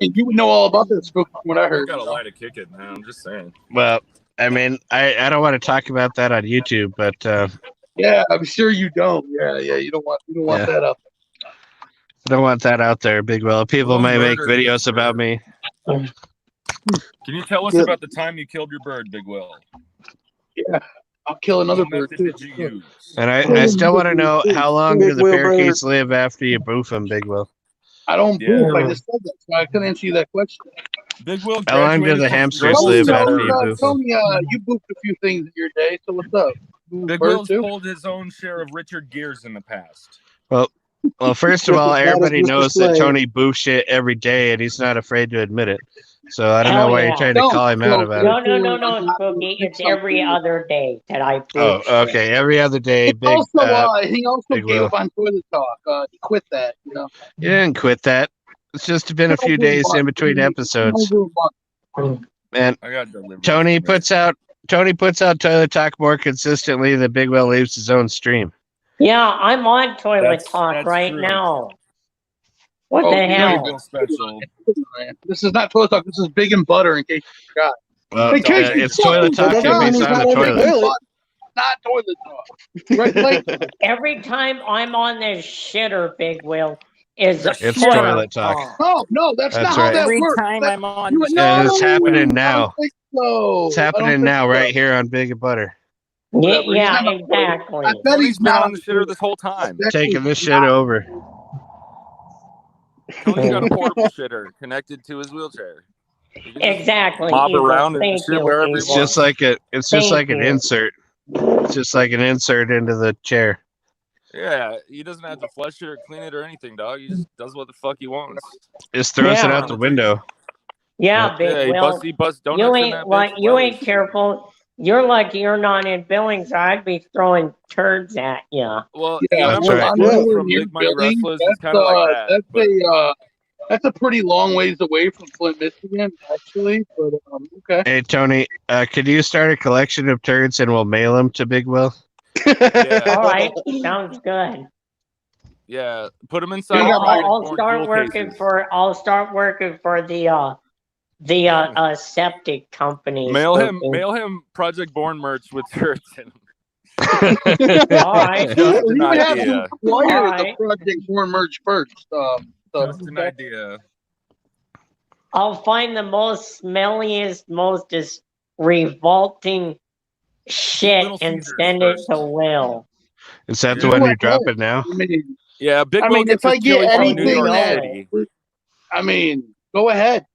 And you would know all about this from what I I heard. got a lie to kick it, man. I'm just saying. Well, I mean, I don't want to talk about that on YouTube, but Yeah, I'm sure you don't. Yeah, you don't want Yeah. that up. I don't want that out there, Big Will. People We'll may make murder videos this about bird. me. Can you tell us Yeah. about the time you killed your bird, Big Will? Yeah, I'll kill another What bird method too. did you use? And I still want to know how long do Big the Will parakeets live after you boof them, Big Will? I don't Yeah. boof. I just said that, so I couldn't answer you that question. Big Will How long do graduated the from hamsters grade live school after to- you boof them? Tony, you boofed a few things in your day, so what's up? Big bird Will's too. pulled his own share of Richard Gears in the past. Well, first of all, Not as everybody Mr. knows that Slade. Tony boo shit every day, and he's not afraid to admit it. So I don't know Hell why yeah. you're trying to call him out about it. No, Spooky. It's every other day that I Oh, poop shit. okay. Every other day, He big. also Big gave Will. up on toilet talk. He quit that. You know. You didn't quit that. It's just been a few days in between episodes. Man, I got delivery. Tony puts out toilet talk more consistently than Big Will leaves his own stream. Yeah, I'm on toilet That's talk right true. now. What Oh, the there you hell? go. Special. This is not toilet talk. This is big and butter. In case you forgot. Well, In case you it's toilet talk fucking if he's forgot, on the toilet. Not toilet talk. Right, like, Every time I'm on this shitter, Big Will, is It's toilet talk. no, that's not That's how right. that Every works. time That- I'm on, you- And it's no, happening I now. don't think so. It's I don't happening think now, so. right here on Big and Butter. Yeah, Whatever. He's not on the toilet. exactly. I bet Tony's he's been not on the shitter this whole time. Taking this shit over. Tony's got a portable shitter connected to his wheelchair. He can just Exactly. mob Evil. around and Thank shit you, wherever he It's Evil. just like a. It's just Thank like an you. insert. It's just like an insert into the chair. Yeah, he doesn't have to flush it or clean it or anything, dog. He just does what the fuck he wants. Just throws it Yeah. out the window. Yeah, Big Yeah, he Will. busts donuts You in ain't that like bitch. you Well, ain't careful. You're lucky you're not in Billings. I'd be throwing turds at you. Well, Yeah, you That's remember right. the I'm quote nowhere from near Big Money Billings. Wrestlers? It's kind of like that. But That's a pretty long ways away from Flint, Michigan, actually. But okay. Hey Tony, could you start a collection of turds and we'll mail them to Big Will? yeah, All right, sounds good. yeah, put them inside You of got my- Project I'll Born start jewel working cases. for. I'll start working for the septic company. Mail him Spooky. Project Born merch with turds in them. All right. Just Well, an you would have to idea. acquire All the right. Project Born merch first. Just an idea. I'll find the most smelliest, most revolting shit Little and Caesars send it first. to Will. Is that the Yeah. one Go you're dropping ahead. now? I mean, Yeah, Big I Will mean, gets if his I get chili from New anything York that- City. I mean, go ahead,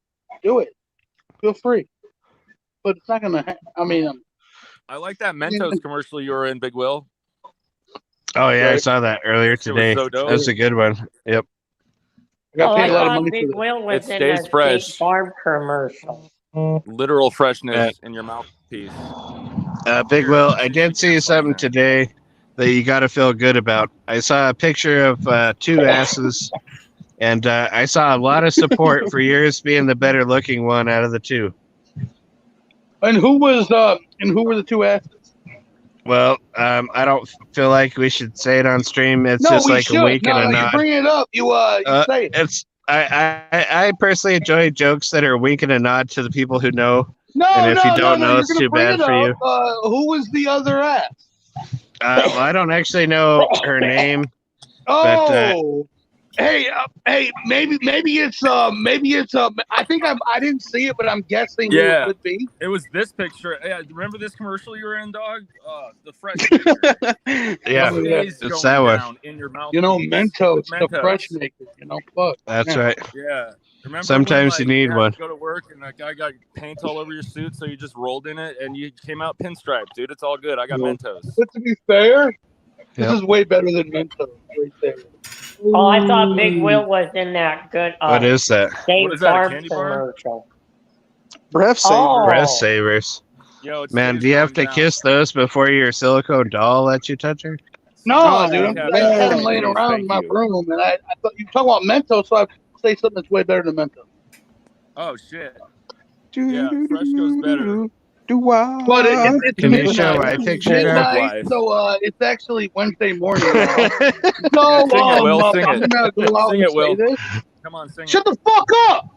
do it. Feel free. But it's not gonna. I mean, I like that Mentos commercial you were in, Big Will. Oh yeah, I Right. saw that earlier Shit was today. so dope. That's a good one. Yep. I got I paid a lot of thought money Big for this. Will was It in the stays fresh. State Farm commercial. Literal freshness in your mouthpiece. Big Will, I did see something today that you got to feel good about. I saw a picture of two asses, and I saw a lot of support for yours being the better looking one out of the two. And who were the two asses? Well, I don't feel like we should say it on stream. It's No, just we like should. a wink and a You nod. bring it up. You say it. It's I personally enjoy jokes that are a wink and a nod to the people who know. No, and if no, you don't no, know, you're it's gonna too bring bad it for up. you. Who was the other ass? Well, I don't actually know her name. Oh, hey, maybe it's I think I didn't see it, but I'm guessing who Yeah. it could be. It was this picture. Yeah, remember this commercial you were in, dog? The fresh picture. Yeah, Stays it's going that one. down in your mouth. You know, Mentos, the Mentos. fresh maker. You know, fuck. That's Yeah. right. Yeah. Remember Sometimes when, you need had one. to go to work and that guy got paint all over your suit, so you just rolled in it and you came out pinstripe, dude. It's all good. I got Yeah. Mentos. But to be fair, this Yep. is way better than Mentos right there. Oh, I thought Big Will was in that good What is that? State What is that, a Farm candy bar? commercial. Breath saver. Oh. Breath savers. Yo, it Man, stays do you have going to down. kiss those before your silicone doll lets you touch her? No, Oh, dude, yeah, I had them please, laying around thank in my you. room, and I thought you were talking about Mentos, so I say something that's way better than Mentos. Oh shit. Yeah, fresh goes better. But it's Can you midnight. show my It's picture now? midnight, Life. so it's actually Wednesday morning now. Yeah, So sing it, Will. Sing I'm it. gonna go out Sing and it, Will. say this. Come on, sing Shut it. the fuck up!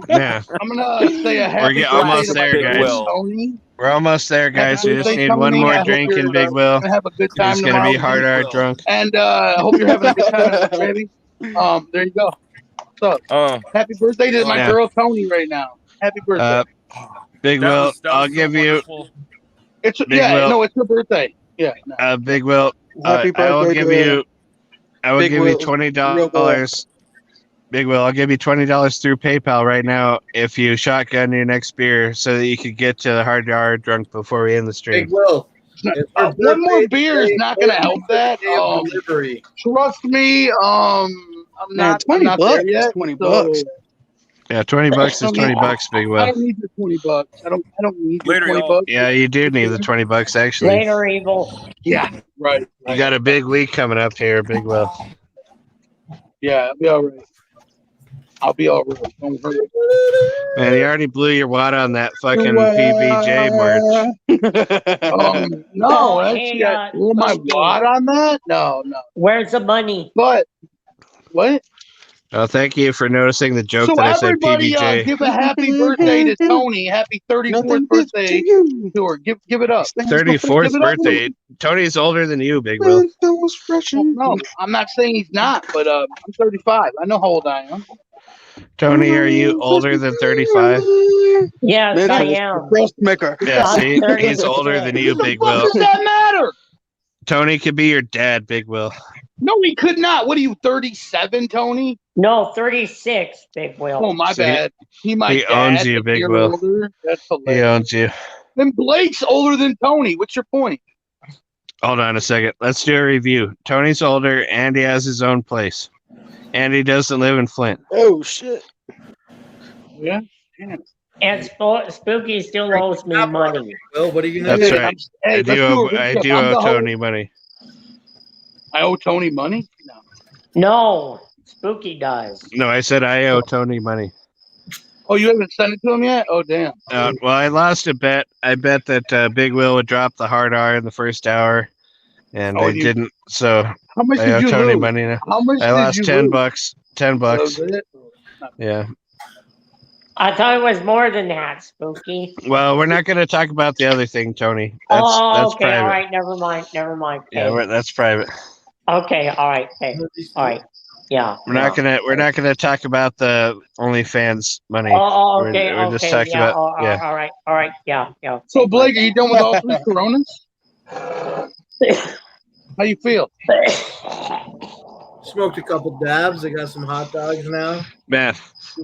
Yeah, I'm gonna say a happy birthday almost to my there, friend guys. Will. Tony. we're almost there, guys. Happy We just birthday, need one Tony. more I hope drink you're in Big Will. gonna have a good time He's gonna tomorrow. be hard art drunk. And I hope you're having a good time, baby. There you go. What's up? Happy birthday to my Yeah. girl Tony right now. Happy birthday. Big That Will, was so I'll give you. wonderful. It's Big Will. no, it's her birthday. Yeah. No. Big Will, Happy I will birthday give to you. I will Big give you Will, $20. real boy. Big Will, I'll give you $20 through PayPal right now if you shotgun your next beer so that you could get to the hard hour drunk before we end the stream. Big Will. It's her One more birthday beer is today, not going to help that. day of delivery. Trust me, I'm Man, not. I'm not there $20 is yet. $20. Yeah, $20 is $20, Big I Will. don't need your $20. I don't need your Later, y'all. $20. Yeah, you do need the $20 actually. Later, Evil. Yeah, right. You got a big week coming up here, Big Will. Yeah, I'll be all right. I'll be all right. Don't hurry. Man, you already blew your wad on that fucking PBJ merch. No, Hey, actually, blew my wad on that? No. Where's the money? But, what? Oh, thank you for noticing the joke So that I said everybody, PBJ. give a happy birthday to Tony. Happy 34th birthday to her. Give it up. 34th Give it up. birthday. Tony's older than you, Big Will. Well, no, I'm not saying he's not, but I'm 35. I know how old I am. Tony, are you older than 35? Yes, Man, I that was am. the crust maker. Yeah, I'm see, 30. he's older than you, Big What Will. does that matter? Tony could be your dad, Big Will. No, he could not. What are you, 37, Tony? No, 36, Big Will. Oh, my See, bad. He owns you, Big Will. Older. That's He hilarious. owns you. Then Blake's older than Tony. What's your point? Hold on a second. Let's do a review. Tony's older and he has his own place. And he doesn't live in Flint. Oh, shit. Yeah. And Spooky still owes me money. Well, what are you gonna That's do? right. Hey, I let's do do a owe, recap. I do I'm owe the Tony money. I owe Tony money? No. No, Spooky does. No, I said I owe Tony money. Oh, you haven't sent it to him yet? Oh, damn. Well, I lost a bet. I bet that Big Will would drop the hard R in the first hour, and I didn't. So How much I did owe you Tony lose? money now. How much I did lost you $10. lose? $10. That was it? Yeah. I thought it was more than that, Spooky. Well, we're not going to talk about the other thing, Tony. Okay, That's private. all right, never mind. Yeah, that's private. Okay, all right, all right, yeah. We're not gonna talk about the OnlyFans money. Oh, okay, we're just okay, talking yeah, about all right, yeah. So, Blake, are you done with all 3 Coronas? How you feel? Smoked a couple dabs. I got some hot dogs now. Man,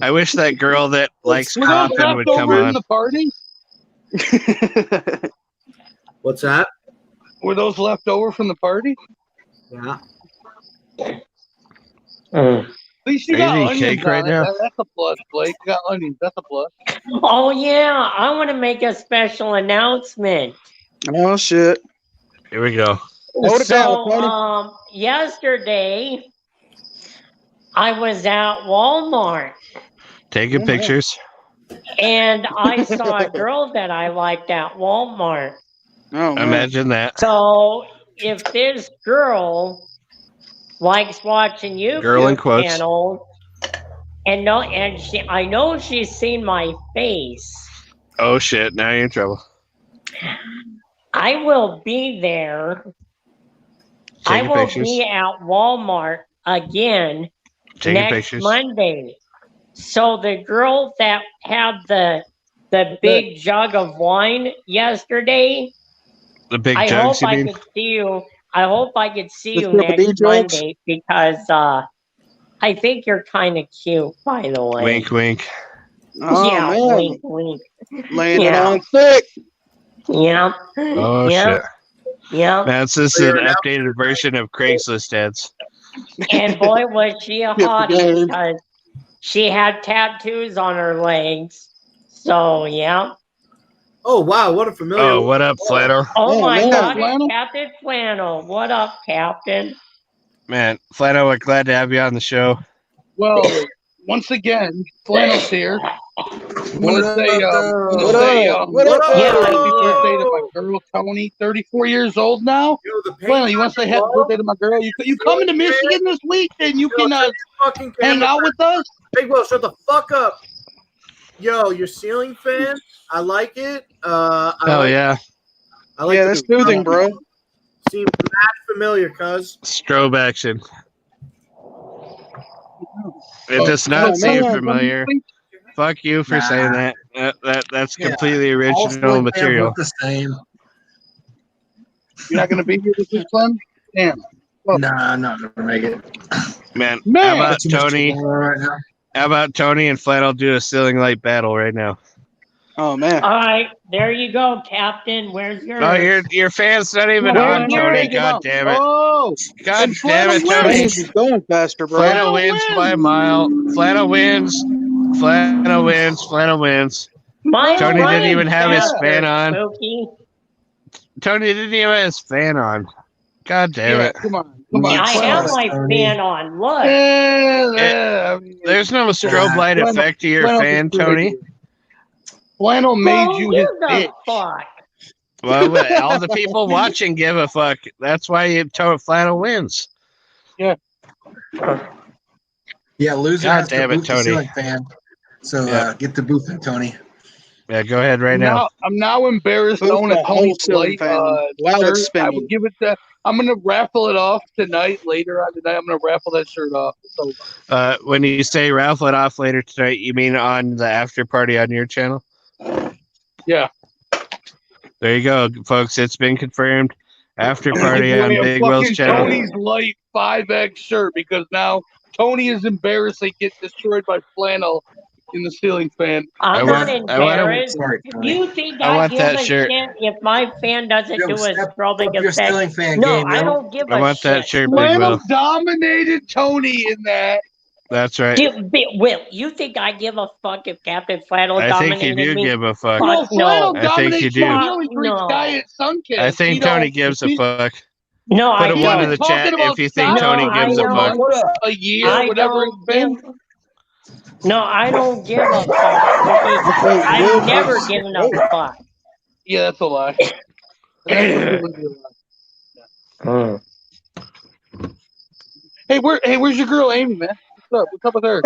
I wish that girl that likes Were those coffin would come leftovers on. from the party? What's that? Were those left over from the party? Yeah. At least you Are you got eating onions cake right on it. now? That's a plus, Blake. You got onions. That's a plus. Oh yeah, I want to make a special announcement. Oh, shit. Here we go. Hold it down, Tony. So, yesterday I was at Walmart Taking pictures. and I saw a girl that I liked at Walmart. Oh, man. Imagine that. So, if this girl likes watching Girl in YouTube quotes. channels, and I know she's seen my face. Oh shit! Now you're in trouble. I will be there. I Taking will pictures. be at Walmart again Taking next pictures. Monday. So the girl that had the big jug of wine yesterday, The big I jugs, hope you I mean? could see you. I hope I could see The you Triple D next jugs? Monday because I think you're kind of cute, by the way. Wink, wink. Oh, Yeah, man. wink, wink. Laying it Yeah. on thick. Yeah. Oh yeah. shit! Yeah. Man, this is an updated version of Craigslist ads. And boy, was she a hottie because she had tattoos on her legs. So, yeah. Oh wow, what a familiar. Oh, what up, Flannel? Oh, my man. God, Flannel? it's Captain Flannel. What up, Captain? Man, Flannel, we're glad to have you on the show. Well, once again, Flannel's here. I'm going to say, What up? What up, Yeah, Flannel? happy birthday to my girl, Tony, 34 years old now. Yo, the paint Flannel, you want to say happy birthday to my girl? You coming to Michigan this week, and you can fucking hang camera out with us? Big Will, shut the fuck up. Yo, your ceiling fan, I like it. Oh yeah, I like Yeah, the that's soothing, bro. Seems mad familiar, cuz. strobe action. It does Oh, not seem man. familiar. Fuck you for saying that. That's completely original material. The same. You're not going to be here this week, Flynn? Damn. Nah, I'm not gonna make it. Man, Man. how about That's too much Tony? going on right now. How about Tony and Flannel do a ceiling light battle right now? Oh man. All right, there you go, Captain. Where's yours? Oh, your fan's not even Where- on, where Tony. is it God on? damn it. Oh, God and damn it, Flannel Tony. wins. He's going faster, bro. Flannel wins by a mile. Flannel wins. Flannel wins. Flannel wins. My Tony didn't even running have his faster, fan on. Spooky. Tony didn't even have his fan on. God damn Yeah, it. come on. Come on. I Flannel have wins. my fan on. Look. Yeah, I mean, There's no strobe light Flannel- effect to your Flannel's fan, just Tony. ridiculous. Flannel made Who you his gives a bitch. fuck? Well, all the people watching give a fuck. That's why Flannel wins. Yeah. Yeah, loser God has to damn it, boot the Tony. ceiling fan. So Yeah. get the boofing, Tony. Yeah, go ahead right now. I'm now embarrassed to Boost own a the whole Tony's ceiling light fan while it's shirt. I spinning. would give it to. I'm gonna raffle it off tonight. Later on tonight, I'm gonna raffle that shirt off. So When you say raffle it off later tonight, you mean on the after party on your channel? yeah, There you go, folks. It's been confirmed. After I'm gonna party give on away a Big Will's fucking channel. Tony's light 5X shirt because now Tony is embarrassed they get destroyed by Flannel in the ceiling fan. I'm not embarrassed. Sorry, Tony. You think I I want give that a shirt. shit if my fan doesn't Yo, do a step strobing up your ceiling effect? fan No, game, I yo. don't give I a want shit. that shirt, Big Flannel Will. dominated Tony in that. That's right. Will, you think I give a fuck if Captain Flannel I think you dominated do me? give a fuck. No, Fuck Flannel no. I think you dominates do. you. He only drinks No. Diet Sunkist. I think He Tony don't- gives a he- fuck. No, Put I a one in don't. the talking chat about if you think Diet Tony No, I gives a fuck. don't. a year, I whatever don't it's been. give. No, I don't give a fuck. Spooky. Wait, I've Will never versus- given a fuck. Yeah, that's a lie. That's completely a lie. Hey, where's your girl Amy, man? What's up with her?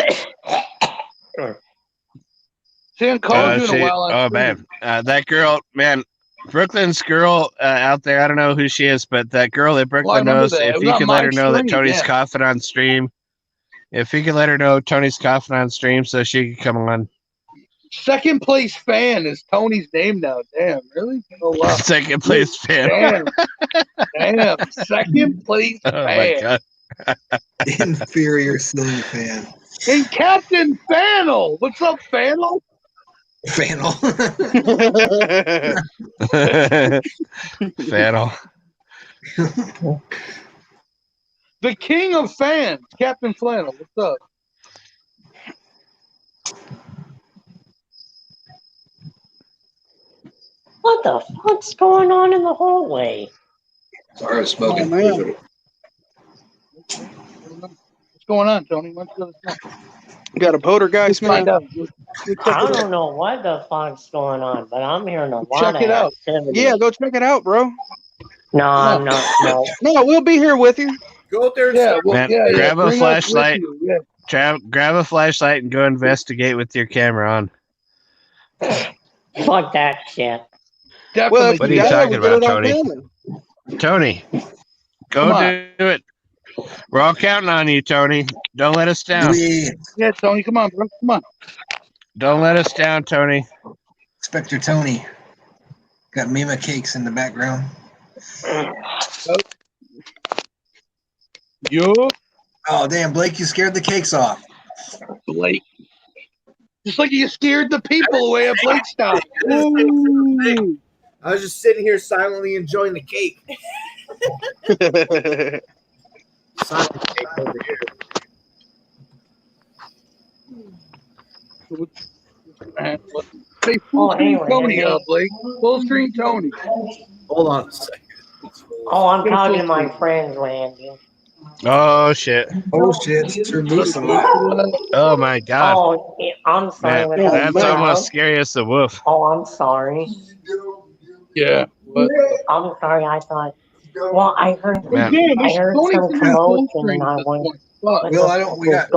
She hasn't called you in a while. On stream. Man, that girl, man, Brooklyn's girl out there. I don't know who she is, but that girl that Well, I Brooklyn remember knows. that. It If was you on could my let her know that stream, Tony's yeah. coughing on stream, if you could let her know Tony's coughing on stream, so she could come on. Second place fan is Tony's name now. Damn, really? Oh wow. Second place fan. Damn. Second place Oh my fan. god. Inferior ceiling fan. And Captain Fannel. What's up, Fannel? Fannel. Fannel. The king of fans, Captain Flannel. What's up? What the fuck's going on in the hallway? Sorry, I was smoking. Oh, man. What's going on, Tony? Why don't you let us know? You got a poltergeist, Find man? out. I don't know what the fuck's going on, but I'm hearing a lot Check of it out. activity. Yeah, go check it out, bro. No, I'm not. No. No, we'll be here with you. Go out there and Yeah, start. well, Man, yeah, grab a bring us with flashlight. you, yeah. Grab a flashlight and go investigate with your camera on. Fuck that shit. Definitely. Well, if What are you you got it, talking we'll about, get it on Tony? camera. Tony, Come go on. do it. We're all counting on you, Tony. Don't let us down. Yeah, Tony, come on, bro. Come on. Don't let us down, Tony. Inspector Tony. Got Mima cakes in the background. Yo, Oh, damn, Blake, you scared the cakes off. Blake. Just like you scared the people away at Blake's house. I was just sitting here silently enjoying the cake. Silent cake over here. Say full screen Tony, Blake. Full screen Tony. Hold on a second. Oh, I'm talking to my friends, Randy. Oh shit. Oh, shit. Sir Moose alive. Oh my god. Oh, I'm sorry. Man, that's almost scary as the wolf. Oh, I'm sorry. Yeah. What? I'm sorry. I thought. Well, I heard. Man. I heard some commotion, and I went. Well, I don't. We've had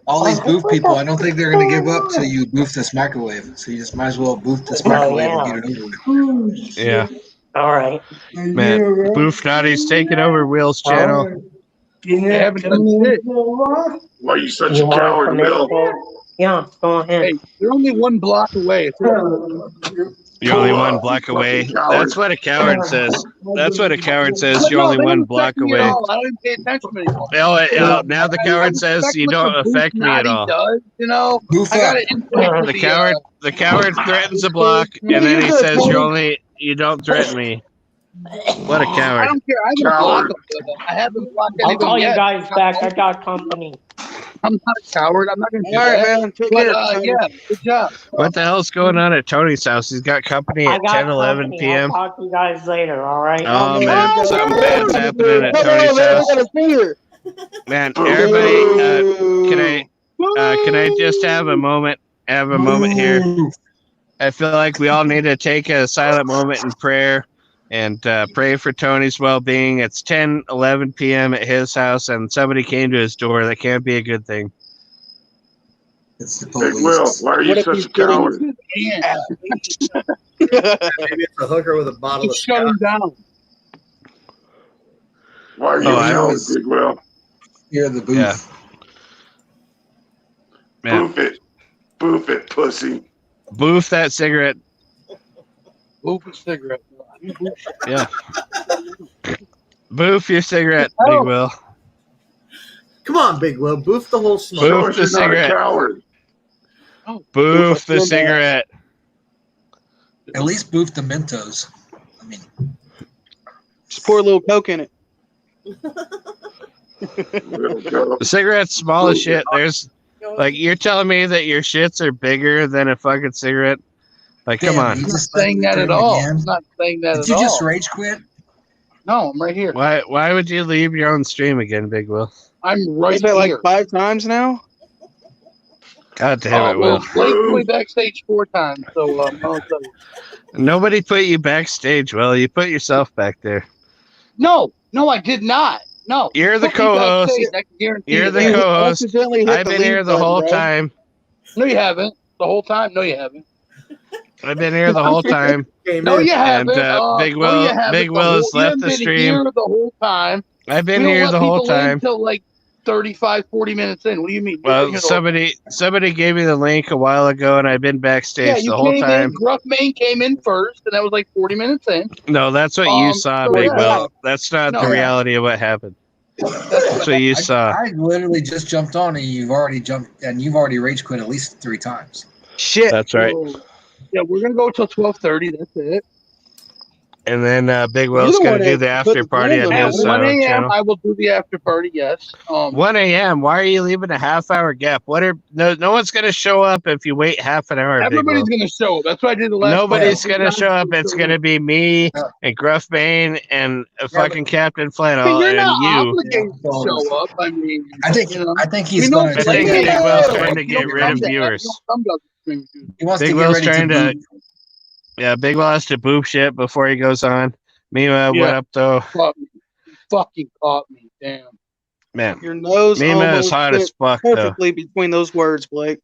all these booth people. I don't think they're going to give up till you booth this microwave. So you just might as well booth this microwave and get it over with. Yeah. All right. Man, Boof Naughty's taking over Will's channel. You haven't done shit. Why are you such a coward, Will? Yeah, go ahead. Hey, you're only one block away. You're only one block away. That's what a coward says. That's what a coward says. You're No, only they one don't affect block me at away. all. I don't even pay attention anymore. Now the coward says you don't affect me at all. Does, you know, Goof I got up. to inflate with The coward threatens a block, and then he says you don't threaten me. What a I coward! don't care. I haven't blocked them. I haven't blocked I'll anyone call yet. you guys back. I got company. I'm not a coward. I'm not going to do All right, that. man. Take But care. yeah, good job. What the hell's going on at Tony's house? He's got company I at got 10, 11 company. p.m. I'll talk to you guys later, all right? Oh man, something bad's happening at Come Tony's on, man. I house. gotta see her. Man, everybody, can I just have a moment? Have a moment here. I feel like we all need to take a silent moment in prayer and pray for Tony's well-being. It's 10, 11 p.m. at his house, and somebody came to his door. That can't be a good thing. It's the Big Will, why are you such a coward? Maybe it's a hooker with a bottle of shut him down. Why are you a coward, Big Will? You're the booth. Yeah. Boof it. Boof it, pussy. Boof that cigarette. Boof a cigarette. Yeah. Boof your cigarette, Big Will. Come on, Big Will. Boof the whole smoke. Boof the cigarette. Coward. Boof the cigarette. At least boof the Mentos. I mean, Just pour a little Coke in it. The cigarette's small as shit. There's like you're telling me that your shits are bigger than a fucking cigarette. Like, come on. I'm not saying that at all. I'm not saying that at all. Did you just rage quit? No, I'm right here. Why would you leave your own stream again, Big Will? I'm right Is that here. like 5 times now? God damn it, well, Will. Blake put me backstage 4 times, so I'll tell you. Nobody put you backstage, Will. You put yourself back there. No, I did not. No. You're the Put me co-host. backstage, I can guarantee You're you the that. co-host. Accidentally hit I've the been here leave the button, whole bro. time. No, you haven't. The whole time? No, you haven't. I've been here the whole time. No, you haven't. And Big Will, no, you haven't. Big Will has left You've the been stream. here the whole time. I've been We don't here let the whole people in time. till like 35, 40 minutes in. What do you mean? Well, somebody gave me the link a while ago, and I've been backstage you the whole came time. in. Gruff Main came in first, and that was like 40 minutes in. No, that's what you saw, so Big yeah. Will. That's not the reality of what happened. That's what you saw. I literally just jumped on, and you've already rage quit at least 3 times. Shit. That's right. Yeah, we're gonna go till 12:30. That's it. And then Big Will's going to do the after party on his 1 a.m. channel. I will do the after party. Yes. 1 a.m. Why are you leaving a half-hour gap? No one's going to show up if you wait half an hour. Everybody's going to show up. That's what I did the last. Nobody's going to show up. It's going to be me and Gruff Bane and fucking Captain Flannel You're and not you. obligated to show up. I mean, I think he's I think Big Will's trying to get rid of viewers. He wants Big to get Will's ready trying to. to. Yeah, Big Will has to boop shit before he goes on. Mima, what up though? Fucking caught me, damn. Man, Your nose Mima is almost hot as fit fuck though. perfectly between those words, Blake.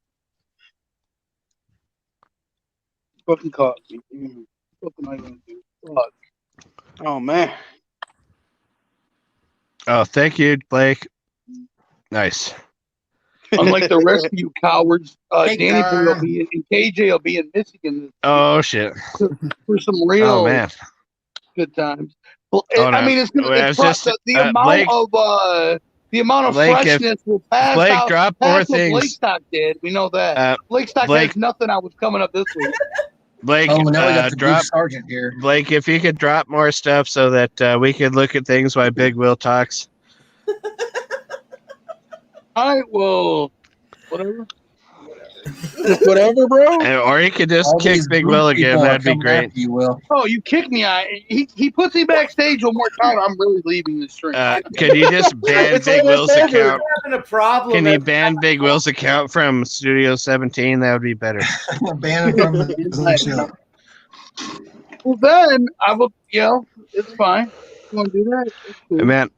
Fucking caught me. What am I gonna do? Fuck. Oh man. Oh, thank you, Blake. Nice. Unlike the rest of you cowards, Danny Boy will be in KJ will be in Michigan Oh shit. for some real man. good times. Well, Oh, no. I mean, it's gonna Well, it's it's just, the amount Blake- of Blake, if- freshness will pass Blake, out. drop pass more what things. Blake Stock did. We know that. Blake Stock Blake- has nothing. I was coming up this week. Blake, Oh, now we got the drop Booth Sergeant here. Blake, if you could drop more stuff so that we could look at things while Big Will talks. All right, well, whatever. Whatever, bro. Or you could just All kick these Big Booth Will again. people are That'd be coming great. after you, Will. Oh, you kicked me. He puts me backstage one more time. I'm really leaving the stream. Can you just ban It's Big almost Will's over. account? We're having a problem. Can you ban Big Will's account from Studio 17? That would be better. Ban him from the show. Well, then I will. It's fine. You want to do that? It's cool. Man,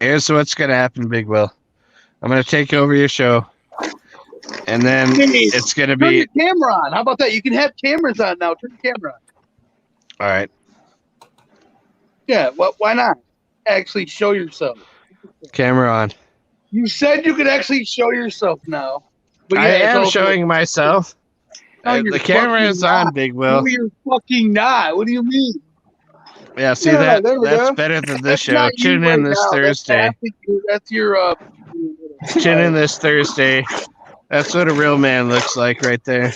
here's what's going to happen, Big Will. I'm going to take over your show. And then it's going to Turn be... your camera on. How about that? You can have cameras on now. Turn the camera on. All right. Yeah, why not? Actually show yourself. Camera on. You said you could actually show yourself now. But I yeah, it's am also, showing myself. no, you're The camera fucking is on, not. Big Will. No, you're fucking not. What do you mean? Yeah, see Yeah, there we that's go. better than this That's show. not you Tune in right this now. Thursday. That's your Tune in this Thursday. That's what a real man looks like right there.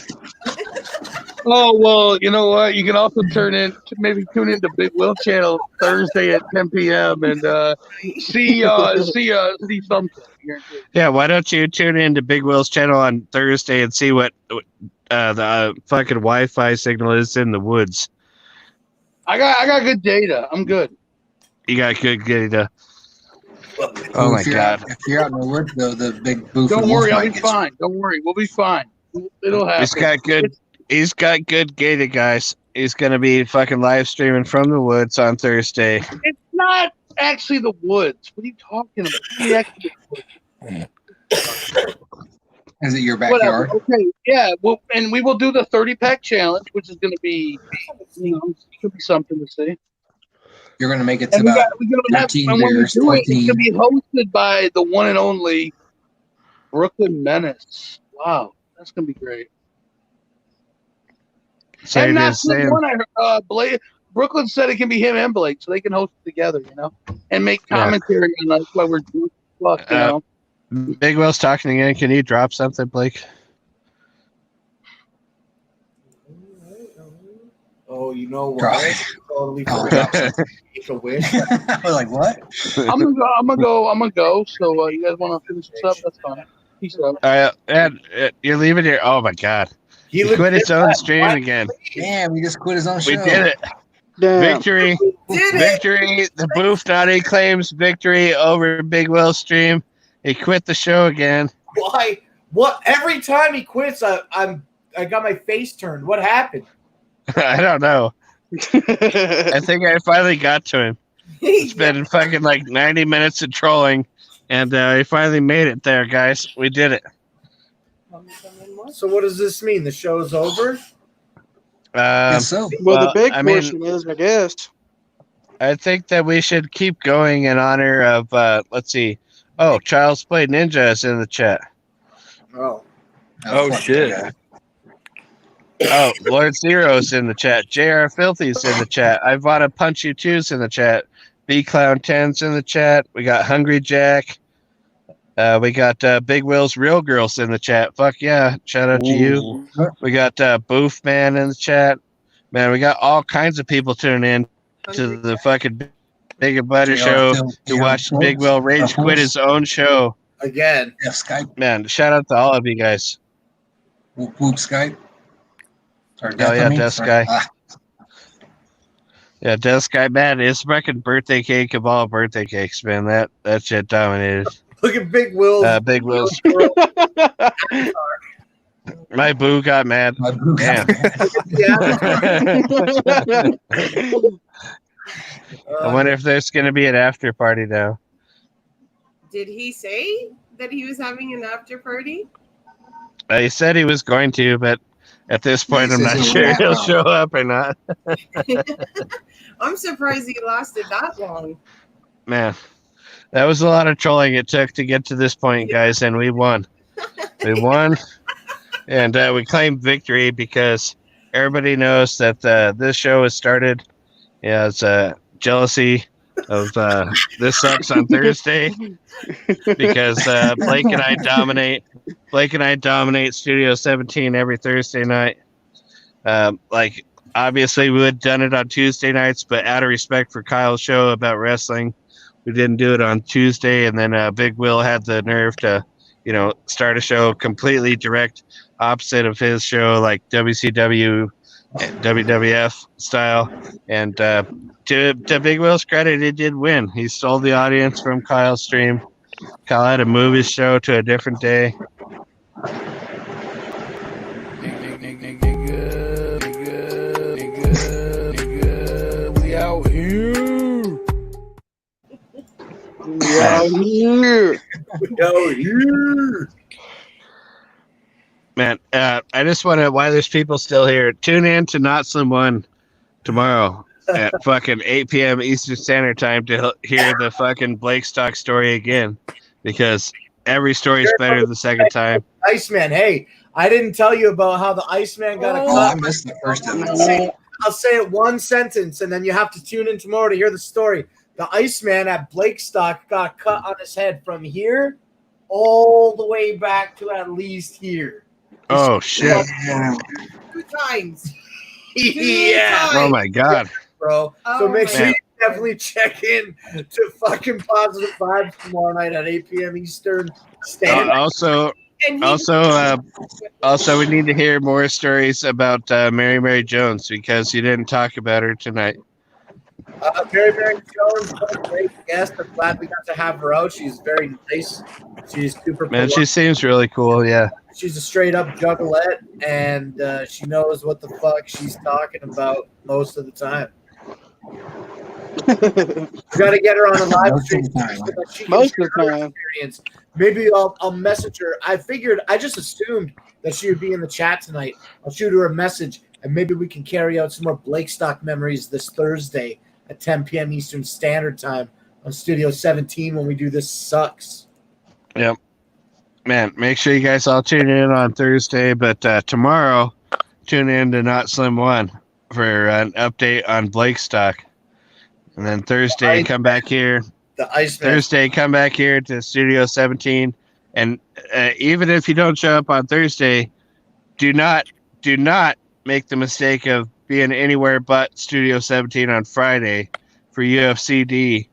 Oh well, you know what? You can also maybe tune into Big Will Channel Thursday at 10 p.m. and see something. Yeah, why don't you tune in to Big Will's channel on Thursday and see what the fucking Wi-Fi signal is in the woods. I got good data. I'm good. You got good data. Oh Ooh, my god! If you're out in the woods, though, the big boof Don't and wolf worry, I'll might be get you. fine. Don't worry, we'll be fine. It'll happen. He's got good data, guys. He's gonna be fucking live streaming from the woods on Thursday. It's not actually the woods. What are you talking about? It's actually the woods. Is it your backyard? Whatever. Okay, yeah. Well, and we will do the 30-pack challenge, which is going to be, should be something to see. You're going to make it And to about 13 and when we beers, do it, it's 14. going to be hosted by the one and only Brooklyn Menace. Wow, that's going to be great. So and you're not just saying, one. Blake, Brooklyn said it can be him and Blake, so they can host it together, and make commentary on like what we're doing. Fuck, Big Will's talking again. Can you drop something, Blake? Oh, you know what? Totally forgot. Make a wish. I was like, what? I'm gonna go. So you guys want to finish this up? That's fine. Peace out. And you're leaving here. Oh my god! He quit his own stream again. Damn, we just quit his own show. We did it. Damn. Victory! Victory! The Boof Naughty claims victory over Big Will's stream. He quit the show again. Why? What? Every time he quits, I got my face turned. What happened? I don't know. I think I finally got to him. It's been fucking like 90 minutes of trolling, and he finally made it there, guys. We did it. So what does this mean? The show's over? So. Well, the big portion is, I guess. I think that we should keep going in honor of, let's see. Oh, Child's Play Ninja is in the chat. Oh. Oh, shit. Oh, Lord Zero's in the chat. JR Filthy's in the chat. Ivana Punch You 2's in the chat. B Clown 10's in the chat. We got Hungry Jack. We got Big Will's Real Girls in the chat. Fuck yeah. Shout out to you. We got Boof Man in the chat. Man, we got all kinds of people tuning in to the fucking Big and Butter show to watch Big Will Rage quit his own show. Again. Yeah, Skype. Man, shout out to all of you guys. Whoop, whoop, Skype. Or Oh yeah, Death Sorry. Sky. Yeah, Death Sky, man, it's fucking birthday cake of all birthday cakes, man. That shit dominated. Look at Big Will's. Big Will's. My boo got mad. My boo got mad. I wonder if there's going to be an after party now. Did he say that he was having an after party? He said he was going to, but at this point, I'm not sure he'll show up or not. I'm surprised he lasted that long. Man, that was a lot of trolling it took to get to this point, guys, and we won. We won, and we claimed victory because everybody knows that this show has started. Yeah, it's jealousy of This Sucks on Thursday because Blake and I dominate. Blake and I dominate Studio 17 every Thursday night. Like, obviously, we would have done it on Tuesday nights, but out of respect for Kyle's show about wrestling, we didn't do it on Tuesday. And then Big Will had the nerve to, start a show completely direct opposite of his show, like WCW and WWF style. And to Big Will's credit, he did win. He stole the audience from Kyle's stream. Kyle had to move his show to a different day. We out here. We out here. We out here. Man, I just want to, why there's people still here, tune in to Not Someone tomorrow at fucking 8 p.m. Eastern Standard Time to hear the fucking Blake Stock story again. Because every story's better the second time. Iceman, hey, I didn't tell you about how the Iceman got a Oh, I cut. missed the first of it. I'll say it one sentence, and then you have to tune in tomorrow to hear the story. The Iceman at Blakestock got a cut on his head from here all the way back to at least here. Oh shit! 2 times. Yeah. Oh my god, bro. Oh So make my sure you God. definitely check in to fucking Positive Vibes tomorrow night at 8 p.m. Eastern Standard. Also, And he also, we need to hear more stories about Mary Jones because you didn't talk about her tonight. Mary Jones, what a great guest. I'm glad we got to have her out. She's very nice. She's super Man, polite. she seems really cool. Yeah. She's a straight up juggalette, and she knows what the fuck she's talking about most of the time. We got to get her on a live Most stream of the time. so that she can Most share of the her time. experience. Maybe I'll message her. I just assumed that she would be in the chat tonight. I'll shoot her a message, and maybe we can carry out some more Blakestock memories this Thursday at 10 p.m. Eastern Standard Time on Studio 17 when we do This Sucks. Yep. Man, make sure you guys all tune in on Thursday, but tomorrow, tune in to Not Slim One for an update on Blakestock. And then Thursday, come back here. The Iceman. Thursday, come back here to Studio 17. And even if you don't show up on Thursday, do not make the mistake of being anywhere but Studio 17 on Friday for UFCD.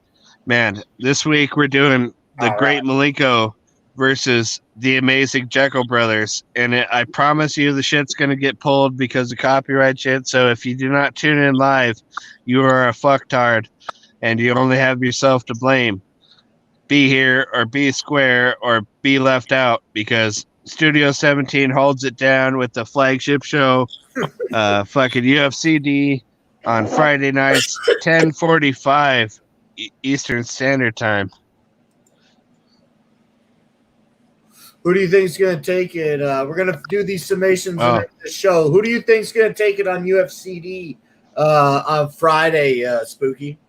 Man, this week we're doing the Great Malenko versus the Amazing Jekyll Brothers. And I promise you the shit's going to get pulled because of copyright shit. So if you do not tune in live, you are a fucktard and you only have yourself to blame. Be here or be square or be left out because Studio 17 holds it down with the flagship show, fucking UFCD on Friday nights, 10:45 Eastern Standard Time. Who do you think's going to take it? We're going to do these summations in the show. Who do you think's going to take it on UFCD on Friday, Spooky?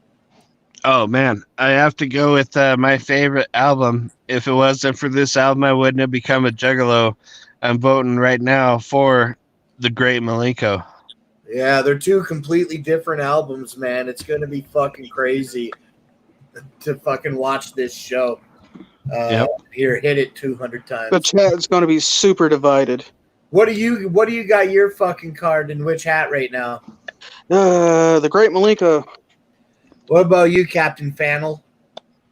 Oh, man. I have to go with my favorite album. If it wasn't for this album, I wouldn't have become a Juggalo. I'm voting right now for The Great Malenko. Yeah, they're two completely different albums, man. It's going to be fucking crazy to fucking watch this show. Here, hit it 200 times. The chat's going to be super divided. What do you got your fucking card in which hat right now? The Great Malenko. What about you, Captain Fannel?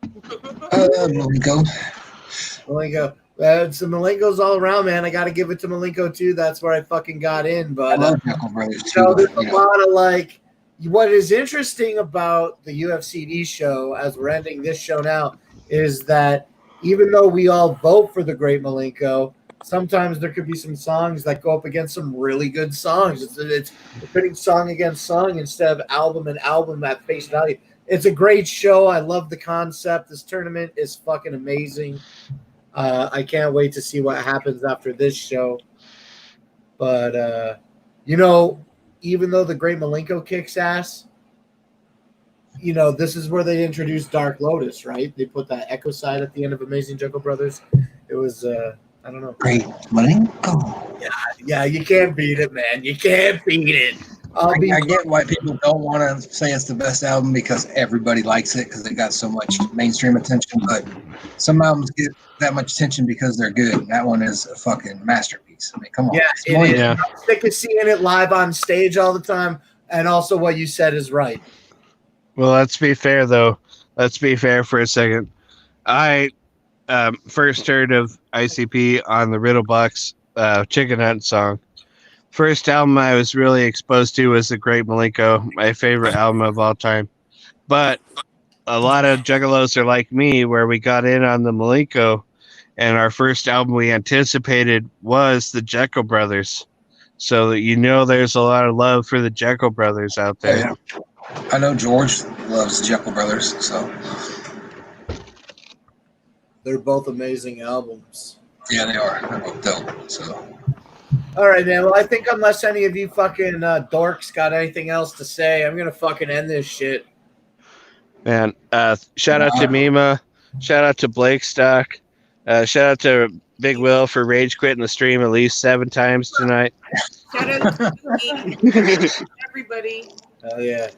Malenko. Malenko. So Malenko's all around, man. I got to give it to Malenko too. That's where I fucking got in. But I love Jekyll Brothers too. So there's a lot of like. What is interesting about the UFCD show, as we're ending this show now, is that even though we all vote for the Great Malenko, sometimes there could be some songs that go up against some really good songs. It's putting song against song instead of album and album at face value. It's a great show. I love the concept. This tournament is fucking amazing. I can't wait to see what happens after this show. But, even though the Great Malenko kicks ass, this is where they introduced Dark Lotus, right? They put that Echo side at the end of Amazing Jekyll Brothers. It was, I don't know. Great Malenko. Yeah, you can't beat it, man. You can't beat it. I get why people don't want to say it's the best album because everybody likes it because they got so much mainstream attention. But some albums get that much attention because they're good. And that one is a fucking masterpiece. I mean, come on. Yeah, it is. I'm sick of seeing it live on stage all the time. And also what you said is right. Well, let's be fair, though. Let's be fair for a second. I first heard of ICP on the Riddle Box Chicken Hunt song. First album I was really exposed to was The Great Malenko, my favorite album of all time. But a lot of Juggalos are like me, where we got in on the Malenko, and our first album we anticipated was the Jekyll Brothers. So there's a lot of love for the Jekyll Brothers out there. Yeah. I know George loves Jekyll Brothers, so They're both amazing albums. yeah, they are. They're both dope. So all right, man. Well, I think unless any of you fucking dorks got anything else to say, I'm gonna fucking end this shit. Man, shout out to Mima, shout out to Blakestock, Shout out to Big Will for rage quitting the stream at least 7 times tonight. Shout out to everybody. Oh yeah.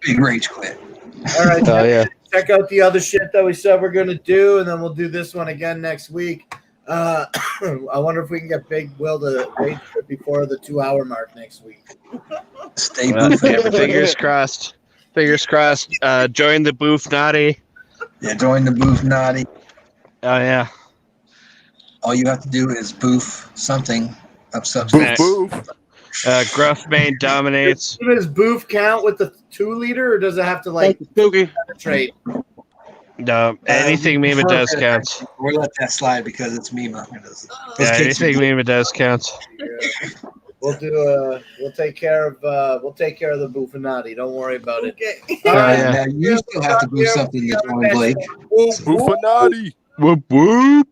Big rage quit. All right. Oh yeah. Check out the other shit that we said we're gonna do, and then we'll do this one again next week. I wonder if we can get Big Will to rage quit before the 2-hour mark next week. Stay Well, boofing. yeah, fingers crossed. Fingers crossed. Join the Booth Naughty. Yeah, join the booth naughty. Oh yeah. All you have to do is boof something of substance. Gruff Main dominates. Does Booth count with the 2-liter, or does it have to like penetrate? No, anything Mima does counts. We'll let that slide because it's Mima. Yeah, anything Mima does counts. We'll do. We'll take care of. We'll take care of the Buffanati. Don't worry about it. Okay. All right. Now you still have to boof something to join Blake. Buffanati. Whoop whoop.